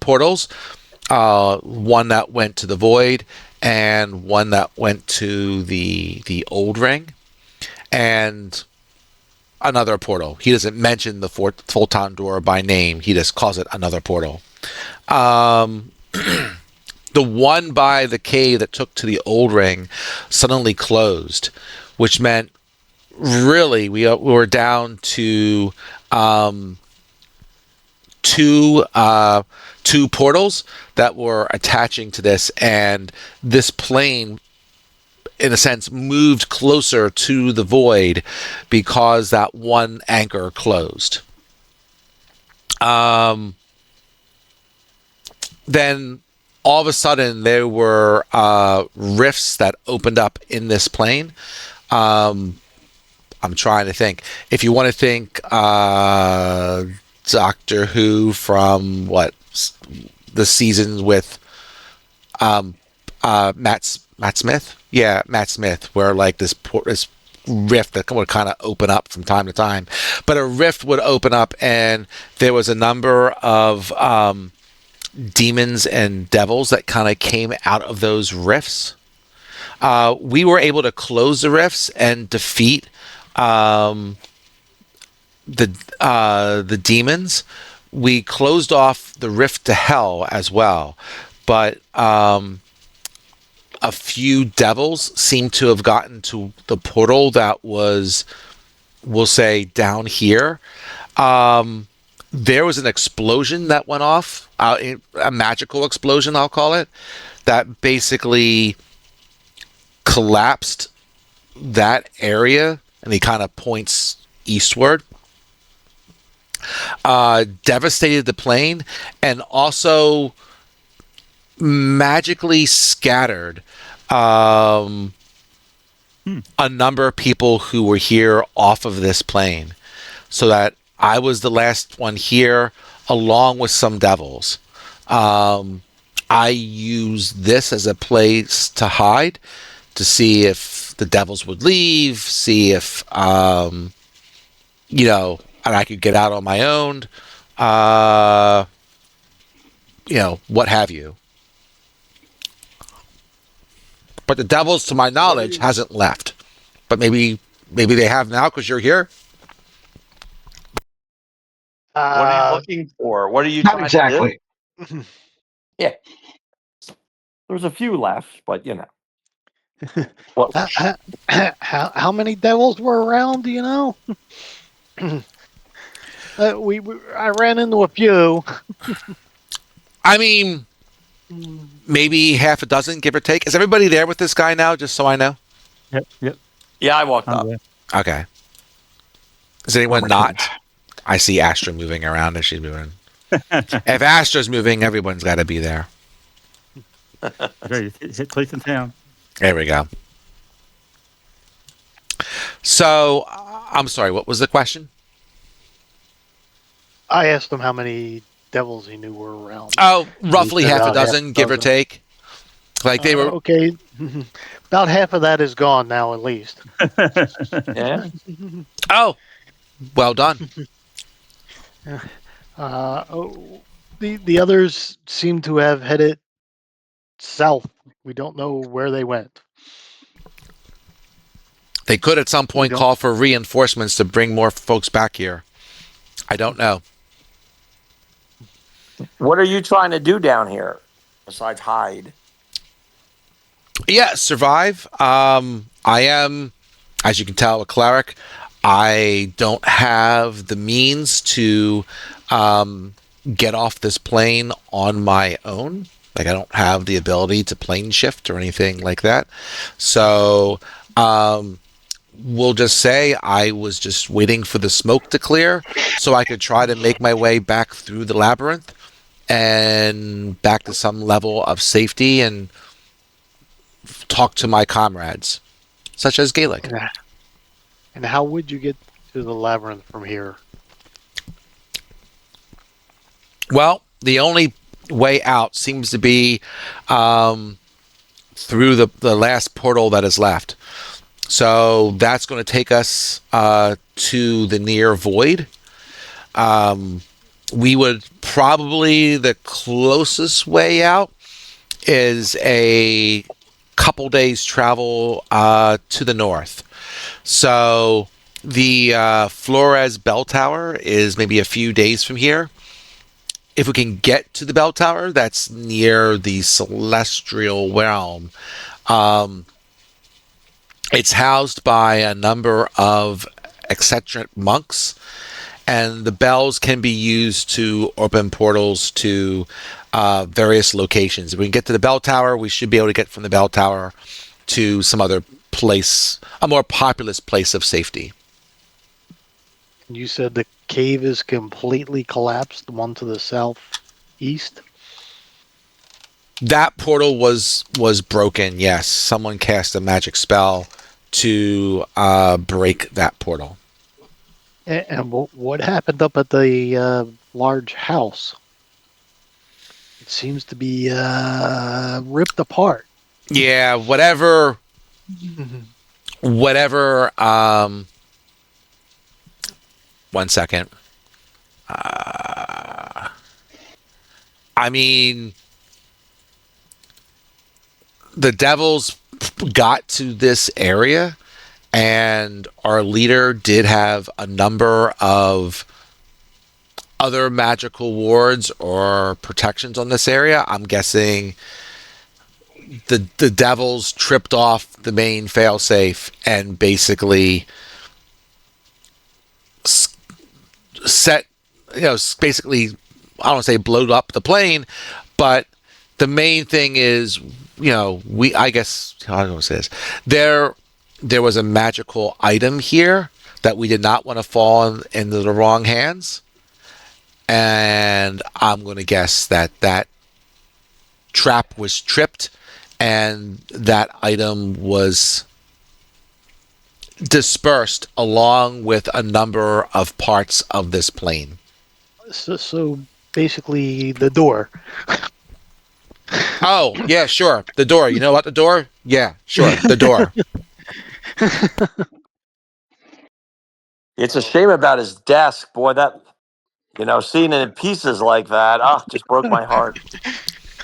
Speaker 1: portals, one that went to the void and one that went to the old ring, and another portal. He doesn't mention the Fulton door by name. He just calls it another portal. The one by the cave that took to the old ring suddenly closed, which meant really we were down to two portals that were attaching to this, and this plane in a sense moved closer to the void because that one anchor closed. Then all of a sudden there were rifts that opened up in this plane. I'm trying to think. If you want to think Doctor Who from the seasons with Matt Smith? Yeah, Matt Smith, where like this rift that would kind of open up from time to time. But a rift would open up and there was a number of demons and devils that kind of came out of those rifts. We were able to close the rifts and defeat the demons. We closed off the rift to hell as well, but a few devils seem to have gotten to the portal that was, we'll say, down here. There was an explosion that went off, a magical explosion, I'll call it, that basically collapsed that area, and he kind of points eastward. devastated the plane, and also magically scattered a number of people who were here off of this plane, so that I was the last one here, along with some devils. I used this as a place to hide, to see if the devils would leave, see if and I could get out on my own, uh, what have you. But the devils, to my knowledge, hasn't left. But maybe they have now because you're here.
Speaker 4: What are you looking for? What are you
Speaker 3: Not
Speaker 4: trying
Speaker 3: exactly.
Speaker 4: to do? Yeah. There's a few left, but Well,
Speaker 2: How many devils were around? Do you know? I ran into a few.
Speaker 1: I mean, maybe half a dozen, give or take. Is everybody there with this guy now? Just so I know.
Speaker 5: Yep.
Speaker 4: yeah, I walked up.
Speaker 5: I'm there.
Speaker 1: Okay. Is anyone not? I see Astra moving around as she's moving. If Astra's moving, everyone's got to be there.
Speaker 5: Right, hit place in town.
Speaker 1: There we go. So, I'm sorry, what was the question?
Speaker 2: I asked him how many devils he knew were around.
Speaker 1: Oh, roughly
Speaker 2: said
Speaker 1: half a
Speaker 2: about half
Speaker 1: dozen,
Speaker 2: a
Speaker 1: give or
Speaker 2: dozen.
Speaker 1: take. Like they were.
Speaker 2: Okay. About half of that is gone now, at least.
Speaker 4: Yeah.
Speaker 1: Oh, well done.
Speaker 2: The others seem to have headed south. We don't know where they went.
Speaker 1: They could at some point call for reinforcements to bring more folks back here. I don't know.
Speaker 4: What are you trying to do down here besides hide?
Speaker 1: Yeah, survive. I am, as you can tell, a cleric. I don't have the means to get off this plane on my own. Like, I don't have the ability to plane shift or anything like that. So, we'll just say I was just waiting for the smoke to clear so I could try to make my way back through the labyrinth and back to some level of safety and talk to my comrades, such as Gaelic.
Speaker 2: And how would you get to the labyrinth from here?
Speaker 1: Well, the only way out seems to be through the last portal that is left. So that's going to take us to the near void. We would probably, the closest way out is a couple days travel to the north. So the Flores Bell Tower is maybe a few days from here. If we can get to the bell tower, that's near the celestial realm. It's housed by a number of eccentric monks, and the bells can be used to open portals to various locations. If we can get to the bell tower, we should be able to get from the bell tower to some other place, a more populous place of safety.
Speaker 2: You said the cave is completely collapsed, the one to the southeast?
Speaker 1: That portal was broken, yes. Someone cast a magic spell to break that portal.
Speaker 2: And what happened up at the large house? It seems to be ripped apart.
Speaker 1: Yeah, whatever. One second. I mean, the devils got to this area, and our leader did have a number of other magical wards or protections on this area. I'm guessing the devils tripped off the main failsafe and basically set, basically, I don't want to say blowed up the plane, but the main thing is, I guess, how do I want to say this? There was a magical item here that we did not want to fall into the wrong hands. and I'm going to guess that that trap was tripped and that item was dispersed along with a number of parts of this plane.
Speaker 2: So basically, the door.
Speaker 1: Oh, yeah, sure. The door. You know what? The door? Yeah, sure. The door.
Speaker 4: It's a shame about his desk, boy. That seeing it in pieces like that, just broke my heart.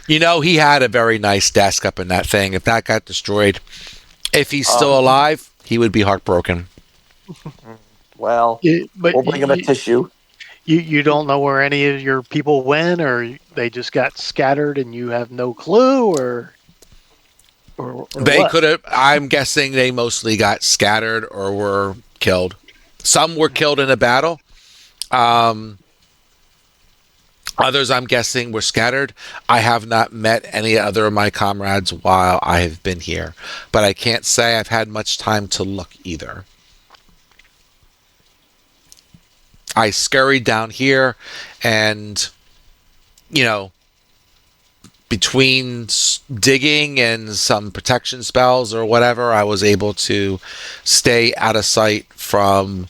Speaker 1: You know, he had a very nice desk up in that thing. If that got destroyed, if he's still
Speaker 4: Oh,
Speaker 1: alive, he would be heartbroken.
Speaker 4: well,
Speaker 2: But
Speaker 4: we'll bring him a tissue.
Speaker 2: you don't know where any of your people went, or they just got scattered and you have no clue, or
Speaker 1: They
Speaker 2: what?
Speaker 1: could have, I'm guessing they mostly got scattered or were killed. Some were killed in a battle. Um, Others, I'm guessing, were scattered. I have not met any other of my comrades while I have been here, but I can't say I've had much time to look either. I scurried down here, and, you know, between digging and some protection spells or whatever, I was able to stay out of sight from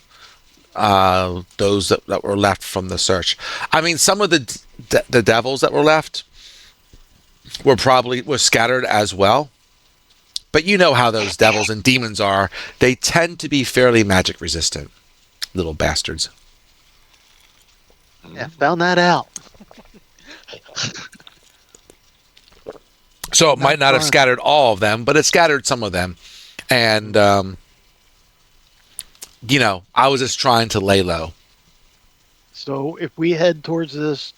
Speaker 1: those that were left from the search. I mean, some of the devils that were left were scattered as well. But you know how those devils and demons are. They tend to be fairly magic resistant, little bastards.
Speaker 2: Yeah, found that out.
Speaker 1: So it might not have
Speaker 2: fun.
Speaker 1: scattered all of them, but it scattered some of them. And, I was just trying to lay low.
Speaker 2: So if we head towards this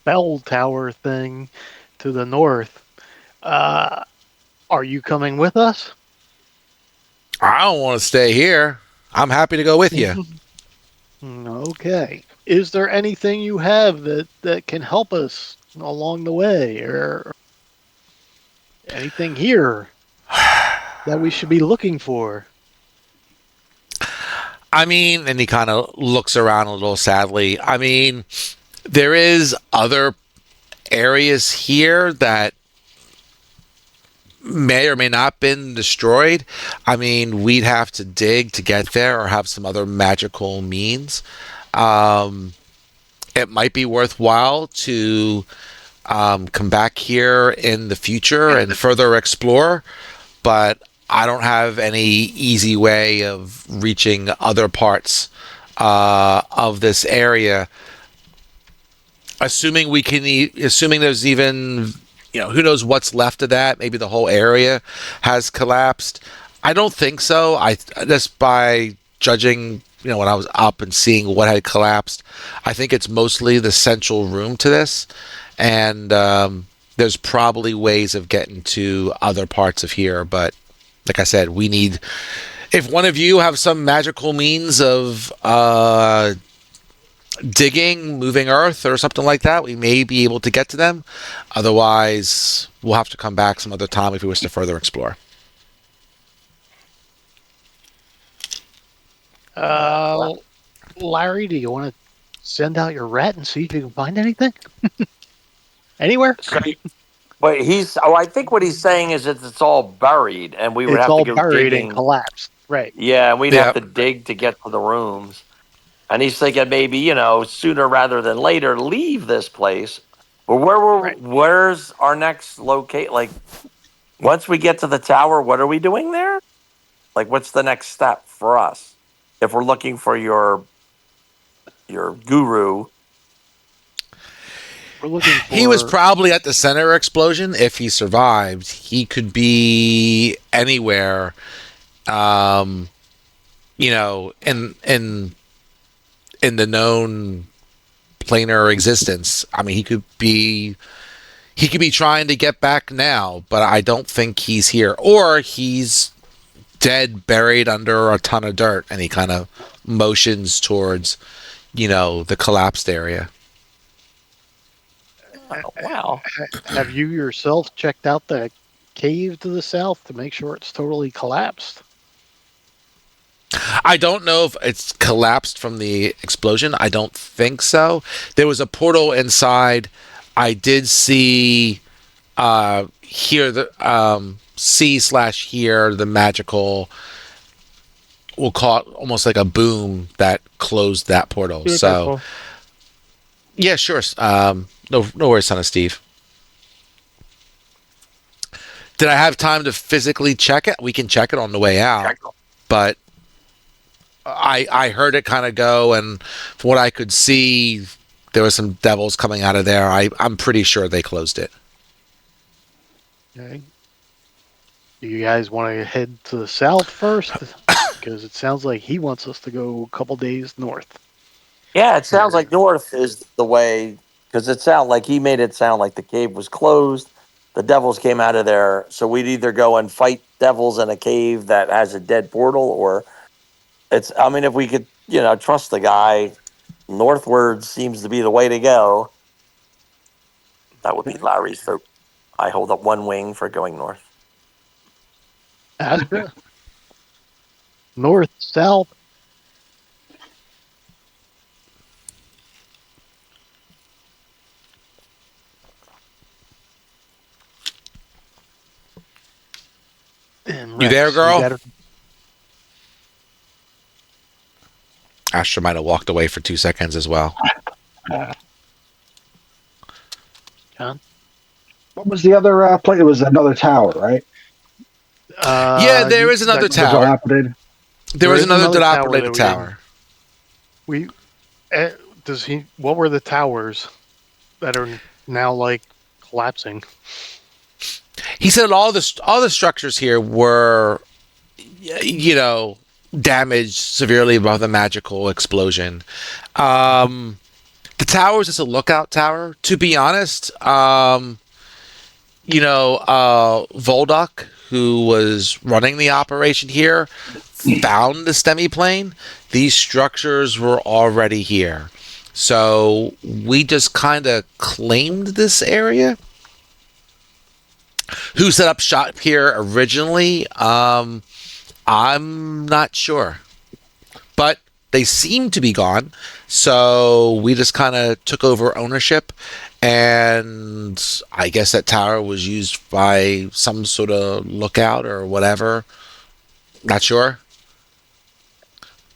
Speaker 2: bell tower thing to the north, are you coming with us?
Speaker 1: I don't want to stay here. I'm happy to go with you.
Speaker 2: Okay. Is there anything you have that can help us along the way, or anything here that we should be looking for?
Speaker 1: I mean, and he kind of looks around a little sadly. I mean, there is other areas here that may or may not been destroyed. I mean, we'd have to dig to get there or have some other magical means. It might be worthwhile to come back here in the future and further explore, but I don't have any easy way of reaching other parts of this area. Assuming assuming there's even, who knows what's left of that. Maybe the whole area has collapsed. I don't think so. Just by judging, when I was up and seeing what had collapsed, I think it's mostly the central room to this, and there's probably ways of getting to other parts of here. But like I said, we need. If one of you have some magical means of digging, moving earth, or something like that, we may be able to get to them. Otherwise, we'll have to come back some other time if we wish to further explore.
Speaker 2: Larry, do you want to send out your rat and see if you can find anything? Anywhere?
Speaker 4: So, but I think what he's saying is that it's all buried, and we would
Speaker 2: It's
Speaker 4: have to
Speaker 2: all
Speaker 4: go
Speaker 2: buried and
Speaker 4: digging.
Speaker 2: collapsed. Right.
Speaker 4: Yeah, and we'd
Speaker 1: Yeah.
Speaker 4: have to dig to get to the rooms. And he's thinking maybe, sooner rather than later, leave this place. But
Speaker 2: Right.
Speaker 4: where's our next locate? Like, once we get to the tower, what are we doing there? Like, what's the next step for us? If we're looking for your guru.
Speaker 2: We're looking for.
Speaker 1: He was probably at the center explosion. If he survived, he could be anywhere. In the known planar existence. I mean, he could be trying to get back now, but I don't think he's here. Or he's dead, buried under a ton of dirt, and he kind of motions towards, the collapsed area.
Speaker 4: Oh, wow.
Speaker 2: Have you yourself checked out the cave to the south to make sure it's totally collapsed?
Speaker 1: I don't know if it's collapsed from the explosion. I don't think so. There was a portal inside. I did see here the C/here the magical, we'll call it almost like a boom that closed that portal. So
Speaker 2: Beautiful.
Speaker 1: yeah, sure. No worries, son of Steve. Did I have time to physically check it? We can check it on the way out, but I heard it kind of go, and from what I could see, there was some devils coming out of there. I'm pretty sure they closed it.
Speaker 2: Okay. Do you guys want to head to the south first? Because it sounds like he wants us to go a couple days north.
Speaker 4: Yeah, it sounds like north is the way, because it sounded like he made it sound like the cave was closed. The devils came out of there, so we'd either go and fight devils in a cave that has a dead portal, or it's. I mean, if we could, trust the guy, northward seems to be the way to go. That would be Larry's vote. I hold up one wing for going north.
Speaker 2: Astra? North, south? And
Speaker 1: You there,
Speaker 2: Rex,
Speaker 1: girl?
Speaker 2: got her-
Speaker 1: Astra might have walked away for 2 seconds as well.
Speaker 2: John?
Speaker 3: What was the other place? It was another tower, right?
Speaker 1: Yeah, there is another
Speaker 3: The
Speaker 1: tower.
Speaker 3: dilapidated.
Speaker 1: There was another dilapidated
Speaker 2: that
Speaker 1: tower.
Speaker 2: we does he? What were the towers that are now like collapsing?
Speaker 1: He said all the structures here were, damaged severely by the magical explosion. The tower is just a lookout tower. To be honest, Volduck, who was running the operation here, found the STEMI plane. These structures were already here. So we just kind of claimed this area. Who set up shop here originally? I'm not sure. But they seem to be gone. So we just kind of took over ownership. And I guess that tower was used by some sort of lookout or whatever. Not sure.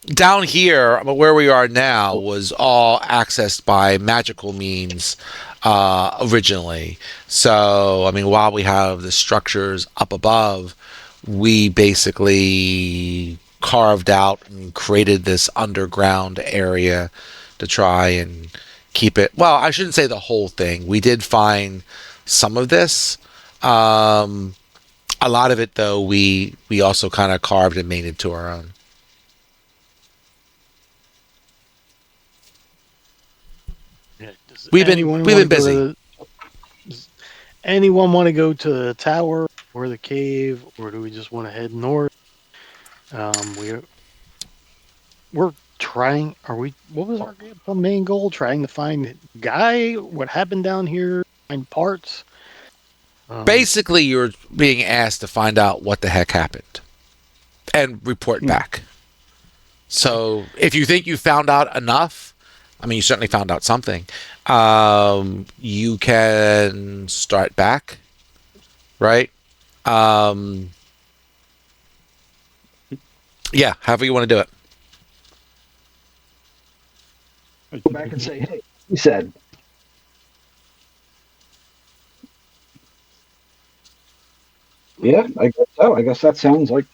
Speaker 1: Down here, where we are now, was all accessed by magical means originally. So, I mean, while we have the structures up above, we basically carved out and created this underground area to try and keep it. Well, I shouldn't say the whole thing. We did find some of this. A lot of it, though, we also kind of carved and made into our own.
Speaker 2: Yeah, does
Speaker 1: We've been
Speaker 2: anyone
Speaker 1: we've
Speaker 2: wanna
Speaker 1: been
Speaker 2: go to
Speaker 1: busy.
Speaker 2: does anyone want to go to the tower or the cave, or do we just want to head north? We're trying. Are we? What was our main goal? Trying to find Guy. What happened down here? Find parts.
Speaker 1: Basically, you're being asked to find out what the heck happened and report back. So if you think you found out enough, I mean, you certainly found out something. You can start back, right? Yeah, however you want to do it.
Speaker 3: Go back and say, hey, he said. Yeah, I guess so. I guess that sounds like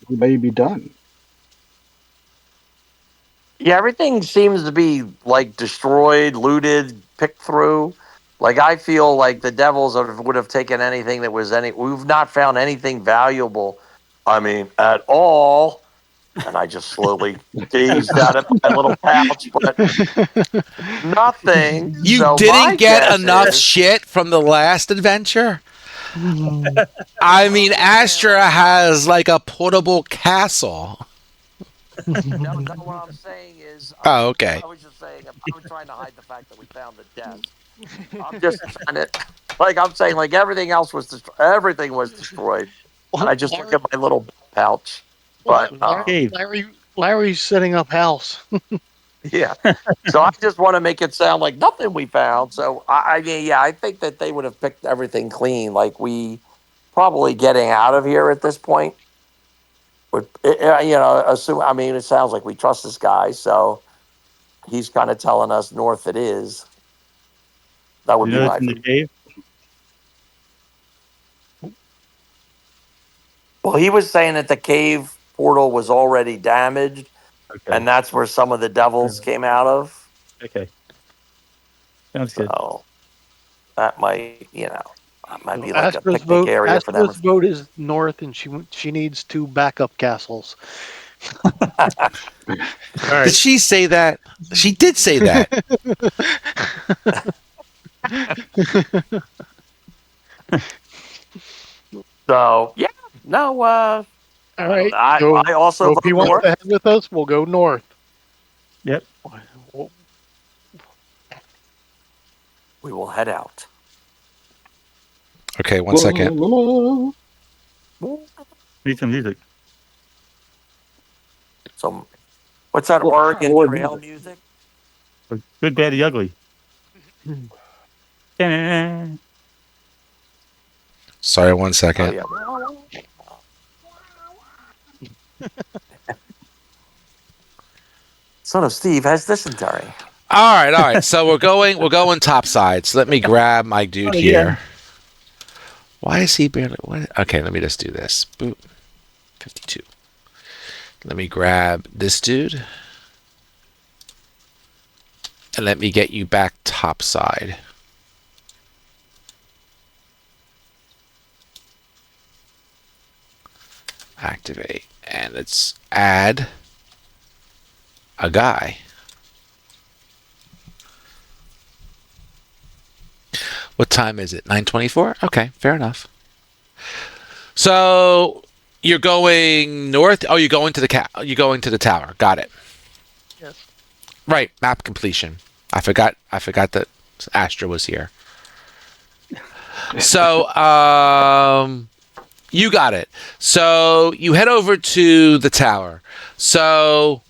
Speaker 3: we may be done.
Speaker 4: Yeah, everything seems to be like destroyed, looted, picked through. Like I feel like the devils would have taken anything that was any. We've not found anything valuable. I mean, at all. And I just slowly gazed out at my little pouch, but nothing.
Speaker 1: You
Speaker 4: So my
Speaker 1: didn't get
Speaker 4: guess
Speaker 1: enough
Speaker 4: is,
Speaker 1: shit from the last adventure? I mean, Astra has like a portable castle.
Speaker 4: no, what I'm saying is,
Speaker 1: Oh, okay.
Speaker 4: I was just saying, I'm trying to hide the fact that we found the desk. I'm just trying to, like I'm saying, like everything else was everything was destroyed. And I just look at my little pouch. But
Speaker 5: Cave.
Speaker 2: Larry's setting up house.
Speaker 4: yeah. So I just want to make it sound like nothing we found. So I mean, yeah, I think that they would have picked everything clean. Like we probably getting out of here at this point. Would assume. I mean, it sounds like we trust this guy, so he's kind of telling us north it is. That would
Speaker 5: You
Speaker 4: be
Speaker 5: know it's
Speaker 4: my
Speaker 5: in the
Speaker 4: view.
Speaker 5: cave.
Speaker 4: Well, he was saying that the cave portal was already damaged,
Speaker 5: Okay.
Speaker 4: and that's where some of the devils came out of.
Speaker 5: Okay. Sounds good.
Speaker 4: So that might, might be like a
Speaker 2: Astra's
Speaker 4: picnic
Speaker 2: vote.
Speaker 4: area for them.
Speaker 2: Astra's vote is north, and she needs 2 backup castles.
Speaker 5: All
Speaker 1: Did
Speaker 5: right.
Speaker 1: she say that? She did say that.
Speaker 4: So yeah, no,
Speaker 2: All right.
Speaker 4: I also
Speaker 2: if he
Speaker 4: vote
Speaker 2: wants
Speaker 4: north.
Speaker 2: to head with us, we'll go north.
Speaker 5: Yep.
Speaker 2: Well,
Speaker 4: We will head out.
Speaker 1: Okay, one second.
Speaker 5: Need some music.
Speaker 4: So, what's that
Speaker 3: Well,
Speaker 4: Oregon
Speaker 3: what
Speaker 4: Trail
Speaker 3: music?
Speaker 4: music?
Speaker 5: Good, bad, and ugly. Ta-da.
Speaker 1: Sorry, one
Speaker 4: Oh
Speaker 1: second.
Speaker 4: yeah. Son of Steve has dysentery.
Speaker 1: All right. So we're going topside. So let me grab my dude
Speaker 5: Oh,
Speaker 1: here.
Speaker 5: yeah.
Speaker 1: Why is he barely? What? Okay, let me just do this. Boop. 52. Let me grab this dude. And let me get you back topside. Activate. And let's add a guy. What time is it? 9:24? Okay, fair enough. So you're going north. Oh, you're going to the tower. Got it.
Speaker 2: yes.
Speaker 1: Right, map completion. I forgot that Astra was here. So, you got it. So you head over to the tower. So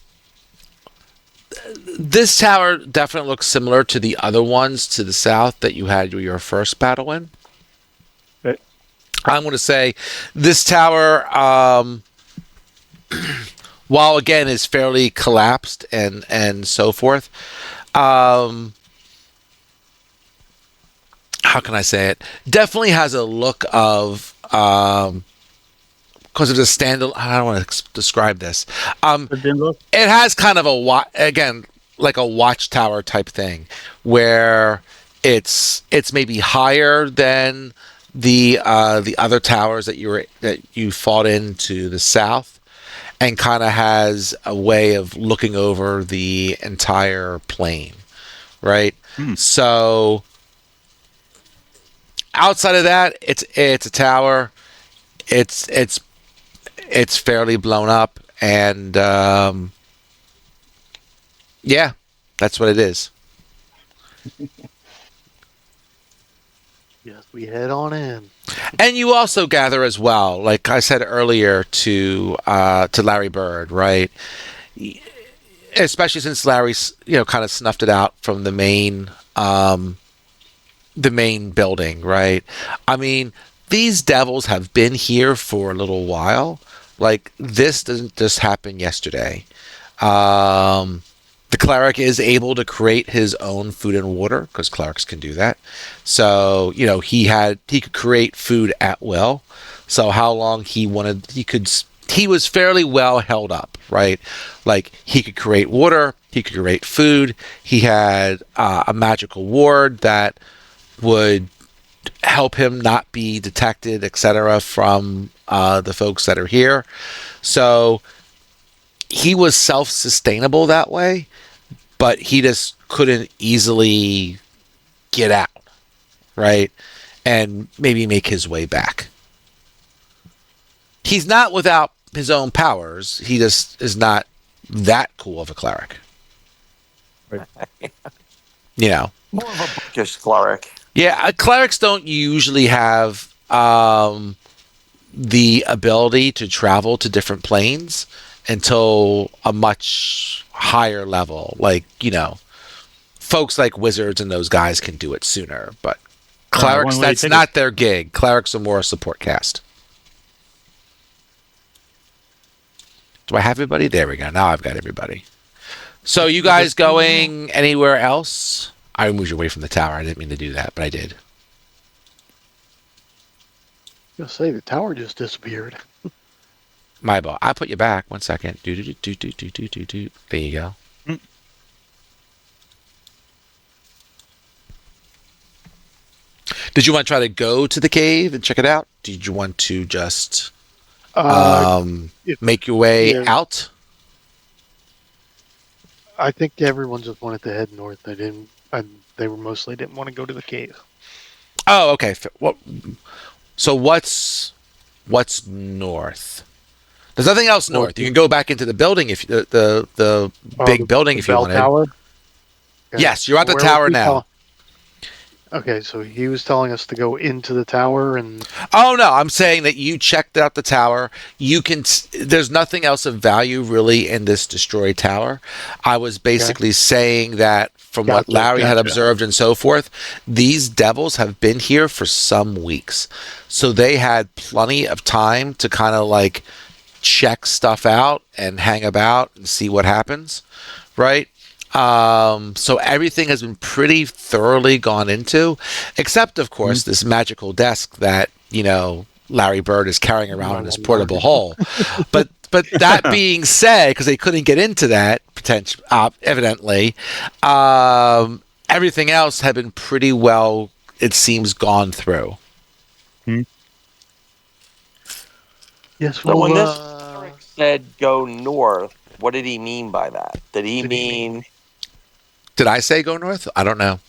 Speaker 1: this tower definitely looks similar to the other ones to the south that you had your first battle in.
Speaker 5: Right.
Speaker 1: I'm going to say this tower, while again is fairly collapsed and so forth, how can I say it? Definitely has a look of because of the standard. I don't want to describe this.
Speaker 5: But then look.
Speaker 1: It has kind of again like a watchtower type thing where it's maybe higher than the other towers that you fought into the south, and kind of has a way of looking over the entire plain, right? So outside of that, it's a tower. It's fairly blown up, and yeah, that's what it is.
Speaker 2: Yes, we head on in.
Speaker 1: And you also gather as well, like I said earlier to Larry Bird, right? Especially since Larry's kind of snuffed it out from the main building, right? I mean, these devils have been here for a little while. Like this doesn't just happen yesterday. The cleric is able to create his own food and water because clerics can do that. So he could create food at will. So how long he wanted, he was fairly well held up, right? Like he could create water, he could create food. He had a magical ward that would help him not be detected, etc., from the folks that are here. So he was self-sustainable that way, but he just couldn't easily get out, right? And maybe make his way back. He's not without his own powers. He just is not that cool of a cleric.
Speaker 5: Right.
Speaker 4: More of a bookish cleric.
Speaker 1: Yeah, clerics don't usually have the ability to travel to different planes until a much higher level. Like, folks like wizards and those guys can do it sooner, but clerics,
Speaker 5: one-way
Speaker 1: that's
Speaker 5: ticket.
Speaker 1: not their gig. Clerics are more a support cast. Do I have everybody? There we go. Now I've got everybody. So you guys going anywhere else? I moved you away from the tower. I didn't mean to do that, but I did.
Speaker 2: I was gonna say the tower just disappeared.
Speaker 1: My ball. I put you back. 1 second. Do do do do do do do do. There you go.
Speaker 5: Mm.
Speaker 1: Did you want to try to go to the cave and check it out? Did you want to just
Speaker 2: If-
Speaker 1: make your way
Speaker 2: yeah.
Speaker 1: out?
Speaker 2: I think everyone just wanted to head north. They didn't. They were mostly didn't want to go to the cave.
Speaker 1: Oh, okay. So what's north? There's nothing else north. You can go back into the building if the big building if you
Speaker 2: bell
Speaker 1: wanted.
Speaker 2: tower. Okay.
Speaker 1: Yes, you're at the
Speaker 2: Where
Speaker 1: tower
Speaker 2: was he
Speaker 1: now.
Speaker 2: Okay, so he was telling us to go into the tower and
Speaker 1: Oh no, I'm saying that you checked out the tower. You can. There's nothing else of value really in this destroyed tower. I was basically saying that from what
Speaker 2: Gotcha,
Speaker 1: Larry had
Speaker 2: gotcha.
Speaker 1: observed and so forth, these devils have been here for some weeks, so they had plenty of time to kind of like check stuff out and hang about and see what happens, right? So everything has been pretty thoroughly gone into, except of course this magical desk that Larry Bird is carrying around in his portable hole. But that being said, because they couldn't get into that evidently, everything else had been pretty well, it seems, gone through.
Speaker 2: yes,
Speaker 4: So when this
Speaker 2: well,
Speaker 4: cleric said go north, what did he mean by that? Did he mean...
Speaker 1: Did I say go north? I don't know.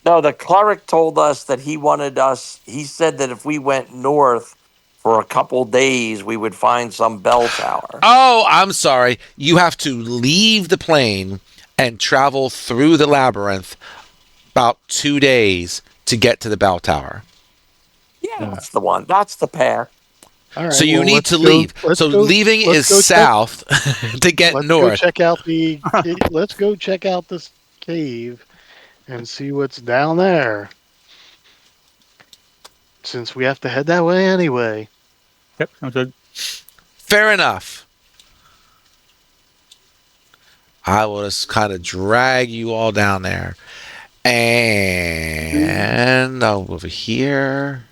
Speaker 4: No, the cleric told us that he wanted us... He said that if we went north for a couple days, we would find some bell tower.
Speaker 1: Oh, I'm sorry. You have to leave the plane and travel through the labyrinth about 2 days to get to the bell tower.
Speaker 4: Yeah, that's the one. That's the path.
Speaker 2: all right,
Speaker 1: So you
Speaker 2: well,
Speaker 1: need
Speaker 2: let's
Speaker 1: to
Speaker 2: go-
Speaker 1: leave.
Speaker 2: let's
Speaker 1: So
Speaker 2: go-
Speaker 1: leaving
Speaker 2: let's
Speaker 1: is
Speaker 2: go check-
Speaker 1: south to get
Speaker 2: Let's go
Speaker 1: north.
Speaker 2: check out the. Let's go check out this cave and see what's down there. Since we have to head that way anyway.
Speaker 5: Yep, sounds good.
Speaker 1: Fair enough. I will just kind of drag you all down there. And over here.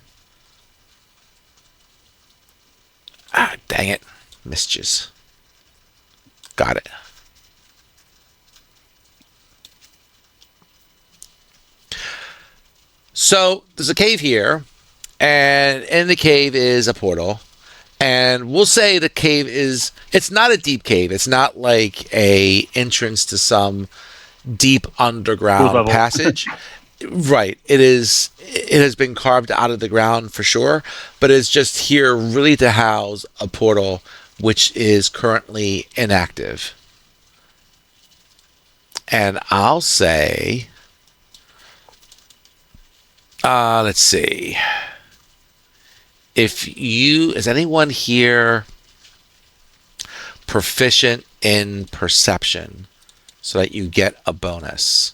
Speaker 1: Ah, dang it. Missed. Got it. So there's a cave here, and in the cave is a portal. And we'll say the cave it's not a deep cave. It's not like a entrance to some deep underground
Speaker 5: Level.
Speaker 1: passage. Right. It has been carved out of the ground for sure, but it's just here really to house a portal which is currently inactive. And I'll say, let's see. Is anyone here proficient in perception so that you get a bonus?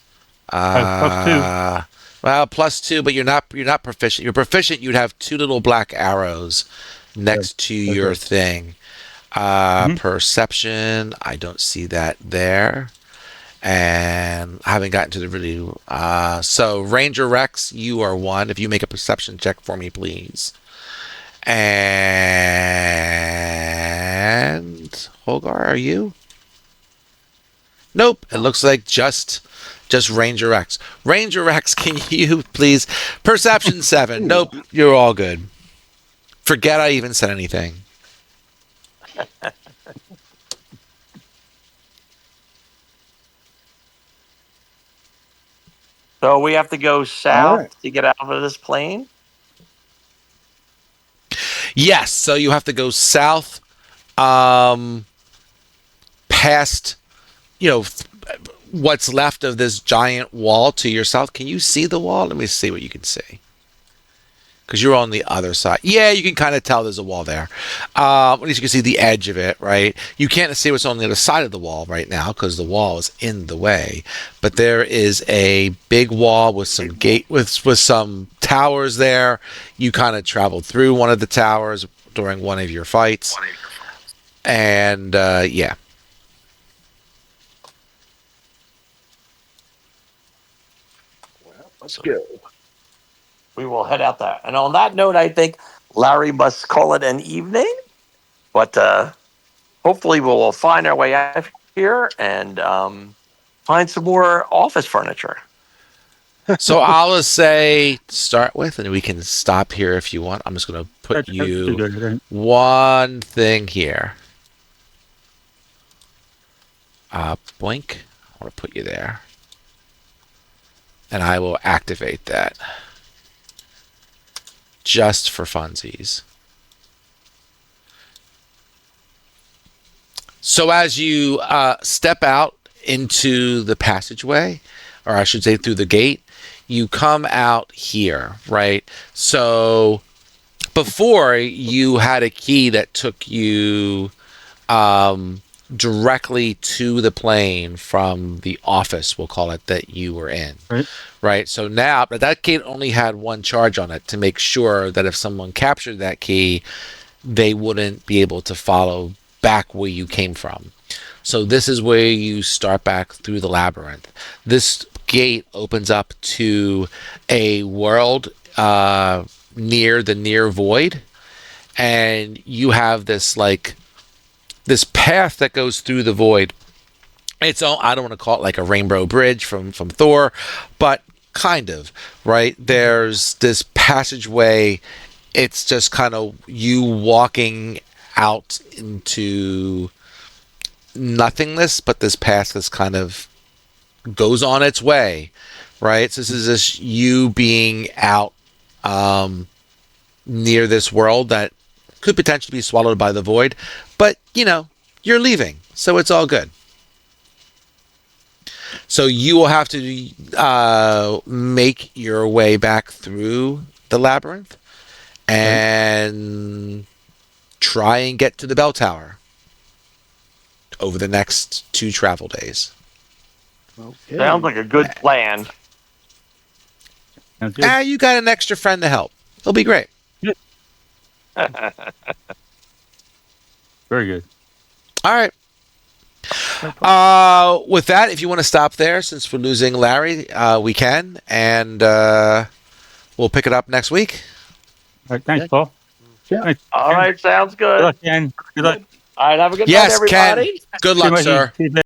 Speaker 5: +2.
Speaker 1: Well, +2, but you're not proficient. You're proficient. You'd have 2 little black arrows next to your thing. Perception. I don't see that there, and I haven't gotten to the really. So Ranger Rex, you are 1. If you make a perception check for me, please. And Holgar, are you? Nope. It looks like just Ranger X. Ranger X, can you please? Perception 7. Nope. You're all good. Forget I even said anything.
Speaker 4: So we have to go south
Speaker 3: right.
Speaker 4: to get out of this plane?
Speaker 1: Yes. So you have to go south, past, what's left of this giant wall to your south. Can you see the wall? Let me see what you can see. because you're on the other side. Yeah, you can kind of tell there's a wall there. At least you can see the edge of it, right? You can't see what's on the other side of the wall right now because the wall is in the way. But there is a big wall with some gate with some towers there. You kind of traveled through one of the towers during one of your fights, and yeah.
Speaker 3: Well, let's go.
Speaker 4: We will head out there. And on that note, I think Larry must call it an evening. But hopefully, we will find our way out here and find some more office furniture.
Speaker 1: So I'll just say to start with, and we can stop here if you want. I'm just going to put
Speaker 5: That's too
Speaker 1: you
Speaker 5: good, right?
Speaker 1: one thing here. Blink. I want to put you there. And I will activate that. Just for funsies. So as you step out into the passageway, or I should say through the gate, you come out here, right? So before you had a key that took you directly to the plane from the office, we'll call it, that you were in. Right. So now, but that gate only had one charge on it to make sure that if someone captured that key, they wouldn't be able to follow back where you came from. So this is where you start back through the labyrinth. This gate opens up to a world near the near void, and you have this path that goes through the void. It's all, I don't want to call it like a rainbow bridge from Thor, but kind of, right? There's this passageway. It's just kind of you walking out into nothingness, but this path that's kind of goes on its way, right? So this is just you being out near this world that could potentially be swallowed by the void, but you're leaving, so it's all good. So you will have to make your way back through the labyrinth and try and get to the bell tower over the next 2 travel days.
Speaker 3: Okay.
Speaker 4: Sounds like a good plan.
Speaker 5: Sounds good.
Speaker 1: You got an extra friend to help. It'll be great.
Speaker 5: Very good.
Speaker 1: All right. With that, if you want to stop there, since we're losing Larry, we can, and we'll pick it up next week.
Speaker 5: All right, thanks, Paul.
Speaker 3: Yeah.
Speaker 5: Thanks,
Speaker 4: All
Speaker 5: Ken.
Speaker 4: right, sounds
Speaker 5: Good
Speaker 4: good.
Speaker 5: luck, Ken. Good luck.
Speaker 4: All right, have a good night,
Speaker 1: Yes,
Speaker 4: everybody.
Speaker 1: Ken. Good luck, sir.
Speaker 5: See you later.